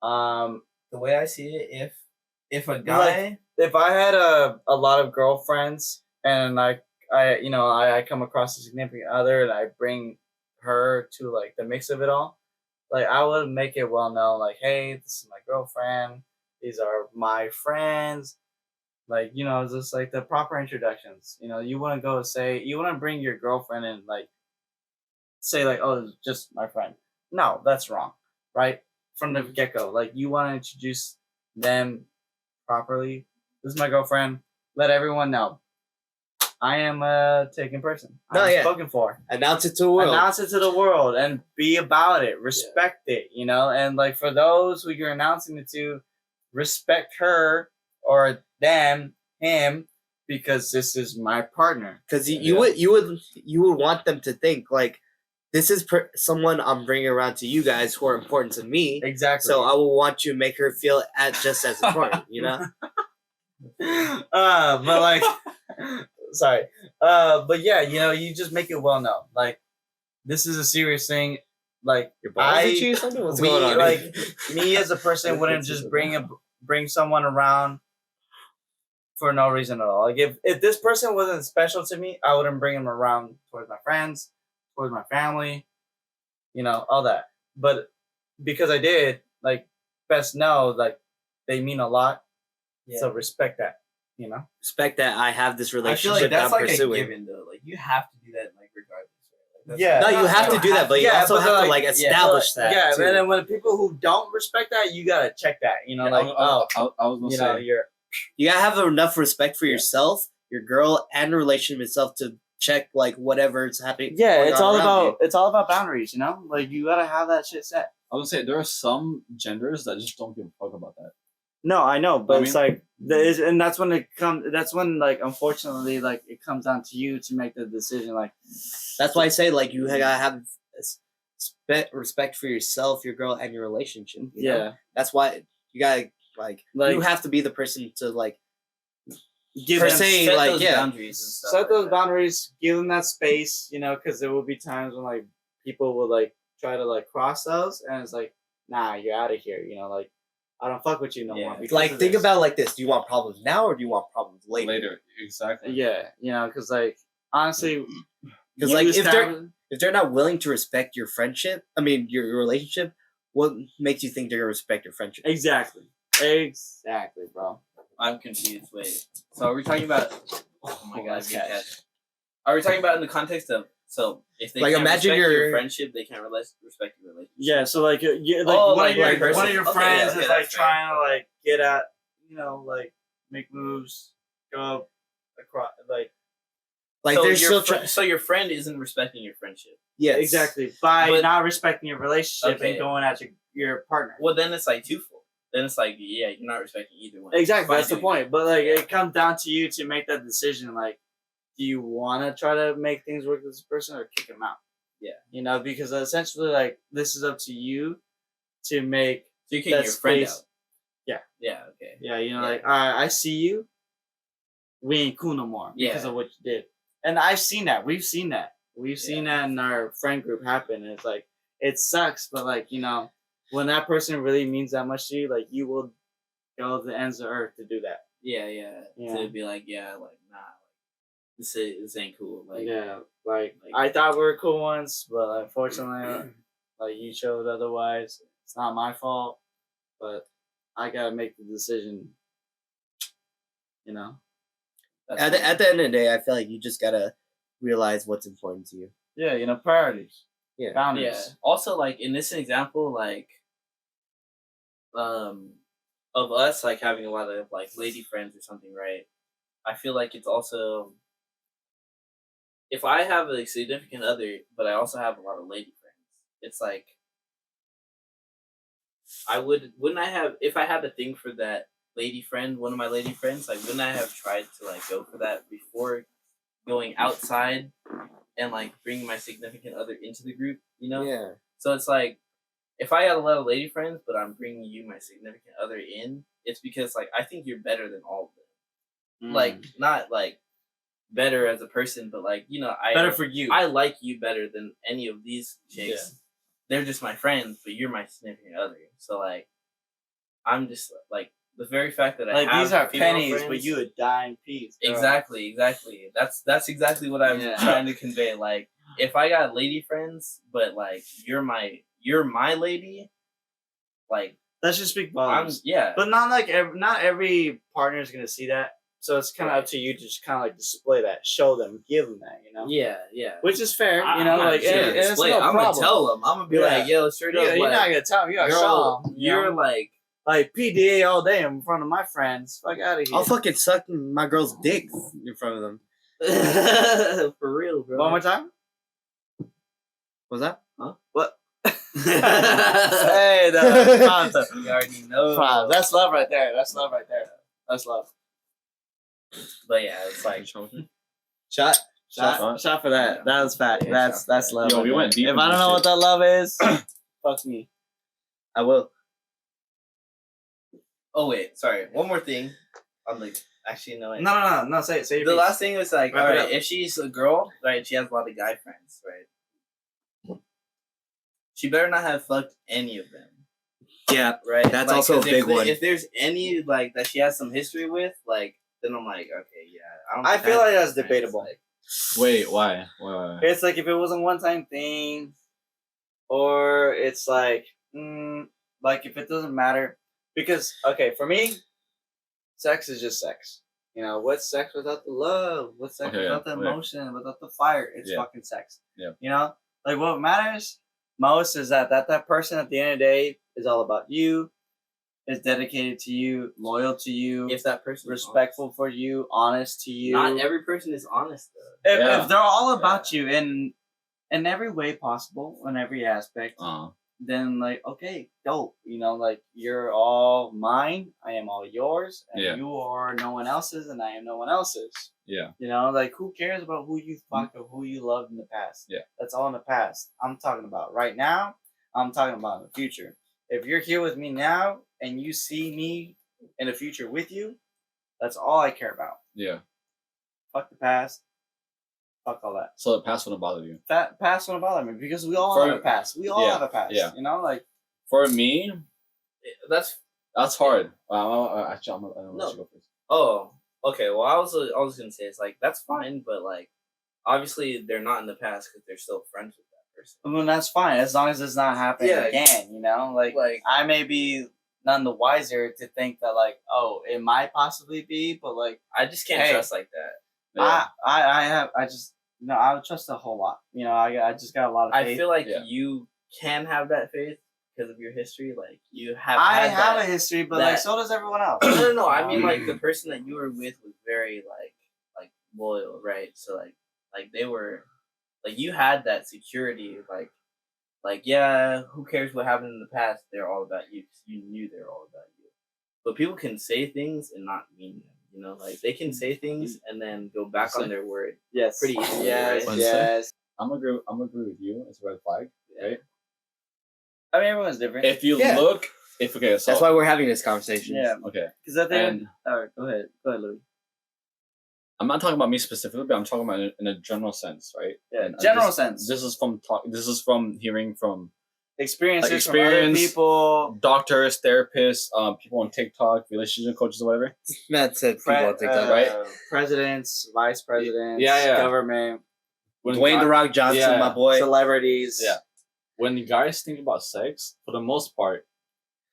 The way I see it, if a guy, If I had a lot of girlfriends and I come across a significant other and I bring her to like the mix of it all, like I would make it well known, like, hey, this is my girlfriend, these are my friends, like, you know, just like the proper introductions. You know, you wouldn't bring your girlfriend and like say like, oh, it's just my friend. No, that's wrong, right? From the get go, like you want to introduce them properly. This is my girlfriend. Let everyone know. I am a taken person. No, I'm yeah. spoken for. announce it to the world. Announce it to the world and be about it. Respect it, you know? And like for those who you're announcing it to, respect her or them, him, because this is my partner. Because you would want them to think like, this is someone I'm bringing around to you guys who are important to me. Exactly. So I will want you to make her feel just as important. You know. But like, sorry. But yeah, you just make it well known. Like, this is a serious thing. Like, Your balls itchy or something? What's going on? Like, me as a person wouldn't just bring someone around for no reason at all. Like, if this person wasn't special to me, I wouldn't bring him around towards my friends, towards my family, all that. But because I did, like, best know, like, they mean a lot. Yeah. So respect that, Respect that I have this I feel relationship like that's I'm like pursuing. a given though. Like you have to do that like regardless. Right? Like, Yeah. No, you have to do that, but you also have to like establish that. Yeah, too. and then when people who don't respect that, you gotta check that. I was gonna say, You gotta have enough respect for yourself, your girl, and the relationship itself to check like whatever's happening. Yeah, going it's on all around about it's all about boundaries. Like you gotta have that shit set. I was gonna say there are some genders that just don't give a fuck about that. No, I know, but it's like and that's when it comes. That's when like unfortunately like it comes down to you to make the decision. Like That's why I say like you gotta have respect for yourself, your girl, and your relationship. You know? That's why you gotta like you have to be the person to like give per them se set like those boundaries and stuff. set like those that. boundaries, give them that space, because there will be times when like people will like try to like cross those, and it's like, nah, you're out of here, like I don't fuck with you no more. Like think about it like this: do you want problems now or do you want problems later? Later, exactly. Yeah, because like honestly, because like if they're not willing to respect your friendship, I mean your relationship, what makes you think they're gonna respect your friendship? Exactly, bro. I'm confused. Wait. So are we talking about? Oh my god, good catch. Are we talking about in the context of if they like can't imagine respect your your friendship, they can't respect your relationship? Yeah, so like like one of your friends is like fair. trying to like get at like make moves, go across like so they're your still so your friend isn't respecting your friendship. yeah exactly by But- not respecting your relationship Okay. and going at your partner. Well, then it's like twofold. Then it's like you're not respecting either one. Exactly, by that's the doing point. But like it comes down to you to make that decision. Like, do you want to try to make things work with this person or kick him out? Yeah. Because essentially, like, this is up to you to make So you kicking that your friend space. out. Yeah. Yeah. Okay. Yeah, like, I see you. We ain't cool no more because of what you did. And I've seen that. We've seen that. We've seen that in our friend group happen. And it's like, it sucks, but like, when that person really means that much to you, like, you will go to the ends of earth to do that. Yeah. To be like, like, nah, like, this ain't cool. Like, like I thought we were cool once, but unfortunately, like, you chose otherwise. It's not my fault, but I gotta make the decision. at the end of the day, I feel like you just gotta realize what's important to you. Yeah, priorities. Yeah. Boundaries. Yeah. Also, like in this example, like, of us like having a lot of like lady friends or something, right? I feel like it's also if I have a significant other, but I also have a lot of lady friends, it's like wouldn't I have if I had a thing for that lady friend, one of my lady friends, like wouldn't I have tried to like go for that before going outside and like bringing my significant other into the group, Yeah. So it's like if I got a lot of lady friends, but I'm bringing you my significant other in, it's because like I think you're better than all of them. Like not like better as a person, but like better for you. I like you better than any of these chicks. Yeah. They're just my friends, but you're my significant other. So like, I'm just like the very fact that I have these are female pennies, friends, but you a dime piece. Girl. Exactly. That's exactly what I'm trying to convey. Like, if I got lady friends, but like you're my lady, like that should speak volumes. Yeah, but not every partner is gonna see that. So it's kind of up to you to just kind of like display that, show them, give them that, Yeah. Which is fair, I'm like, and it's no I'm problem. gonna tell them. I'm gonna be like, yo, straight up. You're like, not gonna tell them. You gotta show them. You're like PDA all day in front of my friends. Fuck out of here. I'll fucking suck my girl's dick in front of them. for real, bro. One more time. What's that? Huh? What? Hey, you already know. That's love right there. That's love. But yeah, it's like Shot. Shot for that. That was fat. Yeah, That's love. Yo, right we there. went deep If into I don't this know what shit. that love is, fuck me. I will. oh wait, sorry. One more thing. I'm like actually no. No. Say your The piece. last thing was like, Wrap all it right, up. if she's a girl, right, she has a lot of guy friends, right? She better not have fucked any of them, Yeah. right? That's Like, also a 'cause big one. If there's any like that she has some history with, like, then I'm like, okay, yeah, I don't. I think feel like that's that's debatable. Like, Wait, why? Why? It's like if it was a one-time thing, or it's like, like if it doesn't matter, because okay, for me, sex is just sex. You know, what's sex without the love? What's sex Okay, without the okay. emotion? Without the fire? It's Yeah. fucking sex. Yeah. You know, like what matters most is that person at the end of the day is all about you, is dedicated to you, loyal to you, if that person is respectful for you, honest to you. honest. Not every person is honest though. If they're all about you in every way possible, in every aspect, then like okay, dope. You know, like you're all mine, I am all yours, and Yeah. you are no one else's, and I am no one else's. Yeah. You know, like who cares about who you fucked or who you loved in the past? Yeah. That's all in the past. I'm talking about right now. I'm talking about in the future. If you're here with me now and you see me in the future with you, that's all I care about. Yeah. Fuck the past. Fuck all that. So the past wouldn't bother you. That past wouldn't bother me because we all have a past. We all yeah, have a past. yeah. You know, like For me, That's hard. Actually, I'm gonna No. let you go first. oh okay. Well, I was gonna say it's like that's fine, but like obviously they're not in the past because they're still friends with that person. I mean, that's fine as long as it's not happening Yeah. again. You know, like I may be none the wiser to think that like, oh, it might possibly be, but like I just can't Hey. trust like that. Yeah. I would trust a whole lot. You know, I just got a lot of faith. I feel like Yeah. you can have that faith because of your history. Like you have. I had have that. a history, but like that- so does everyone else. No. I mean, like the person that you were with was very like loyal, right? So like they were, like you had that security, like yeah, who cares what happened in the past? They're all about you. 'Cause you knew they're all about you. But people can say things and not mean them. You know, like they can say things and then go back on their word. Yes, Pretty easy, Yes, right? What'd you say? yes. I'm agree with you. It's a red flag, right? I mean, everyone's different. If you Yeah. look, so That's why we're having this conversation. Yeah, okay. because at the end. And All right, go ahead, Louie. I'm not talking about me specifically, but I'm talking about in a general sense, right? Yeah, And general sense. This is from hearing from Experiences from experience, other people. doctors, therapists, people on TikTok, relationship coaches, or whatever. Matt said people on TikTok, right? Presidents, vice presidents, Yeah. government, When Dwayne guy- the Rock Johnson, Yeah. my boy. celebrities. Yeah. When you guys think about sex, for the most part,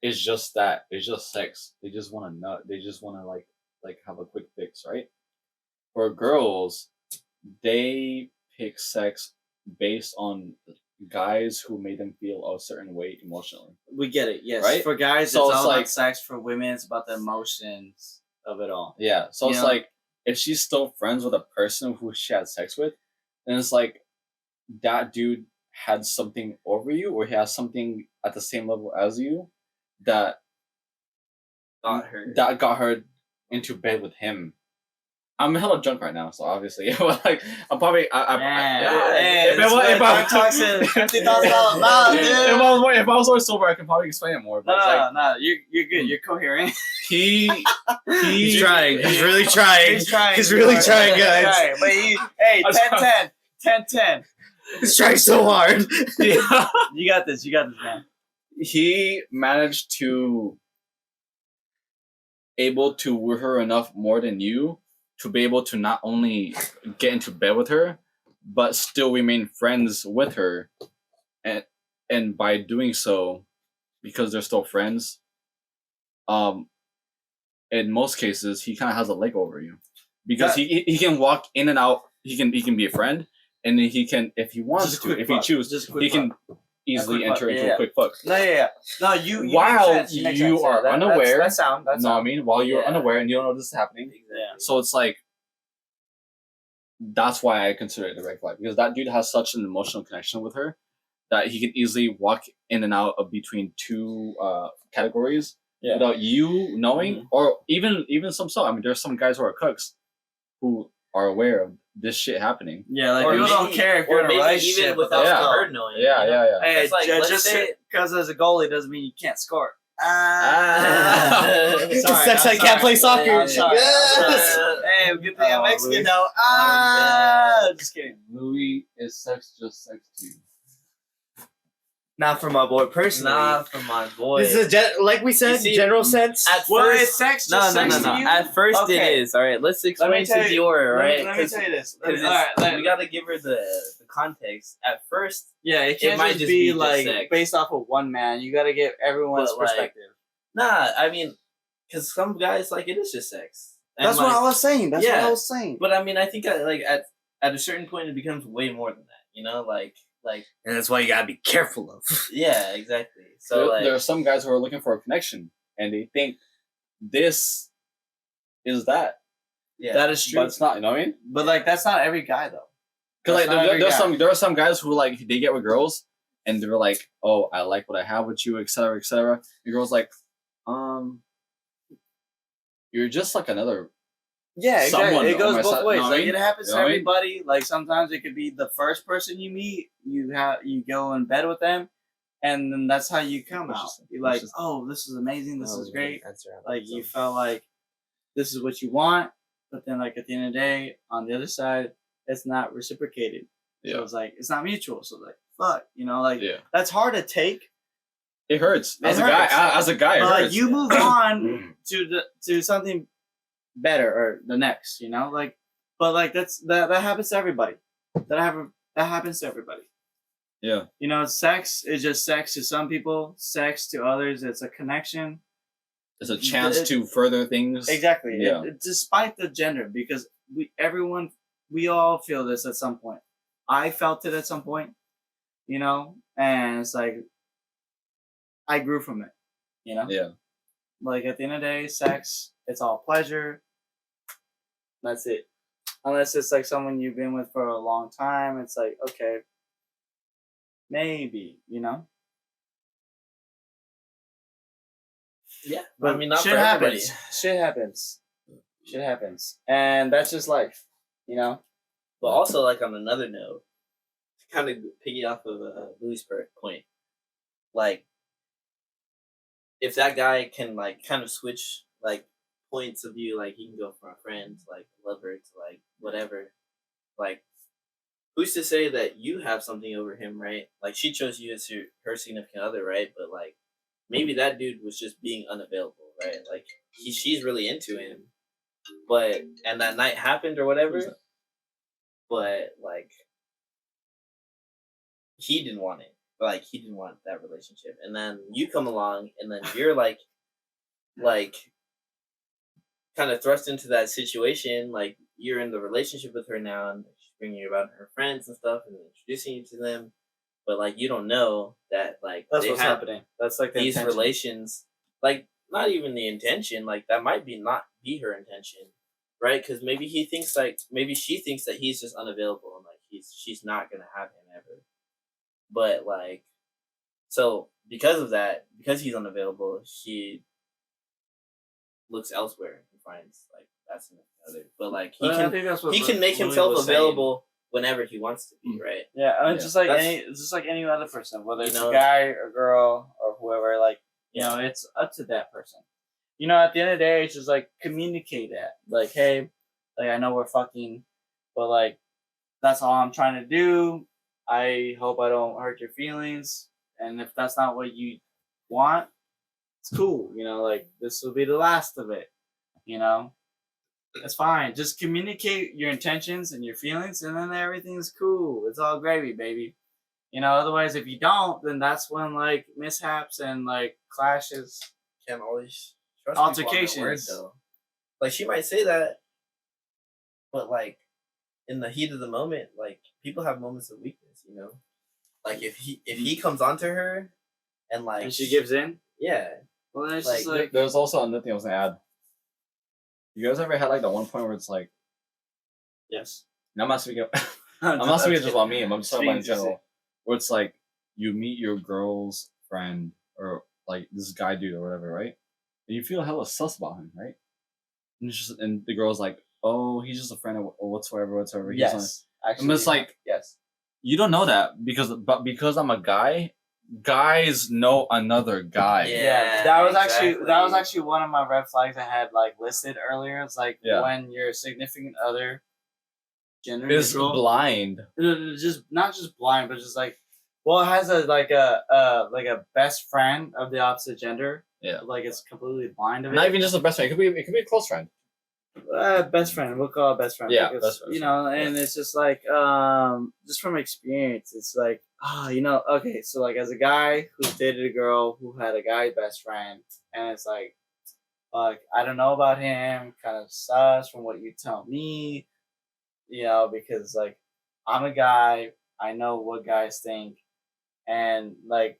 it's just that. It's just sex. They just want to nut. They just want to like have a quick fix, right? For girls, they pick sex based on guys who made them feel a certain way emotionally. We get it. Yes. Right? For guys, So it's it's all like- about sex. For women, it's about the emotions of it all. Yeah. So You it's know? like if she's still friends with a person who she had sex with, then it's like that dude had something over you, or he has something at the same level as you that Got her. that got her into bed with him. I'm hella drunk right now, so obviously, like I'm probably. If I was more sober, I could probably explain it more. But it's like, No, you're good. You're coherent. he's He's trying. He's really trying. He's trying. He's really trying, guys. Trying. But hey, I'm 10-10. He's trying so hard. Yeah. You got this, man. He managed to able to woo her enough more than you to be able to not only get into bed with her, but still remain friends with her, and by doing so, because they're still friends, in most cases he kind of has a leg over you, because he can walk in and out. He can be a friend, and then he can, if he wants to, if he chooses, he can easily enter into a quick fuck. No, no, you While make sense, you make you sense. are unaware, That's sound. That's know what I sound. mean? While you're Yeah. unaware and you don't know this is happening. Yeah. So it's like, that's why I consider it a red flag, because that dude has such an emotional connection with her that he can easily walk in and out of between two categories without you knowing, or even some. I mean, there's some guys who are cooks who are aware of this shit happening. Yeah, like Or people don't maybe- care if you're or in a maybe relationship even without Yeah. her knowing. Yeah, you know? yeah. Hey, It's like, let's just say- because as a goalie doesn't mean you can't score. It Sorry, sucks that I'm you can't play sorry. soccer. I'm sorry. Yes. Hey, good thing I'm Oh, Mexican Louie. though. Just kidding. Louie, is sex just sex to you? Not for my boy personally. Not for my boy. This is like we said, You see, general sense. At Well, first, is sex no, just no, no, sex no. to you? At first, Okay. it is. All right, let's explain to tell you- Dior, right? Let me tell you this. Because we got to give her the context. At first, Yeah, it can't might just just be be just like sex. based off of one man. You got to get everyone's But, like, perspective. nah. I mean, because some guys like it is just sex. And, That's what like, I was saying. That's what yeah. I was saying. But I mean, I think at a certain point, it becomes way more than that. You know, like And that's why you gotta be careful of. yeah, exactly. So There are some guys who are looking for a connection, and they think this is that, yeah, That is true. but it's not. You know what I mean? But like that's not every guy though. Because That's not like every guy. there are some guys who like they get with girls, and they're like, oh, I like what I have with you, etc., etc. The girl's like, you're just like another. Yeah, exactly. Someone It goes on my both side- ways. know what I Like mean? it happens You to know what I mean? everybody. Like sometimes it could be the first person you meet, you go in bed with them, and then that's how you come out. You're like, oh, this is amazing, this is great. Like you felt like this is what you want, but then like at the end of the day, on the other side, it's not reciprocated. So Yeah. it's like it's not mutual. So like fuck, like Yeah, that's hard to take. it hurts. It As hurts. a guy, it But like hurts. you move on to something better or the next, but like that happens to everybody. That happens to everybody. Yeah, Sex is just sex to some people. Sex to others, it's a connection. it's a chance to further things. Exactly. Yeah. Despite the gender, because we all feel this at some point. I felt it at some point, and it's like I grew from it. Yeah, Like at the end of the day, sex, it's all pleasure. That's it. Unless it's like someone you've been with for a long time, it's like, okay, maybe, yeah. But I mean, not shit for everybody. happens. Shit happens. And that's just life, But also, like on another note, to kind of piggy off of Louis' point, like if that guy can like kind of switch like points of view, like he can go from a friend to like lover to like whatever, like who's to say that you have something over him, right? Like she chose you as her significant other, right? But like maybe that dude was just being unavailable, right? Like she's really into him, and that night happened or whatever. But like he didn't want it. Like he didn't want that relationship. And then you come along and then you're like kind of thrust into that situation, like you're in the relationship with her now and she's bringing you about her friends and stuff and introducing you to them. But like you don't know that like that's they what's have happening. That's like the these intention. relations, like not even the intention, like that might not be her intention. Right, because maybe she thinks that he's just unavailable and like she's not gonna have him ever. But like, so because of that, because he's unavailable, she looks elsewhere and finds like that's another. But like I think that's what he can make Louis himself was saying. available whenever he wants to be. Right. Yeah, I mean, Yeah. just like That's- any other person, whether it's know- a guy or girl or whoever, like it's up to that person. At the end of the day, it's just like communicate that. Like, hey, like I know we're fucking, but like that's all I'm trying to do. I hope I don't hurt your feelings. And if that's not what you want, it's cool. Like this will be the last of it. It's fine. Just communicate your intentions and your feelings, and then everything's cool. It's all gravy, baby. Otherwise, if you don't, then that's when like mishaps and like clashes. Can't always trust people on their word, Altercations. though. Like she might say that, but like in the heat of the moment, like people have moments of weakness. Like if he comes onto her, and like And she gives in. yeah, Well, then it's Like, just like there's also another thing I was gonna add. You guys ever had like that one point where it's like, yes. and I'm not speaking just about me. I'm just talking about in Speaking to general. Where it's like you meet your girl's friend or like this guy dude or whatever, right? And you feel hella sus about him, right? And the girl's like, oh, he's just a friend or whatsoever. He's Yes, actually, it's like- yes. you don't know that because I'm a guy. Guys know another guy. Yeah. that was actually exactly. one of my red flags I had like listed earlier. It's like Yeah. when your significant other gender Is neutral, blind. just not just blind, but just like it has a like a best friend of the opposite gender. Yeah. Like it's completely blind of it. Not even just a best friend. It could be a close friend. Best friend. We'll call it best friend. Yeah, because, best friend. you know, and it's just like just from experience, it's like okay, so like as a guy who dated a girl who had a guy best friend, and it's like I don't know about him, kind of sus from what you tell me, because like I'm a guy, I know what guys think, and like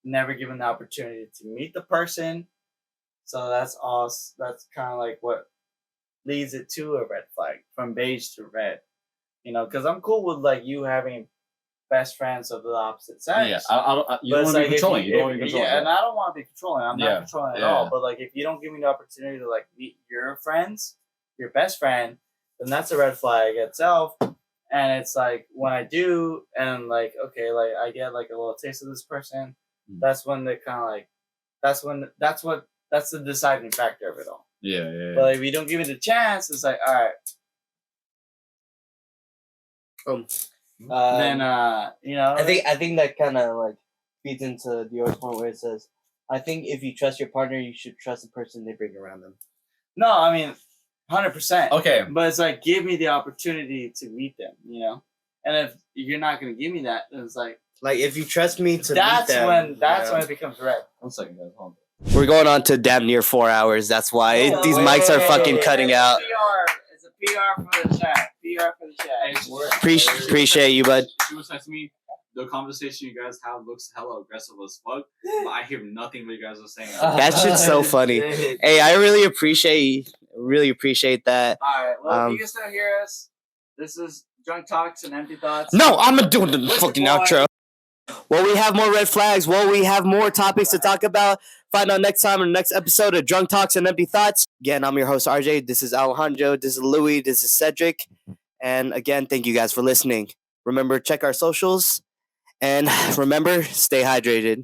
never given the opportunity to meet the person, so that's all. That's kind of like what leads it to a red flag from beige to red. Because I'm cool with like you having best friends of the opposite sex. Yeah, I don't. You But don't it's want to be like if controlling. you- You don't want to be if- controlling. Yeah, and I don't want to be controlling. I'm Yeah, not controlling at yeah. all. But like if you don't give me the opportunity to like meet your friends, your best friend, then that's a red flag itself. And it's like when I do, and like okay, like I get like a little taste of this person, Mm. that's when they kind of like, that's the deciding factor of it all. Yeah. But if you don't give it a chance, it's like all right. Then I think that kind of like feeds into Dior's point where it says, I think if you trust your partner, you should trust the person they bring around them. no, I mean 100%. Okay. But it's like give me the opportunity to meet them, And if you're not gonna give me that, then it's like Like if you trust me to that's meet them, when it becomes red. 1 second, guys. Hold on. We're going on to damn near 4 hours. That's why these mics are fucking cutting out. It's a PR for the chat. PR for the chat. Appreciate you, bud. She was texting me. The conversation you guys have looks hella aggressive as fuck, but I hear nothing what you guys are saying. That shit's so funny. Hey, I really appreciate that. All right. Well, Um, if you can still hear us, this is Drunk Talks and Empty Thoughts. No, I'm not doing the With your fucking boy. outro. Well, we have more red flags. Well, we have more topics to talk about. Find out next time in the next episode of Drunk Talks and Empty Thoughts. Again, I'm your host, RJ. This is Alejandro. This is Louie. This is Cedric. And again, thank you guys for listening. Remember, check our socials. And remember, stay hydrated.